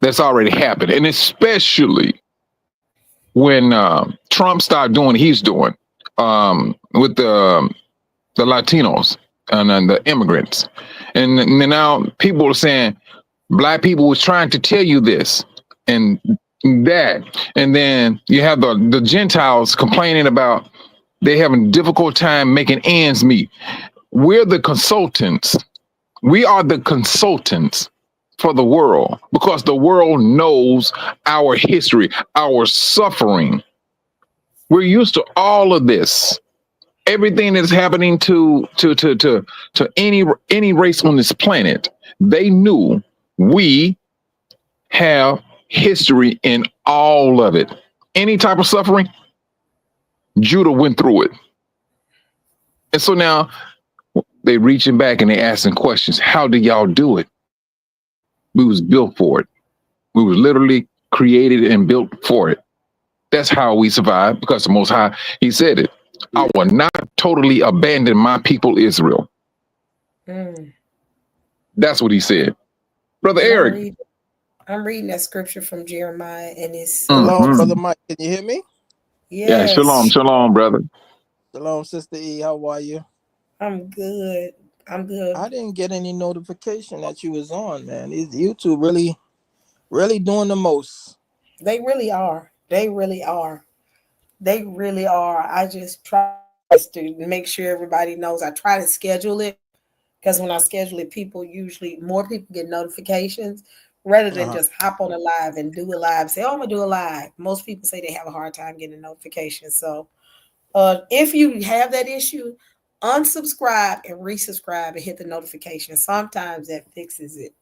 that's already happened, and especially when Trump started doing what he's doing with the Latinos and the immigrants, and now people are saying black people was trying to tell you this and that, and then you have the Gentiles complaining about they having a difficult time making ends meet. We're the consultants. We are the consultants for the world because the world knows our history, our suffering. We're used to all of this. Everything that's happening to any race on this planet, they knew we have history in all of it. Any type of suffering, Judah went through it. And so now they reaching back and they asking questions. How do y'all do it? We was built for it. We was literally created and built for it. That's how we survive because the Most High, he said it. I will not totally abandon my people Israel. That's what he said. Brother Eric. I'm reading that scripture from Jeremiah, and it's Shalom, Brother Mike. Can you hear me? Yeah, shalom, brother. Shalom, Sister E. How are you? I'm good. I didn't get any notification that you was on, man. These YouTube really doing the most. They really are. They really are. I just try to make sure everybody knows. I try to schedule it because when I schedule it, more people get notifications rather than just hop on a live and do a live. Say, oh, I'm gonna do a live. Most people say they have a hard time getting a notification. So if you have that issue, unsubscribe and resubscribe and hit the notification. Sometimes that fixes it.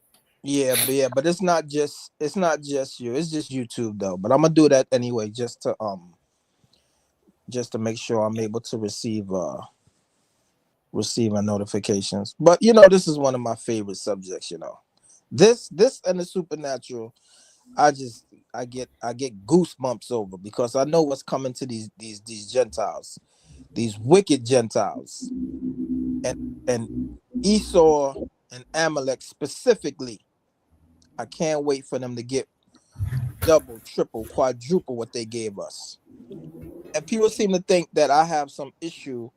Yeah, but it's not just you. It's just YouTube though. But I'm gonna do that anyway, just to make sure I'm able to receive my notifications. But this is one of my favorite subjects. This and the supernatural. I get goosebumps over because I know what's coming to these Gentiles, these wicked Gentiles, and Esau and Amalek specifically. I can't wait for them to get double, triple, quadruple what they gave us. And people seem to think that I have some issue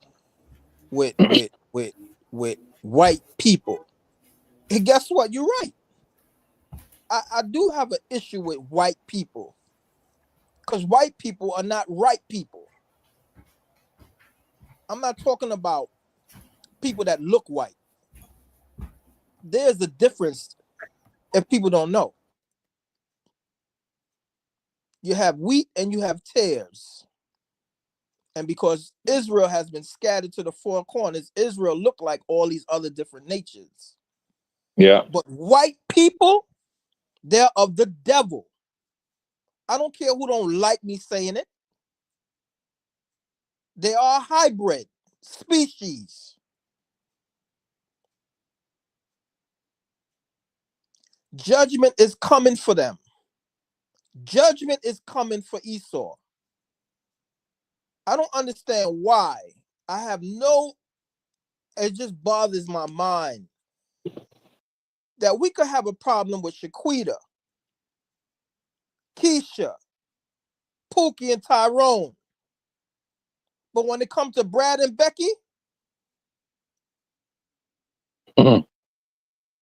with white people. And guess what? You're right. I do have an issue with white people because white people are not right people. I'm not talking about people that look white. There's a difference if people don't know. You have wheat and you have tares. And because Israel has been scattered to the four corners, Israel look like all these other different nations. Yeah. But white people, they're of the devil. I don't care who don't like me saying it. They are a hybrid species. Judgment is coming for them. Judgment is coming for Esau. I don't understand why. It just bothers my mind that we could have a problem with Shaquita, Keisha, Pookie, and Tyrone. But when it comes to Brad and Becky, you're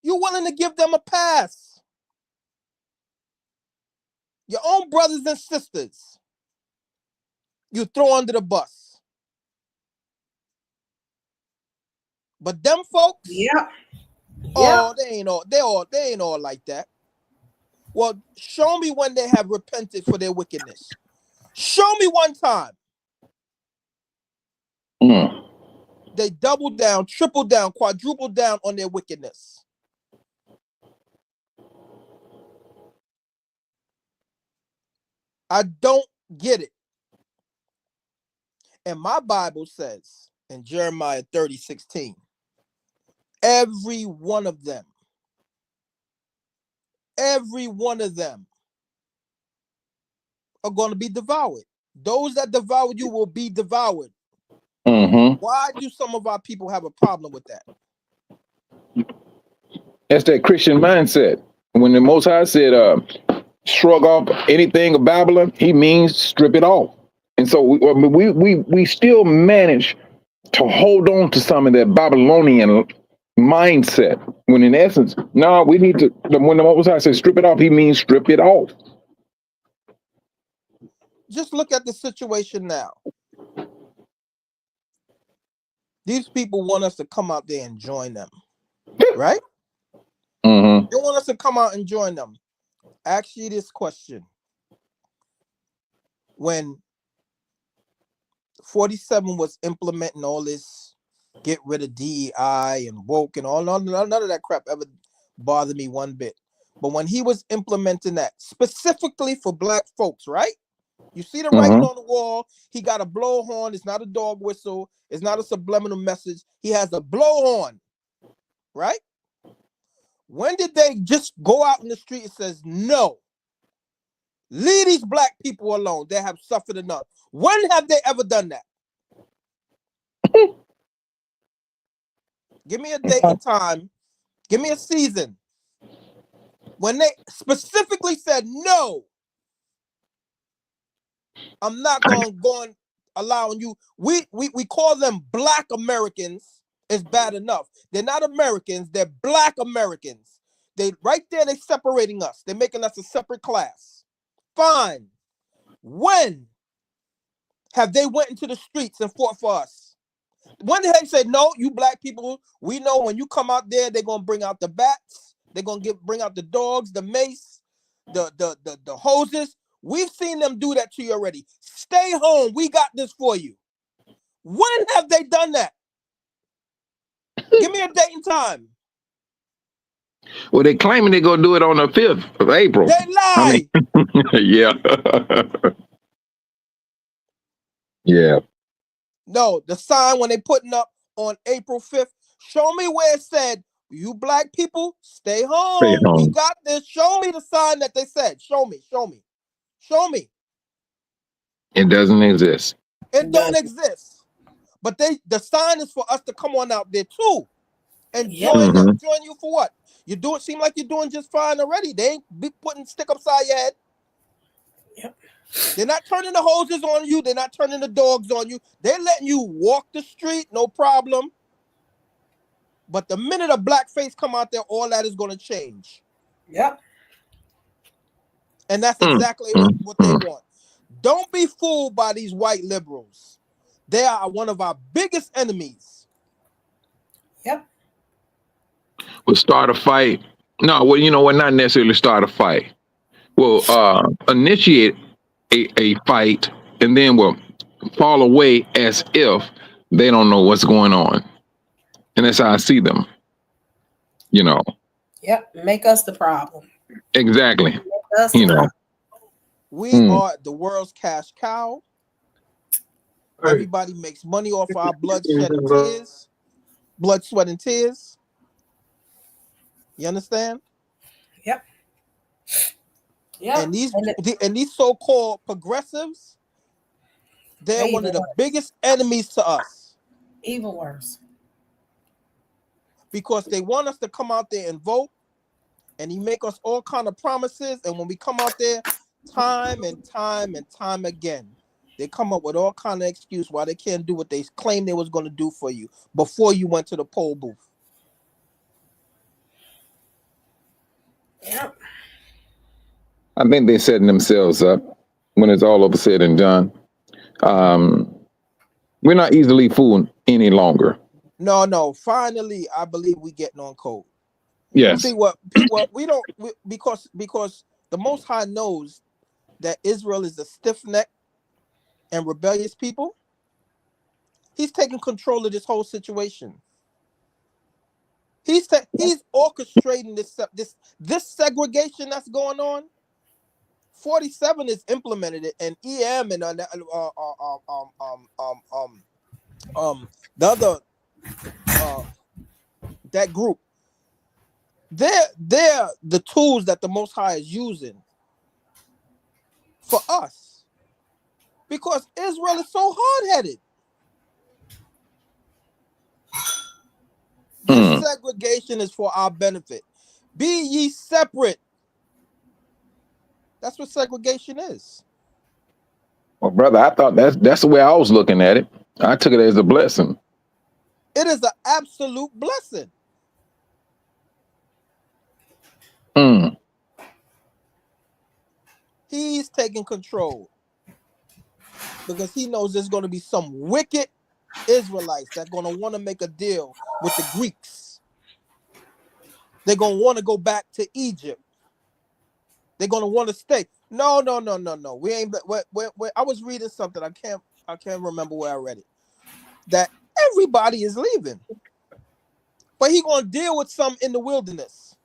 willing to give them a pass. Your own brothers and sisters, you throw under the bus. But them folks, they ain't all like that. Well, show me when they have repented for their wickedness. Show me one time. They doubled down, tripled down, quadrupled down on their wickedness. I don't get it. And my Bible says in Jeremiah 30:16, every one of them are going to be devoured. Those that devour you will be devoured. Mm-hmm. Why do some of our people have a problem with that? That's that Christian mindset. When the Most High said, shrug off anything of Babylon, he means strip it off. And so we still manage to hold on to some of that Babylonian mindset. When in essence, no, we need to, when the Most High says strip it off, he means strip it off. Just look at the situation now. These people want us to come out there and join them, right? Mm-hmm. They want us to come out and join them. Ask you this question. When 47 was implementing all this, get rid of DEI and woke and all, none of that crap ever bothered me one bit. But when he was implementing that specifically for black folks, right? You see the writing on the wall. He got a blowhorn. It's not a dog whistle. It's not a subliminal message. He has a blowhorn, right? When did they just go out in the street and says, no, leave these black people alone. They have suffered enough. When have they ever done that? Give me a date and time. Give me a season. When they specifically said, no, I'm not going allowing you. We call them black Americans. It's bad enough. They're not Americans. They're black Americans. They right there, they're separating us. They're making us a separate class. Fine. When have they went into the streets and fought for us? When did they say, no, you black people, we know when you come out there, they're going to bring out the bats. They're going to bring out the dogs, the mace, the hoses. We've seen them do that to you already. Stay home. We got this for you. When have they done that? Give me a date and time. Well, they claiming they're going to do it on the 5th of April. They lie. Yeah. Yeah. No, the sign when they putting up on April 5th, show me where it said, you black people, stay home. Stay home. We got this. Show me the sign that they said. Show me. It doesn't exist. It don't exist. But the sign is for us to come on out there too and join them. Join you for what? You do it seem like you're doing just fine already. They ain't be putting stick upside your head. Yep. They're not turning the hoses on you. They're not turning the dogs on you. They're letting you walk the street, no problem. But the minute a black face come out there, all that is going to change. Yep. And that's exactly what they want. Don't be fooled by these white liberals. They are one of our biggest enemies. Yep. We'll start a fight. No, well, you know what? Not necessarily start a fight. We'll initiate a fight and then we'll fall away as if they don't know what's going on. And that's how I see them. You know. Yep. Make us the problem. Exactly. Make us you know. We are the world's cash cow. Everybody makes money off our blood, sweat, and tears. Blood, sweat, and tears. You understand? Yep. Yeah. And these so-called progressives, they're one of the biggest enemies to us. Even worse. Because they want us to come out there and vote, and he make us all kind of promises, and when we come out there, time and time again, they come up with all kind of excuse why they can't do what they claim they was going to do for you before you went to the poll booth. Yep. I think they're setting themselves up when it's all over said and done. We're not easily fooled any longer. No. Finally, I believe we getting on code. Yes. See because the Most High knows that Israel is a stiff-necked and rebellious people. He's taking control of this whole situation. He's orchestrating this segregation that's going on. 47 is implemented it, and EM and the other that group. They're the tools that the Most High is using for us. Because Israel is so hard-headed. This segregation is for our benefit. Be ye separate. That's what segregation is. Well, brother, I thought that's the way I was looking at it. I took it as a blessing. It is an absolute blessing. He's taking control because he knows there's going to be some wicked Israelites that are going to want to make a deal with the Greeks. They're going to want to go back to Egypt. They're going to want to stay. No. We ain't. I was reading something. I can't remember where I read it. That everybody is leaving, but he's going to deal with some in the wilderness.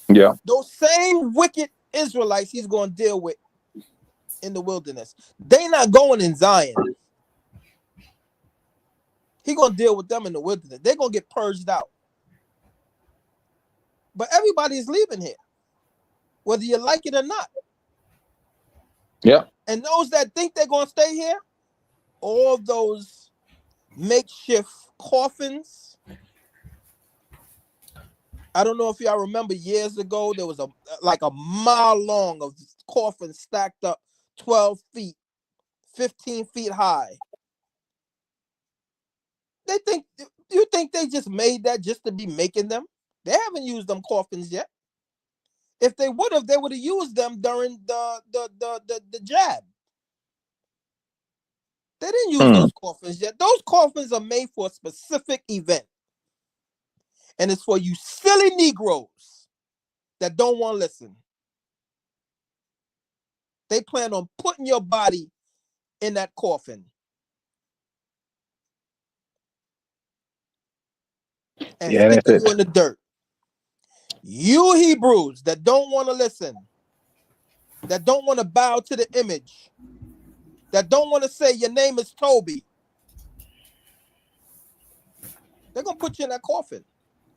Yeah. Those same wicked Israelites he's going to deal with in the wilderness. They not going in Zion. He going to deal with them in the wilderness. They're going to get purged out. But everybody's leaving here, whether you like it or not. Yeah. And those that think they're going to stay here, all those makeshift coffins. I don't know if y'all remember years ago, there was a mile long of coffins stacked up 12 feet, 15 feet high. You think they just made that just to be making them? They haven't used them coffins yet. If they would have used them during the jab. They didn't use those coffins yet. Those coffins are made for a specific event. And it's for you silly Negroes that don't want to listen. They plan on putting your body in that coffin and sticking you in the dirt. You Hebrews that don't want to listen, that don't want to bow to the image, that don't want to say your name is Toby, they're going to put you in that coffin.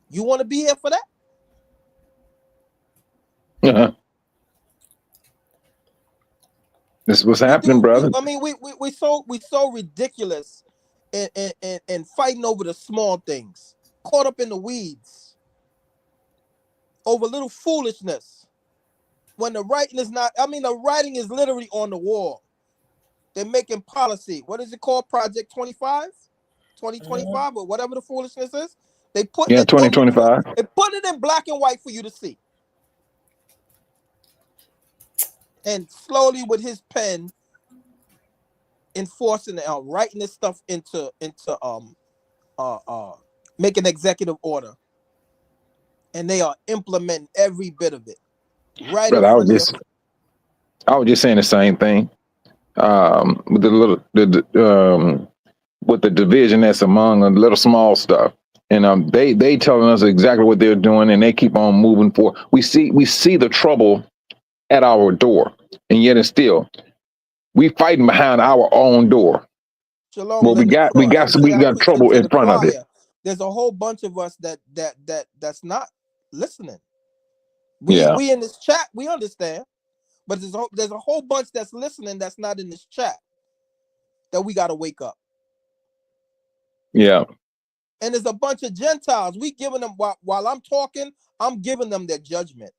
You want to be here for that? This is what's happening, brother. We so ridiculous and fighting over the small things, caught up in the weeds over little foolishness. When the writing is not, the writing is literally on the wall. They're making policy. What is it called? Project 25? 2025 or whatever the foolishness is. They put it 2025. They put it in black and white for you to see. And slowly with his pen enforcing writing this stuff into make an executive order. And they are implementing every bit of it. Right in front of your face. I was just saying the same thing. With with the division that's among a little small stuff. And they telling us exactly what they're doing, and they keep on moving forward. We see the trouble at our door, and yet it's still we fighting behind our own door. Shalom, well, we got trouble in front of it. There's a whole bunch of us that's not listening. We in this chat, we understand, but there's a whole bunch that's listening that's not in this chat that we got to wake up. Yeah. And there's a bunch of Gentiles. We giving them while I'm talking, I'm giving them their judgment.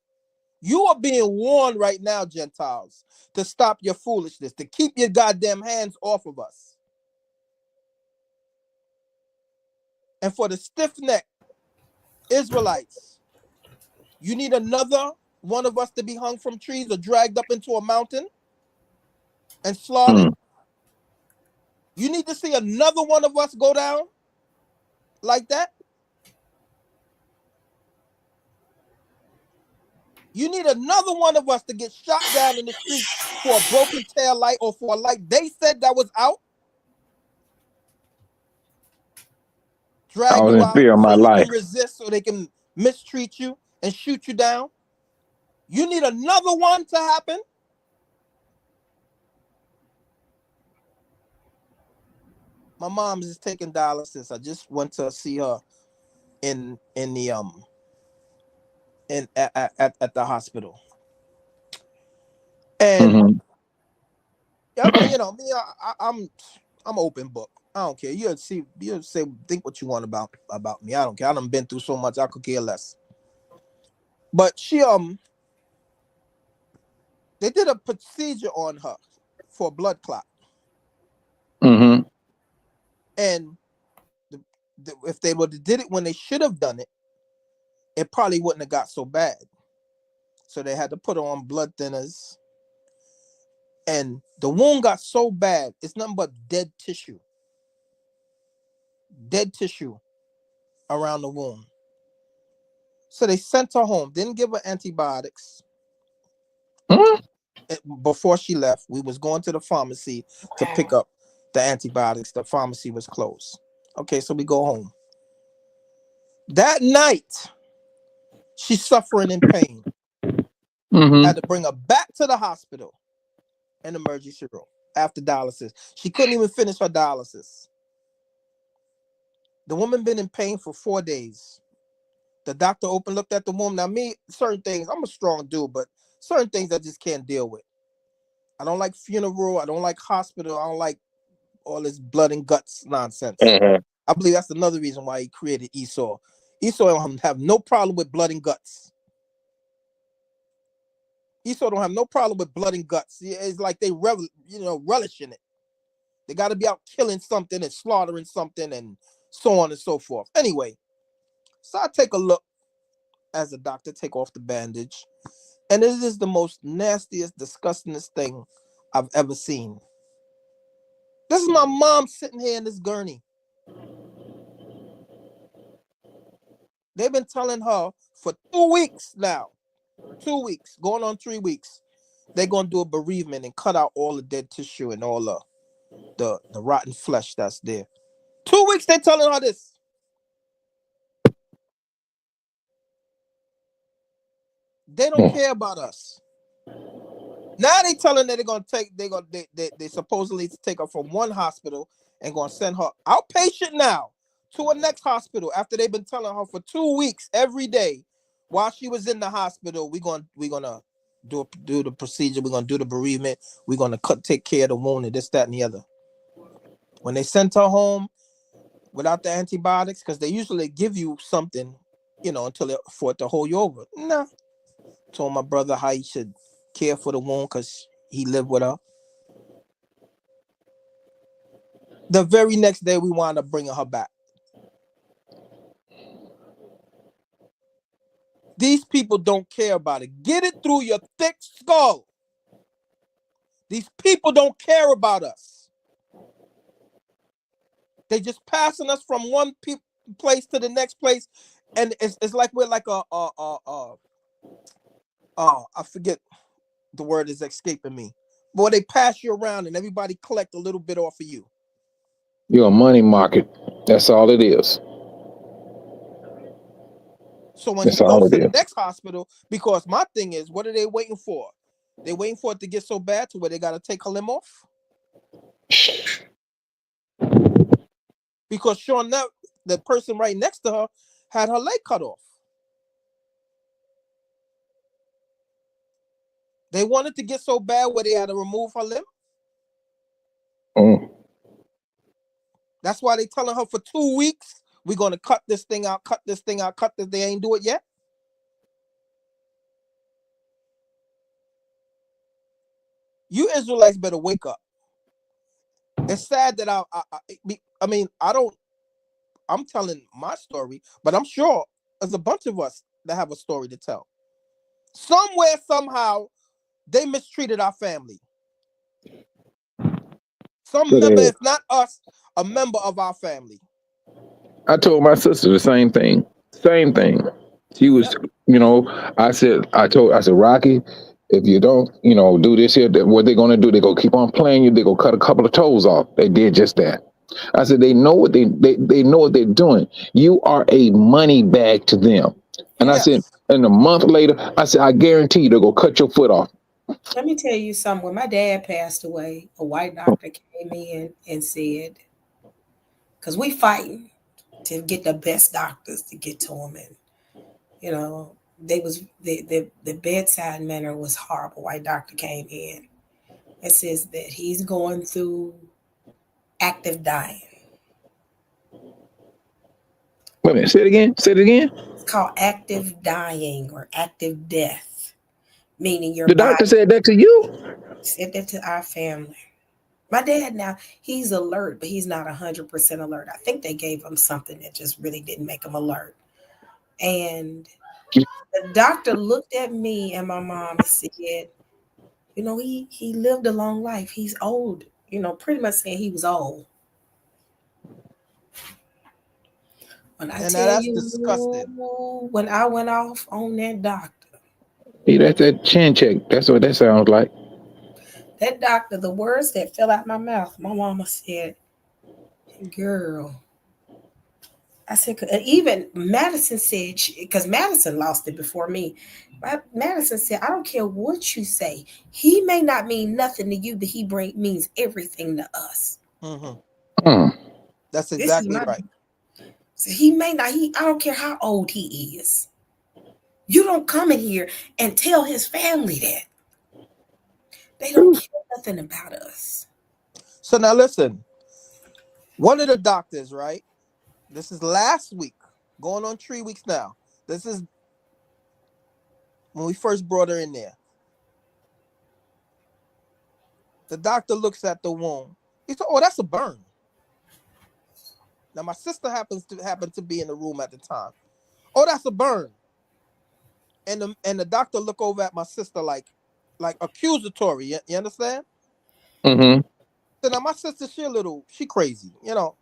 You are being warned right now, Gentiles, to stop your foolishness, to keep your goddamn hands off of us. And for the stiff-necked Israelites, you need another one of us to be hung from trees or dragged up into a mountain and slaughtered. You need to see another one of us go down like that. You need another one of us to get shot down in the street for a broken tail light or for a light they said that was out. Drag you out so you can resist, so they can mistreat you and shoot you down. You need another one to happen. My mom's is taking dialysis. I just went to see her at the hospital. And I mean, you know, me, I'm open book. I don't care. You say think what you want about me. I don't care. I done been through so much. I could care less. But they did a procedure on her for a blood clot, Mm-hmm. and if they would have did it when they should have done it, it probably wouldn't have got so bad. So they had to put her on blood thinners, and the wound got so bad, it's nothing but dead tissue around the wound. So they sent her home, didn't give her antibiotics. Before she left, we was going to the pharmacy to pick up the antibiotics. The pharmacy was closed. Okay, so we go home. That night, she's suffering in pain. Mm-hmm. Had to bring her back to the hospital, an emergency room, after dialysis. She couldn't even finish her dialysis. The woman been in pain for 4 days. The doctor looked at the woman. Now, me, certain things, I'm a strong dude, but certain things I just can't deal with. I don't like funeral. I don't like hospital. I don't like all this blood and guts nonsense. Mm-hmm. I believe that's another reason why he created Esau. Esau don't have no problem with blood and guts. Esau don't have no problem with blood and guts. It's like they relish in it. They got to be out killing something and slaughtering something and so on and so forth. Anyway, so I take a look as a doctor, take off the bandage, and it is the most nastiest, disgustingest thing I've ever seen. This is my mom sitting here in this gurney. They've been telling her for 2 weeks now, 2 weeks, going on 3 weeks, they're going to do a bereavement and cut out all the dead tissue and all the rotten flesh that's there. 2 weeks they're telling her this. They don't care about us. Now they telling that they supposedly take her from one hospital and gonna send her outpatient now to a next hospital after they've been telling her for 2 weeks every day while she was in the hospital. We're gonna do the procedure. We're gonna do the bereavement. We're gonna take care of the wound and this, that, and the other. When they sent her home without the antibiotics, because they usually give you something, for it to hold you over. Nah. Told my brother how he should care for the wound because he lived with her. The very next day, we wound up bringing her back. These people don't care about it. Get it through your thick skull. These people don't care about us. They just passing us from one place to the next place, and it's like we're like I forget the word is escaping me. Boy, they pass you around and everybody collect a little bit off of you. You're a money market. That's all it is. So when That's he all goes to it the is. next hospital, because my thing is, what are they waiting for? They waiting for it to get so bad to where they got to take her limb off? Because sure enough, the person right next to her had her leg cut off. They wanted to get so bad where they had to remove her limb. That's why they telling her for 2 weeks, we're going to cut this thing out, cut this. They ain't do it yet. You Israelites better wake up. It's sad that I'm telling my story, but I'm sure there's a bunch of us that have a story to tell. Somewhere, somehow, they mistreated our family. Some member, if not us, a member of our family. I told my sister the same thing. Same thing. She was, I said, Rocky, if you don't, do this here, what they're gonna do? They gonna keep on playing you. They gonna cut a couple of toes off. They did just that. I said they know what they know what they're doing. You are a money bag to them. And I said, and a month later, I said, I guarantee you they're gonna cut your foot off. Let me tell you something. When my dad passed away, a white doctor came in and said, because we fighting to get the best doctors to get to him, and they was the bedside manner was horrible. White doctor came in It says that he's going through active dying. Wait a minute. Say it again. Say it again. It's called active dying or active death, meaning your The doctor body. said that to you? Said that to our family. My dad now, he's alert, but he's not 100% alert. I think they gave him something that just really didn't make him alert. And the doctor looked at me and my mom and said, you know, he lived a long life. He's old. You know, pretty much saying he was old. When I And now tell that's you, disgusting. when I went off on that doctor, Hey, that's that chin check. That's what that sounds like. the words that fell out my mouth, my mama said, girl. I said, even Madison said, because Madison lost it before me. Madison said, I don't care what you say. He may not mean nothing to you, but he means everything to us. Mm-hmm. That's This is exactly right. So he may not, I don't care how old he is. You don't come in here and tell his family that. They don't care nothing about us. So now listen, one of the doctors, right? This is last week, going on 3 weeks now. This is when we first brought her in there. The doctor looks at the wound. He said, "Oh, that's a burn." Now my sister happened to be in the room at the time. "Oh, that's a burn." And the doctor look over at my sister like accusatory. You understand? Mm-hmm. So now my sister, she crazy. You know,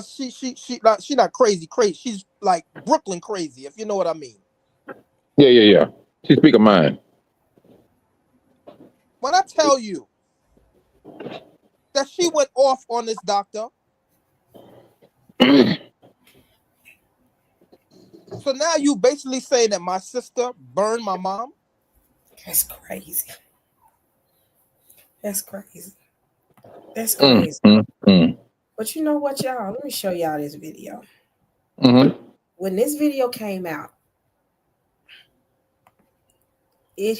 she not crazy. She's like Brooklyn crazy, if you know what I mean. Yeah. She speak of mine. When I tell you that she went off on this doctor, so now you basically saying that my sister burned my mom? That's crazy. That's crazy. That's crazy. But you know what, y'all? Let me show y'all this video. When this video came out, it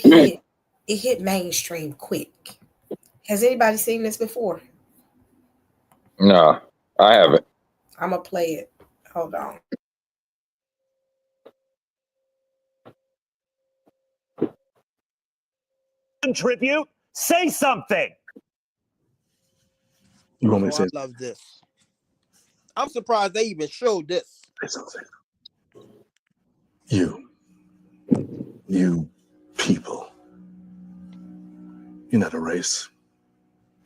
hit mainstream quick. Has anybody seen this before? No, I haven't. I'm gonna play it. Hold on. Contribute. Say something. You want me to say? I love this. I'm surprised they even showed this. You people. You're not a race.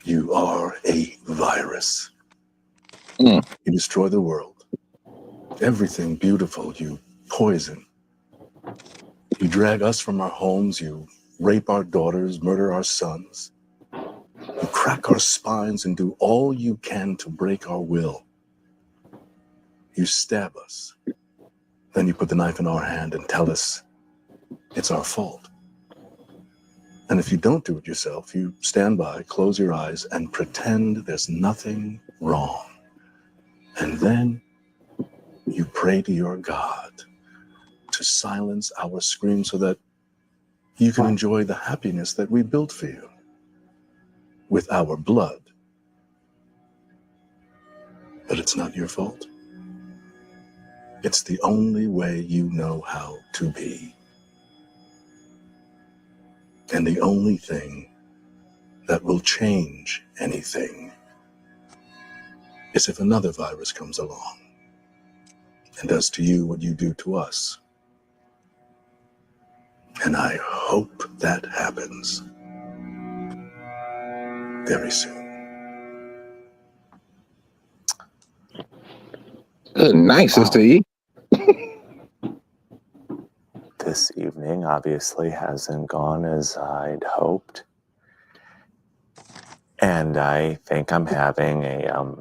You are a virus. You destroy the world. Everything beautiful you poison. You drag us from our homes. You rape our daughters, murder our sons. You crack our spines and do all you can to break our will. You stab us. Then you put the knife in our hand and tell us it's our fault. And if you don't do it yourself, you stand by, close your eyes, and pretend there's nothing wrong. And then you pray to your God to silence our screams so that you can enjoy the happiness that we built for you with our blood. But it's not your fault. It's the only way you know how to be. And the only thing that will change anything is if another virus comes along and does to you what you do to us. And I hope that happens very soon. Good night, Sister E. This evening obviously hasn't gone as I'd hoped. And I think I'm having a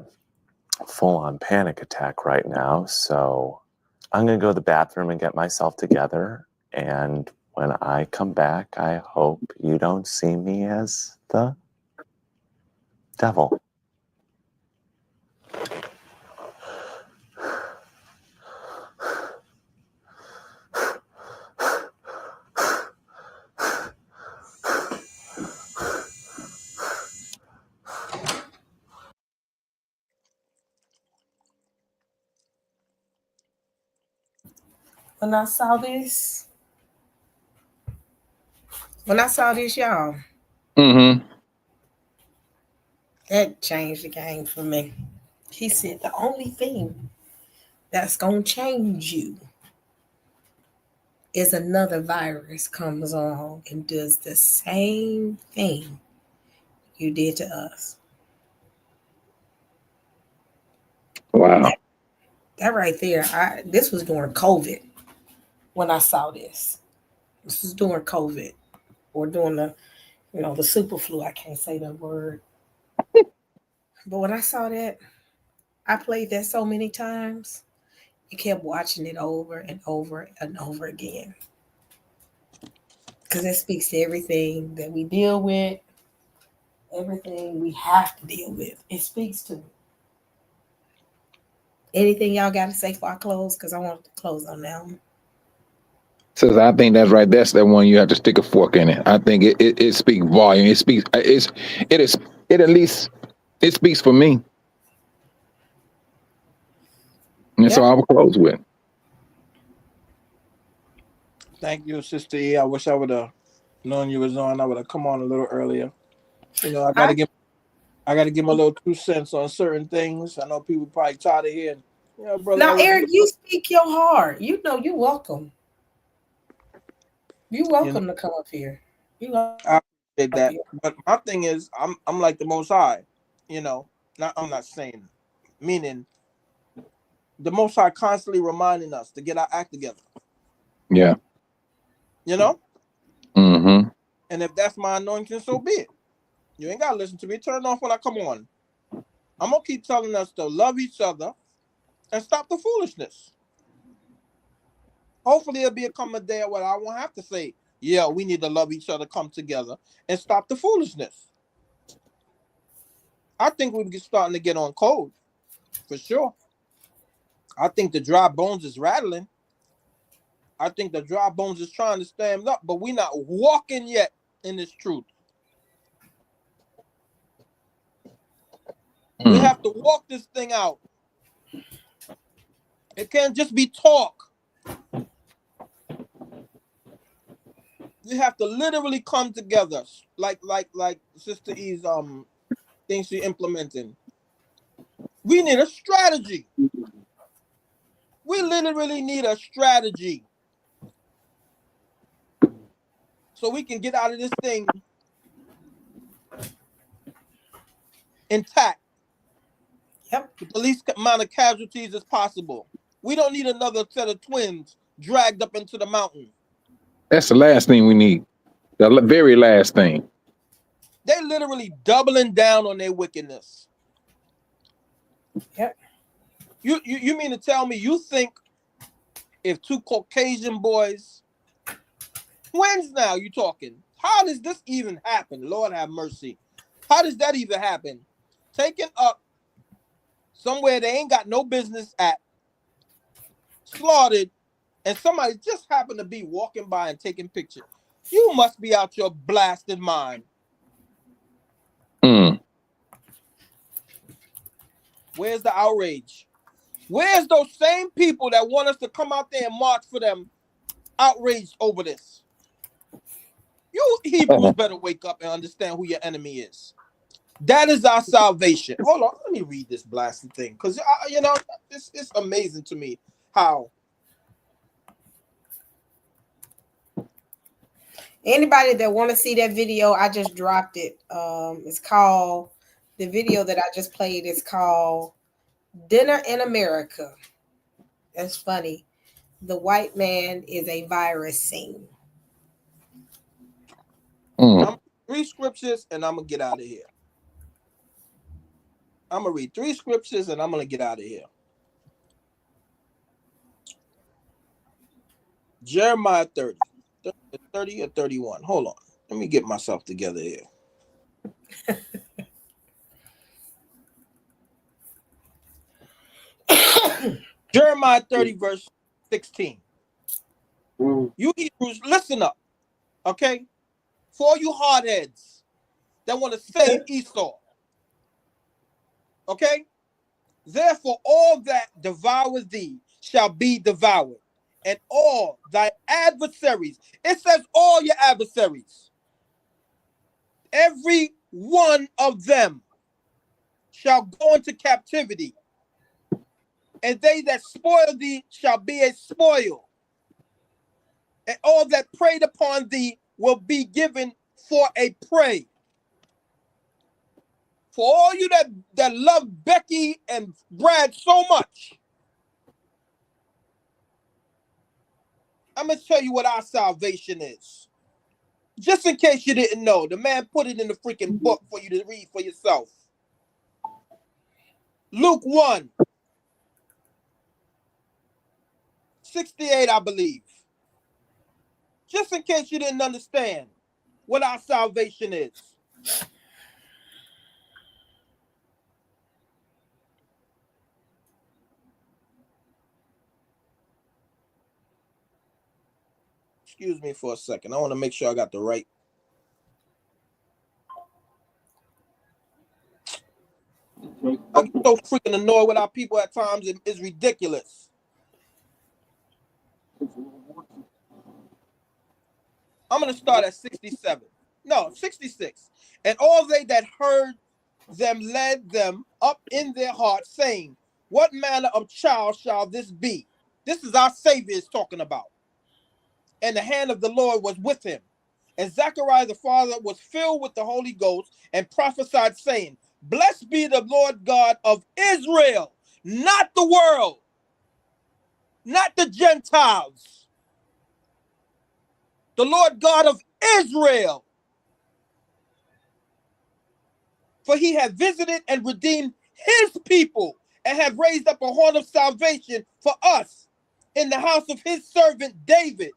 full-on panic attack right now. So I'm going to go to the bathroom and get myself together. And when I come back, I hope you don't see me as the devil. When I saw this, y'all, that changed the game for me. He said the only thing that's gonna change you is another virus comes along and does the same thing you did to us. Wow. That right there, this was during COVID when I saw this. This was during COVID or during the super flu. I can't say that word. But when I saw that, I played that so many times. You kept watching it over and over and over again. Because it speaks to everything that we deal with, everything we have to deal with. It speaks to anything y'all got to say before I close? Because I want to close on that one. Says I think that's right. That's the one you have to stick a fork in it. I think it speaks volume. It speaks. It at least it speaks for me. And so I will close with. Thank you, Sister E. I wish I would have known you was on. I would have come on a little earlier. You know, I gotta give my little 2 cents on certain things. I know people probably tired of hearing. Brother. Now, Eric, you speak your heart. You know, you're welcome. You're welcome to come up here. I appreciate that. But my thing is, I'm like the Most High. I'm not saying, meaning the Most High constantly reminding us to get our act together. Yeah. And if that's my anointing, so be it. You ain't gotta listen to me. Turn off when I come on. I'm gonna keep telling us to love each other and stop the foolishness. Hopefully it'll become a day where I won't have to say, yeah, we need to love each other, come together, and stop the foolishness. I think we're starting to get on code, for sure. I think the dry bones is rattling. I think the dry bones is trying to stand up, but we're not walking yet in this truth. We have to walk this thing out. It can't just be talk. We have to literally come together, like Sister E's things she's implementing. We need a strategy. We literally need a strategy so we can get out of this thing intact. With the least amount of casualties as possible. We don't need another set of twins dragged up into the mountain. That's the last thing we need. The very last thing. They literally doubling down on their wickedness. Yep. You mean to tell me you think if 2 Caucasian boys, twins now you talking, how does this even happen? Lord have mercy. How does that even happen? Taken up somewhere they ain't got no business at, slaughtered, and somebody just happened to be walking by and taking pictures. You must be out your blasted mind. Where's the outrage? Where's those same people that want us to come out there and march for them outraged over this? You Hebrews better wake up and understand who your enemy is. That is our salvation. Hold on, let me read this blasted thing, because it's amazing to me how. Anybody that want to see that video, I just dropped it. It's called, the video that I just played is called Dinner in America. That's funny. The white man is a virus scene. 3 scriptures and I'm going to get out of here. I'm going to read 3 scriptures and I'm going to get out of here. Jeremiah 30 or 31. Hold on. Let me get myself together here. Jeremiah 30 verse 16. You Hebrews, listen up. Okay? For all you hardheads that want to save Esau. Okay? Therefore, all that devours thee shall be devoured, and all thy adversaries. It says all your adversaries. Every one of them shall go into captivity, and they that spoil thee shall be a spoil, and all that preyed upon thee will be given for a prey. For all you that love Becky and Brad so much, I'm going to tell you what our salvation is. Just in case you didn't know, the man put it in the freaking book for you to read for yourself. Luke 1:68, I believe. Just in case you didn't understand what our salvation is. Excuse me for a second. I want to make sure I got the right. I get so freaking annoyed with our people at times. It's ridiculous. I'm going to start at 67. No, 66. And all they that heard them led them up in their hearts, saying, what manner of child shall this be? This is our Savior is talking about. And the hand of the Lord was with him. And Zechariah the father was filled with the Holy Ghost and prophesied, saying, blessed be the Lord God of Israel, not the world, not the Gentiles. The Lord God of Israel. For he hath visited and redeemed his people, and have raised up a horn of salvation for us in the house of his servant David.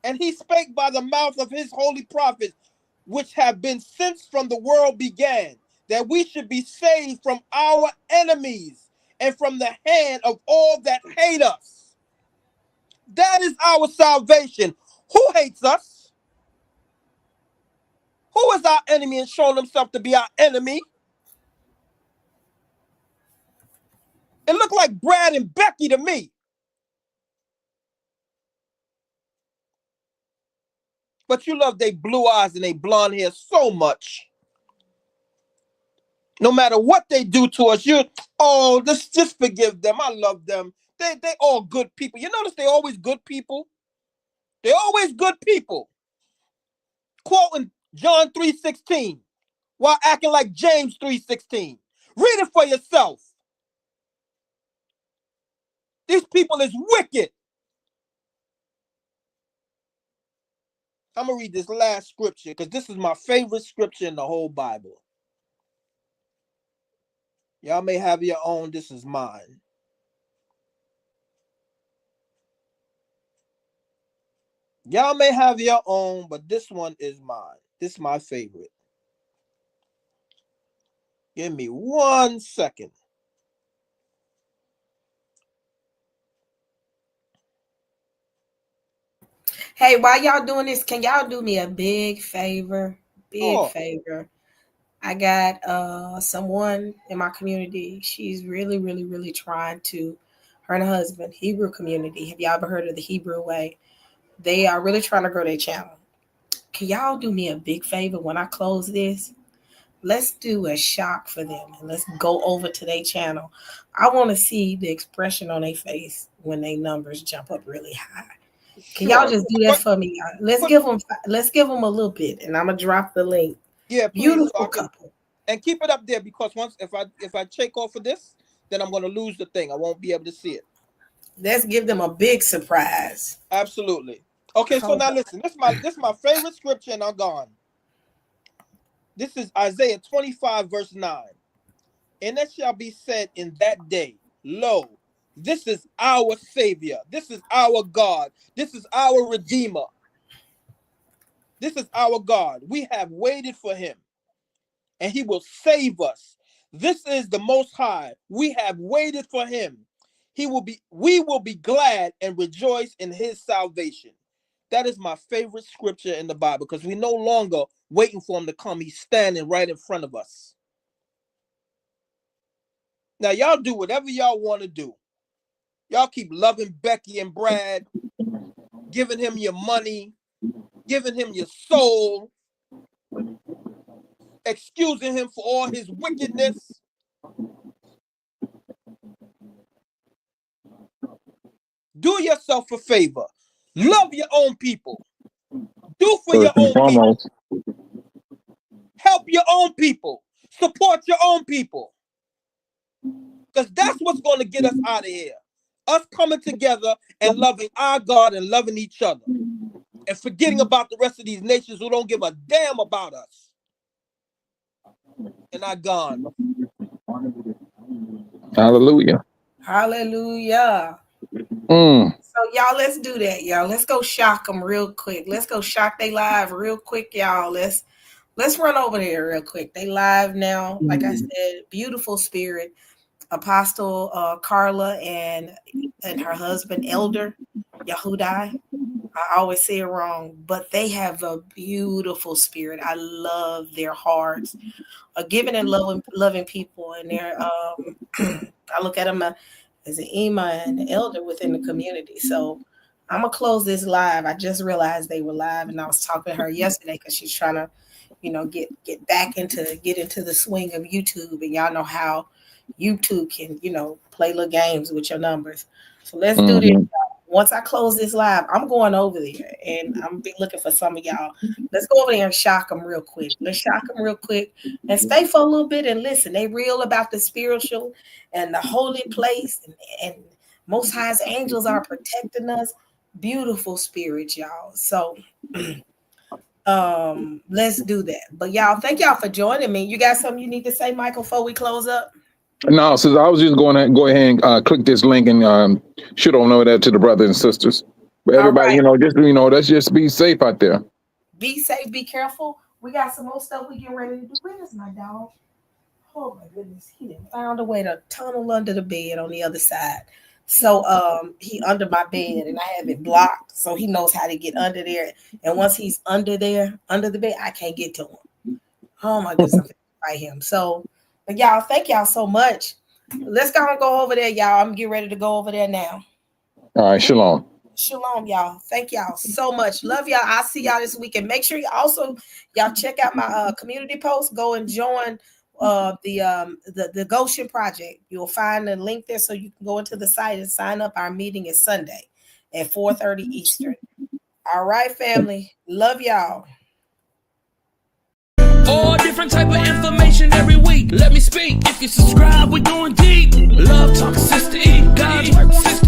And he spake by the mouth of his holy prophets, which have been since from the world began, that we should be saved from our enemies and from the hand of all that hate us. That is our salvation. Who hates us? Who is our enemy and shown himself to be our enemy? It looked like Brad and Becky to me. But you love their blue eyes and their blonde hair so much. No matter what they do to us, just forgive them. I love them. They all good people. You notice they always good people? They're always good people. Quoting John 3:16 while acting like James 3:16. Read it for yourself. These people is wicked. I'm going to read this last scripture because this is my favorite scripture in the whole Bible. Y'all may have your own. This is mine. Y'all may have your own, but this one is mine. This is my favorite. Give me 1 second. Hey, while y'all doing this, can y'all do me a big favor? Sure. Favor. I got someone in my community. She's really, really, really trying to, her and her husband, Hebrew community. Have y'all ever heard of the Hebrew way? They are really trying to grow their channel. Can y'all do me a big favor when I close this? Let's do a shock for them and let's go over to their channel. I want to see the expression on their face when their numbers jump up really high. Can y'all just do that for me? Let's give them a little bit, and I'm gonna drop the link. Yeah, please. Beautiful couple. And keep it up there because once if I check off of this, then I'm gonna lose the thing. I won't be able to see it. Let's give them a big surprise. Absolutely. Okay, so now listen. This is my favorite scripture, and I'm gone. This is Isaiah 25, verse 9. And it shall be said in that day, lo, this is our Savior. This is our God. This is our Redeemer. This is our God. We have waited for him, and he will save us. This is the Most High. We have waited for him. We will be glad and rejoice in his salvation. That is my favorite scripture in the Bible because we no longer waiting for him to come. He's standing right in front of us. Now, y'all do whatever y'all want to do. Y'all keep loving Becky and Brad, giving him your money, giving him your soul, excusing him for all his wickedness. Do yourself a favor. Love your own people. Do for your own people. Help your own people. Support your own people. Because that's what's going to get us out of here. Us coming together and loving our God and loving each other. And forgetting about the rest of these nations who don't give a damn about us. And are gone. Hallelujah. Hallelujah. So y'all, let's do that, y'all. Let's go shock them real quick. Let's go shock they live real quick, y'all. Let's run over there real quick. They live now. Like I said, beautiful spirit. Apostle Carla and her husband Elder Yahudai. I always say it wrong, but they have a beautiful spirit. I love their hearts, giving and loving people, and they're I look at them as an Ima and an elder within the community. So I'm gonna close this live. I just realized they were live, and I was talking to her yesterday because she's trying to, get back into the swing of YouTube, and y'all know how YouTube can, play little games with your numbers. So let's do this. Once I close this live, I'm going over there and I'm gonna be looking for some of y'all. Let's go over there and shock them real quick. Let's shock them real quick and stay for a little bit and listen. They real about the spiritual and the holy place, and Most High's angels are protecting us. Beautiful spirit, y'all. So let's do that. But y'all, thank y'all for joining me. You got something you need to say, Michael, before we close up? No, so I was just going to go ahead and click this link and shoot on that to the brothers and sisters. But everybody, let's just be safe out there. Be safe, be careful. We got some more stuff we getting ready to do. Where is my dog? Oh my goodness, he done found a way to tunnel under the bed on the other side. So he under my bed and I have it blocked, so he knows how to get under there. And once he's under there, under the bed, I can't get to him. Oh my goodness, I'm gonna fight him. So, but y'all, thank y'all so much. Let's go over there, y'all. I'm getting ready to go over there now. All right, shalom. Shalom, y'all. Thank y'all so much. Love y'all. I'll see y'all this weekend. Make sure y'all check out my community post. Go and join the Goshen Project. You'll find the link there so you can go into the site and sign up. Our meeting is Sunday at 4:30 Eastern. All right, family. Love y'all. All different type of information every week. Let me speak. If you subscribe, we're going deep. Love talk, Sister E. God's work, Sister